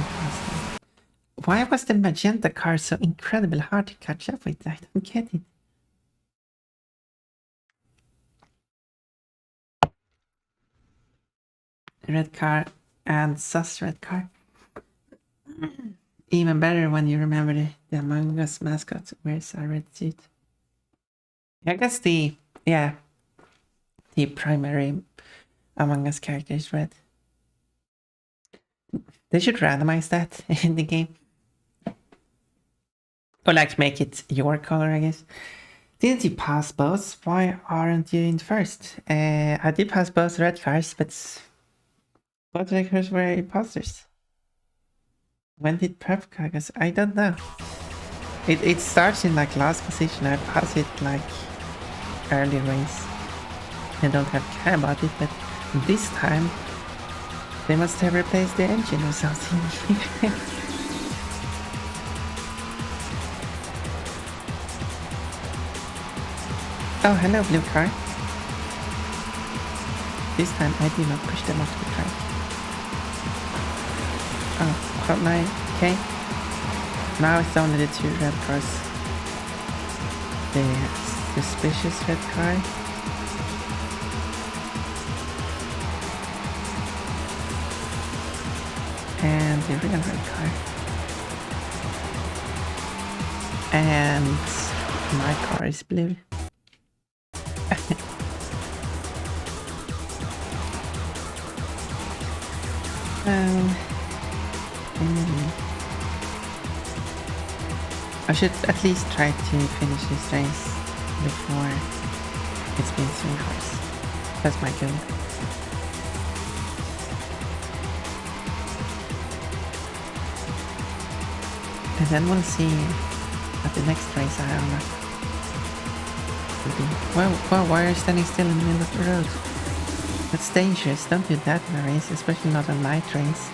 why was the magenta car so incredibly hard to catch up with? I don't get it. Red car and sus red car. Even better when you remember the Among Us mascot wears a red suit. I guess the primary Among Us character is red. They should randomize that in the game. Or like make it your color, I guess. Didn't you pass both? Why aren't you in first? I did pass both red cars, but both red cars were imposters. When did purple car go? I don't know. It starts in like last position. I pass it like early race. I don't have care about it, but this time they must have replaced the engine or something. Oh, hello, blue car. This time I did not push them off the track. Oh, my. Okay. Now it's only the two red cars. The suspicious red car. And the real red car. And my car is blue. I should at least try to finish this race before it's been 3 hours. That's my goal. And then we'll see at the next race I unlock. Well, why are you standing still in the middle of the road? That's dangerous, don't do that in a race, especially not a night race.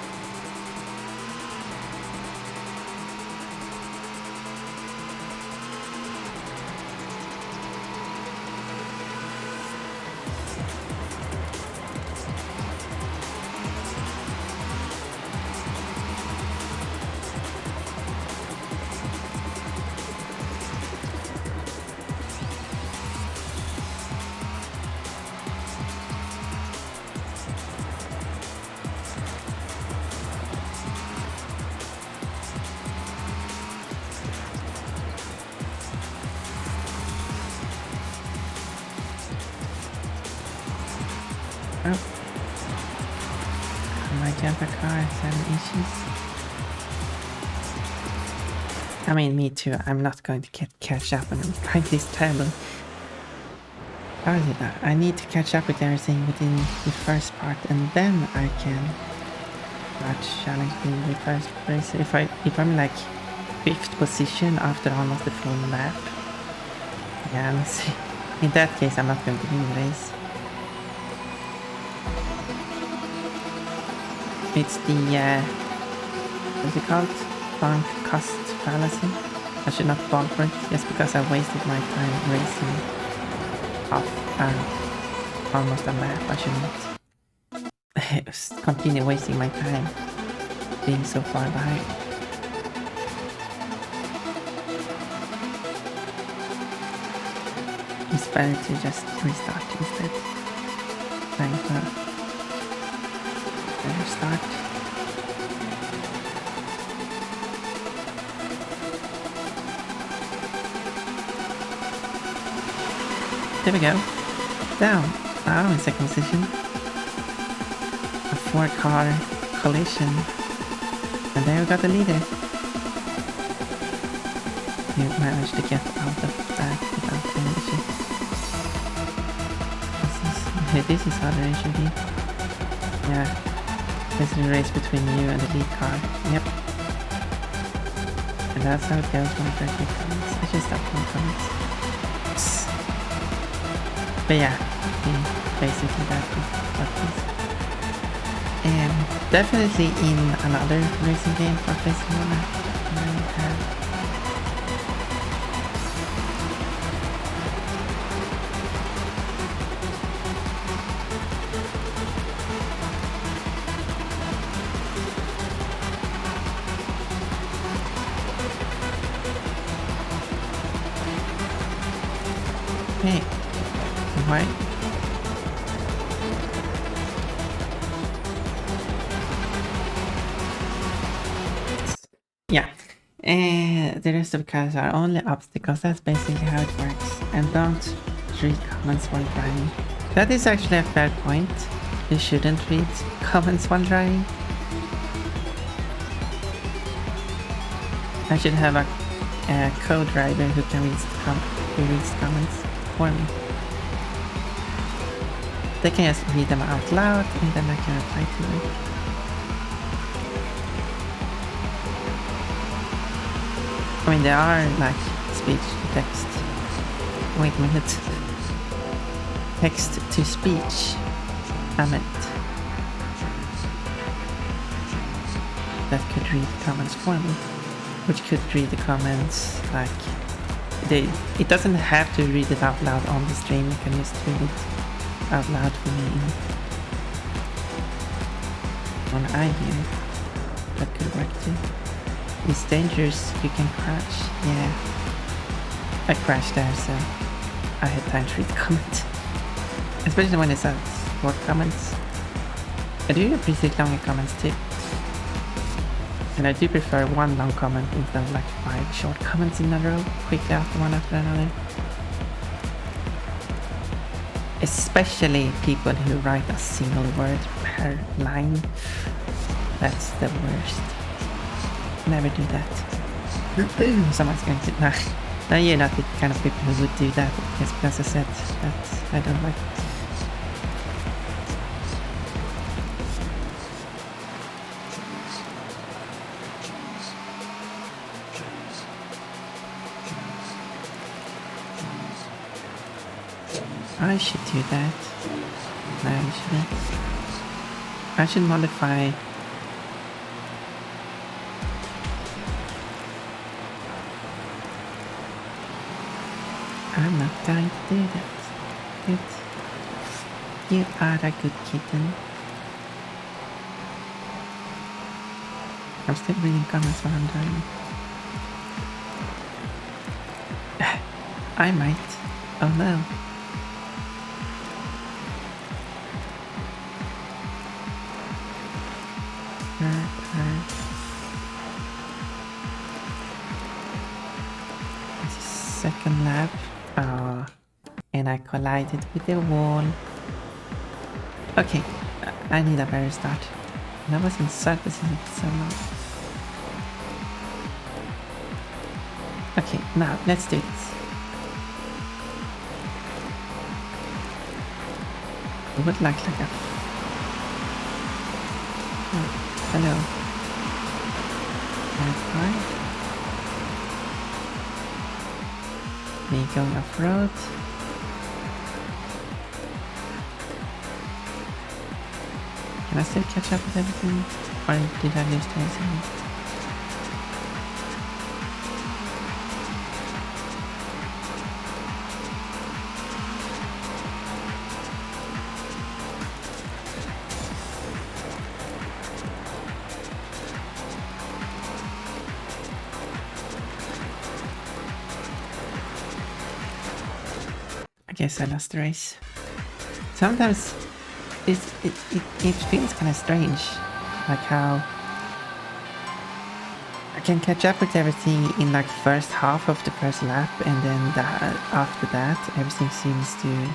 I mean, me too. I'm not going to catch up and find this terrible. How is it now? I need to catch up with everything within the first part, and then I can not challenge me the first race. If I'm like 5th position after almost the full lap, yeah, let's see. In that case, I'm not going to win the race. It's the what's it called? Sunk cost fallacy. I should not fall for it just because I wasted my time racing off almost a lap. I shouldn't continue wasting my time being so far behind. It's better to just restart instead. Trying for a better start. There we go. Down. Now in second position. A 4-car collision. And there we got the leader. You managed to get out of that without any issue. This is how the race should be. Yeah. This is a race between you and the lead car. Yep. And that's how it goes when I try to make comments. I should stop making comments. But yeah, basically that is what it is. And definitely in another racing game for PS1 I have. Hey, why? Yeah, and the rest of the cars are only obstacles. That's basically how it works. And don't read comments while driving. That is actually a fair point. You shouldn't read comments while driving. I should have a co-driver who can read comments for me. They can just read them out loud and then I can reply to them. I mean, there are like speech to text. Wait a minute. Text to speech. I meant. That could read comments for me. Which could read the comments like it doesn't have to read it out loud on the stream. You can just read it out loud for me on iHear. That could work too. It's dangerous, you can crash. Yeah. I crashed there, so I had time to read the comment. Especially when it's short comments. I do appreciate longer comments too. And I do prefer one long comment instead of like 5 short comments in a row, quickly after one after another. Especially people who write a single word per line. That's the worst. Never do that. Someone's going to... No, you're not the kind of people who would do that, just because I said that I don't like it. I should do that. No, I shouldn't. I should modify... I'm not going to do that. Good. You are a good kitten. I'm still reading comments while I'm driving. I might. Oh no. Second lap. Oh, and I collided with the wall. Okay, I need a better start. And I was in third position for so long. Okay, now let's do this. I would like a... Oh, hello. Car. Me going off-road. Can I still catch up with everything? Or did I lose anything? I guess I lost the race. Sometimes it feels kind of strange, like how I can catch up with everything in like first half of the first lap, and then after that everything seems to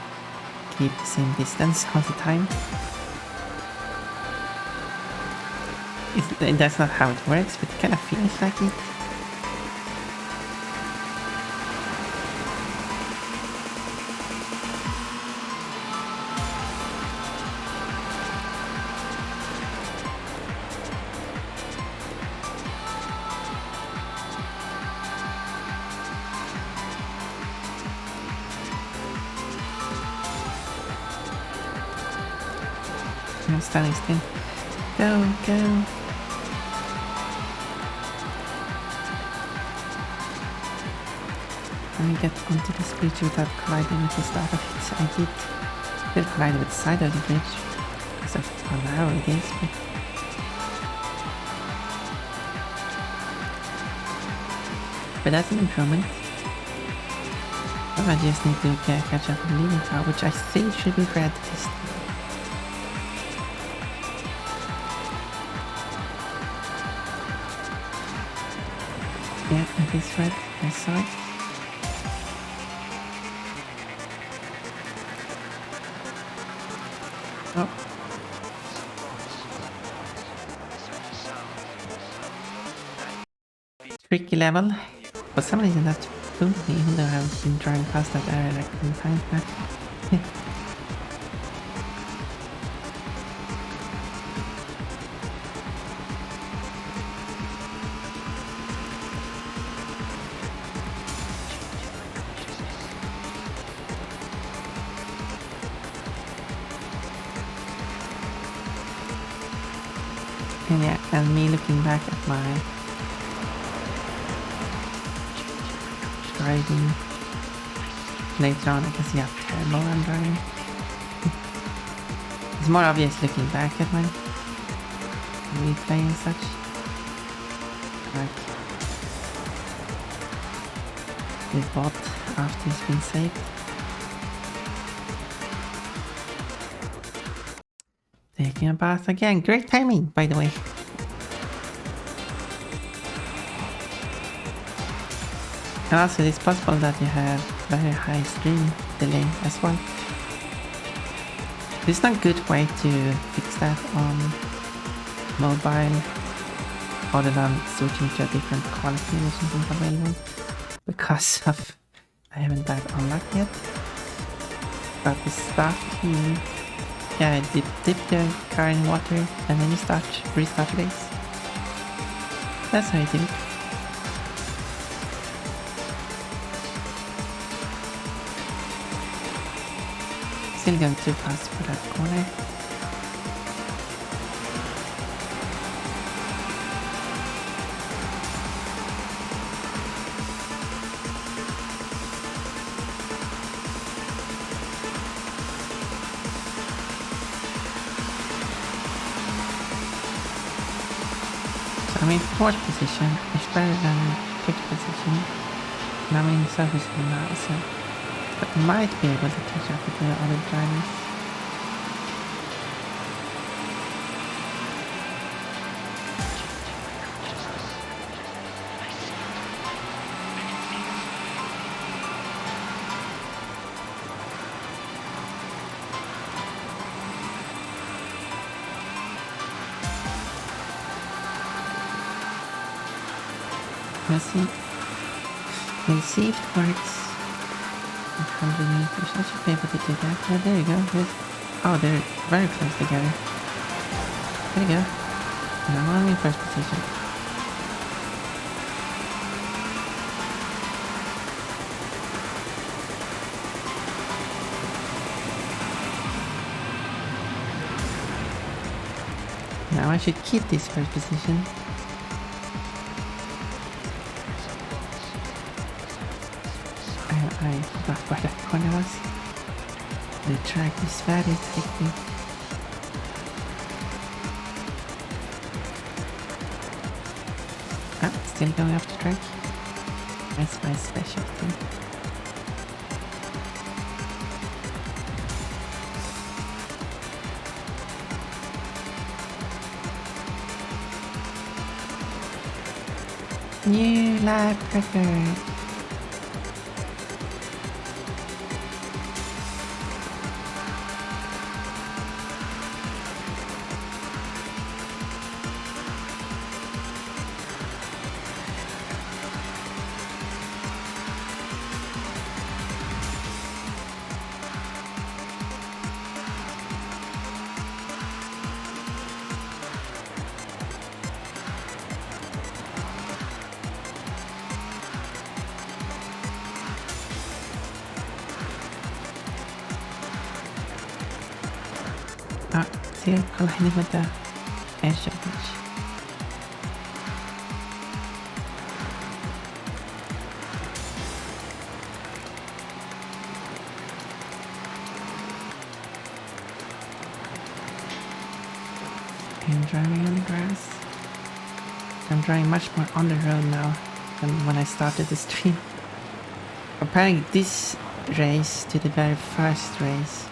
keep the same distance all the time. That's not how it works, but it kind of feels like it. I'm standing still. Go, go. Let me get onto this bridge without colliding with the start of it. I did collide with the side of the bridge because of how narrow it is, but that's an improvement. I just need to catch up with the leading car, which I think should be red this time. Yeah, it is red. I saw it. Oh. Tricky level. For some reason that fooled me, even though I've been driving past that area like 10 times back. And yeah, and me looking back at my driving later on, I can see how terrible I'm driving. It's more obvious looking back at my replay and such. Like the bot after it's been saved. Taking a bath again. Great timing, by the way. And also it's possible that you have very high stream delay as well. There's no good way to fix that on mobile other than switching to a different quality or something available, because of I haven't that unlocked yet. But the start key, yeah, dip the car in water and then you restart the race. That's how you do it. Still going too fast for that corner. So I'm in 4th position, it's better than 5th position. And I'm in service now, so but might be able to catch up with the other drivers. Let's see if it works. 100 meters, I should be able to do that. Yeah, there you go. Good. Oh, they're very close together. There you go. And I'm in first position. Now I should keep this first position. I forgot where that corner was. The track is very tricky. Ah, still going up the track. That's my specialty. New lap record. Ah, see, colliding with the edge of it. I'm driving on the grass. I'm driving much more on the road now than when I started the stream. Comparing this race to the very first race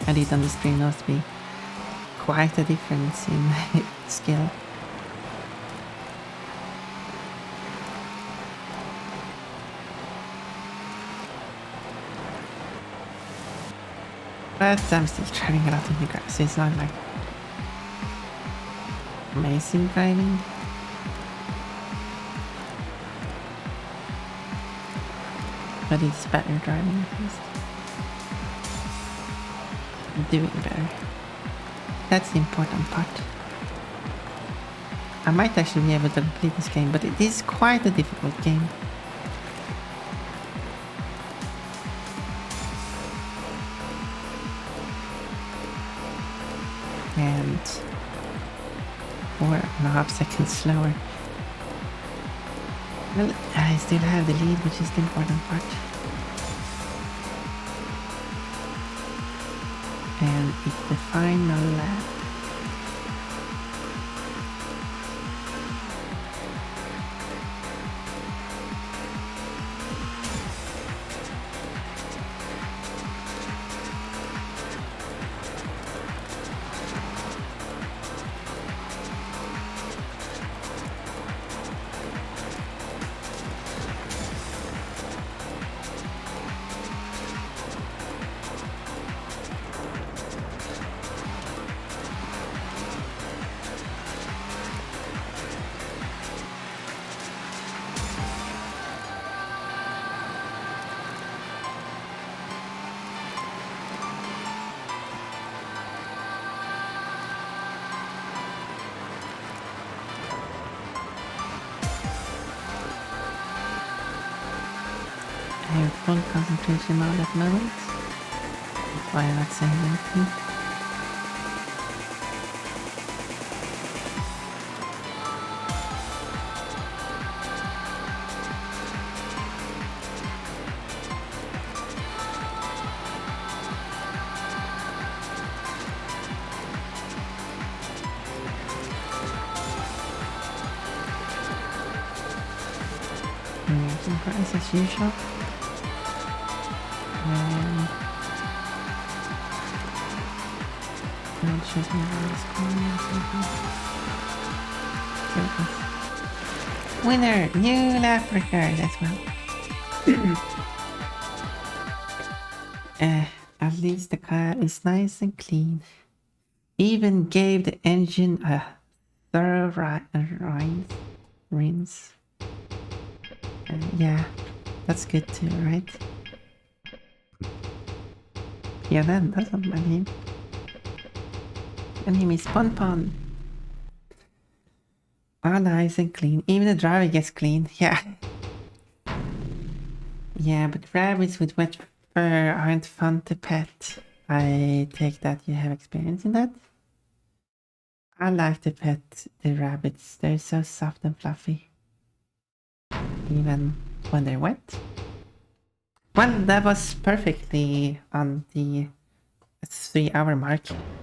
I did on the stream must be quite a difference in skill. But I'm still driving a lot in the grass, so it's not like amazing driving. But it's better driving at least. Doing better. That's the important part. I might actually be able to complete this game, but it is quite a difficult game. And 4.5 seconds slower. Well, I still have the lead, which is the important part. And it's the final lap. I have full concentration mode at the moment. That's why I'm not saying anything. Making progress as usual. Not checking around this corner or something. There it is. Winner! New lap record as well. At least the car is nice and clean. Even gave the engine a thorough rinse. Yeah, that's good too, right? Yeah, that doesn't my name. My name is Pon Pon. All nice and clean. Even the driver gets clean. Yeah. Yeah, but rabbits with wet fur aren't fun to pet. I take that you have experience in that? I like to pet the rabbits. They're so soft and fluffy. Even when they're wet. Well, that was perfectly on the 3-hour mark.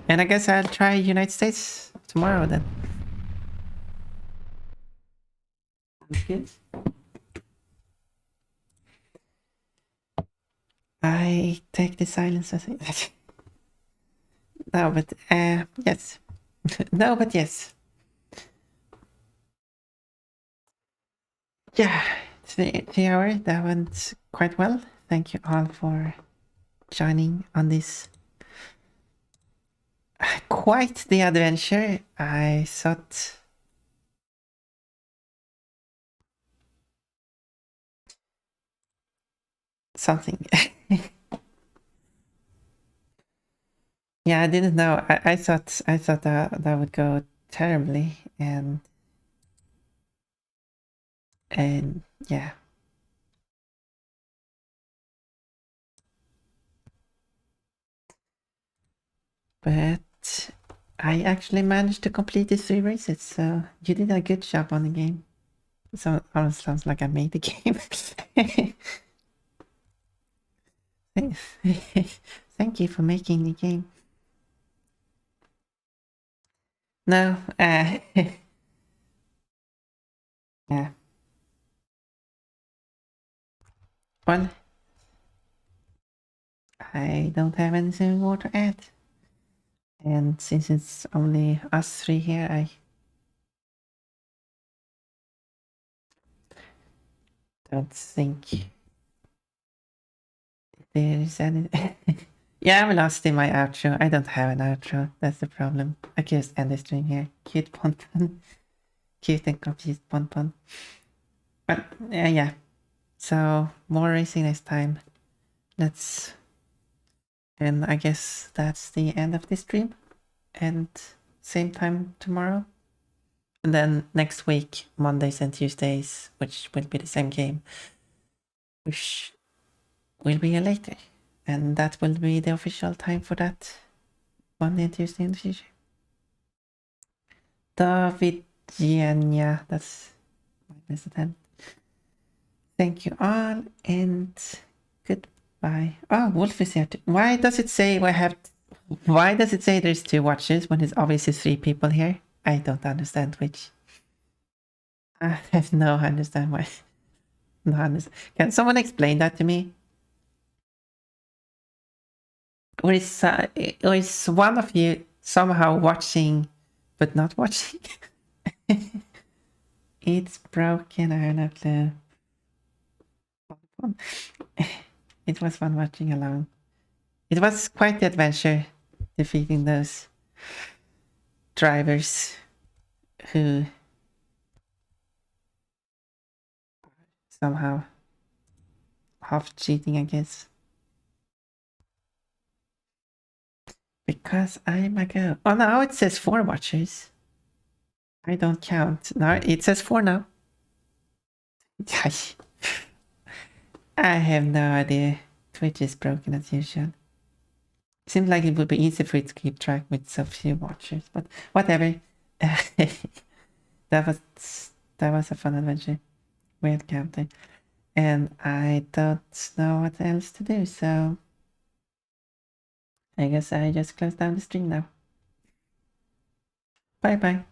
And I guess I'll try United States tomorrow then. Sounds good. I take the silence as it. No, but yes. No, but yes. Yeah, 3 hours. That went quite well. Thank you all for joining on this quite the adventure. I thought something. Yeah, I didn't know. I thought that would go terribly, and yeah. But I actually managed to complete the 3 races, so you did a good job on the game. So almost sounds like I made the game. Thank you for making the game. No, yeah. Well, I don't have anything more to add. And since it's only us 3 here, I don't think there's any... Yeah, I'm lost in my outro. I don't have an outro. That's the problem. I can just end the stream here. Cute Pon Pon. Cute and confused Pon Pon. But yeah. So more racing next time. And I guess that's the end of this stream. And same time tomorrow. And then next week, Mondays and Tuesdays, which will be the same game, which will be later. And that will be the official time for that Monday and Tuesday in the future. Davidjania, that's my best attempt. Thank you all, and goodbye. Oh, Wolf is here too. Why does it say why does it say there's 2 watchers when there's obviously 3 people here? I don't understand which. I have no understand why. No understand. Can someone explain that to me? Or is one of you somehow watching but not watching? It's broken, I have no clue. It was fun watching alone. It was quite the adventure defeating those drivers who somehow half cheating, I guess. Because I'm a girl. Oh, now it says 4 watchers. I don't count. Now it says 4 now. I have no idea. Twitch is broken as usual. Seems like it would be easy for it to keep track with so few watchers, but whatever. that was a fun adventure. Weird counting. And I don't know what else to do, so I guess I just close down the stream now. Bye bye.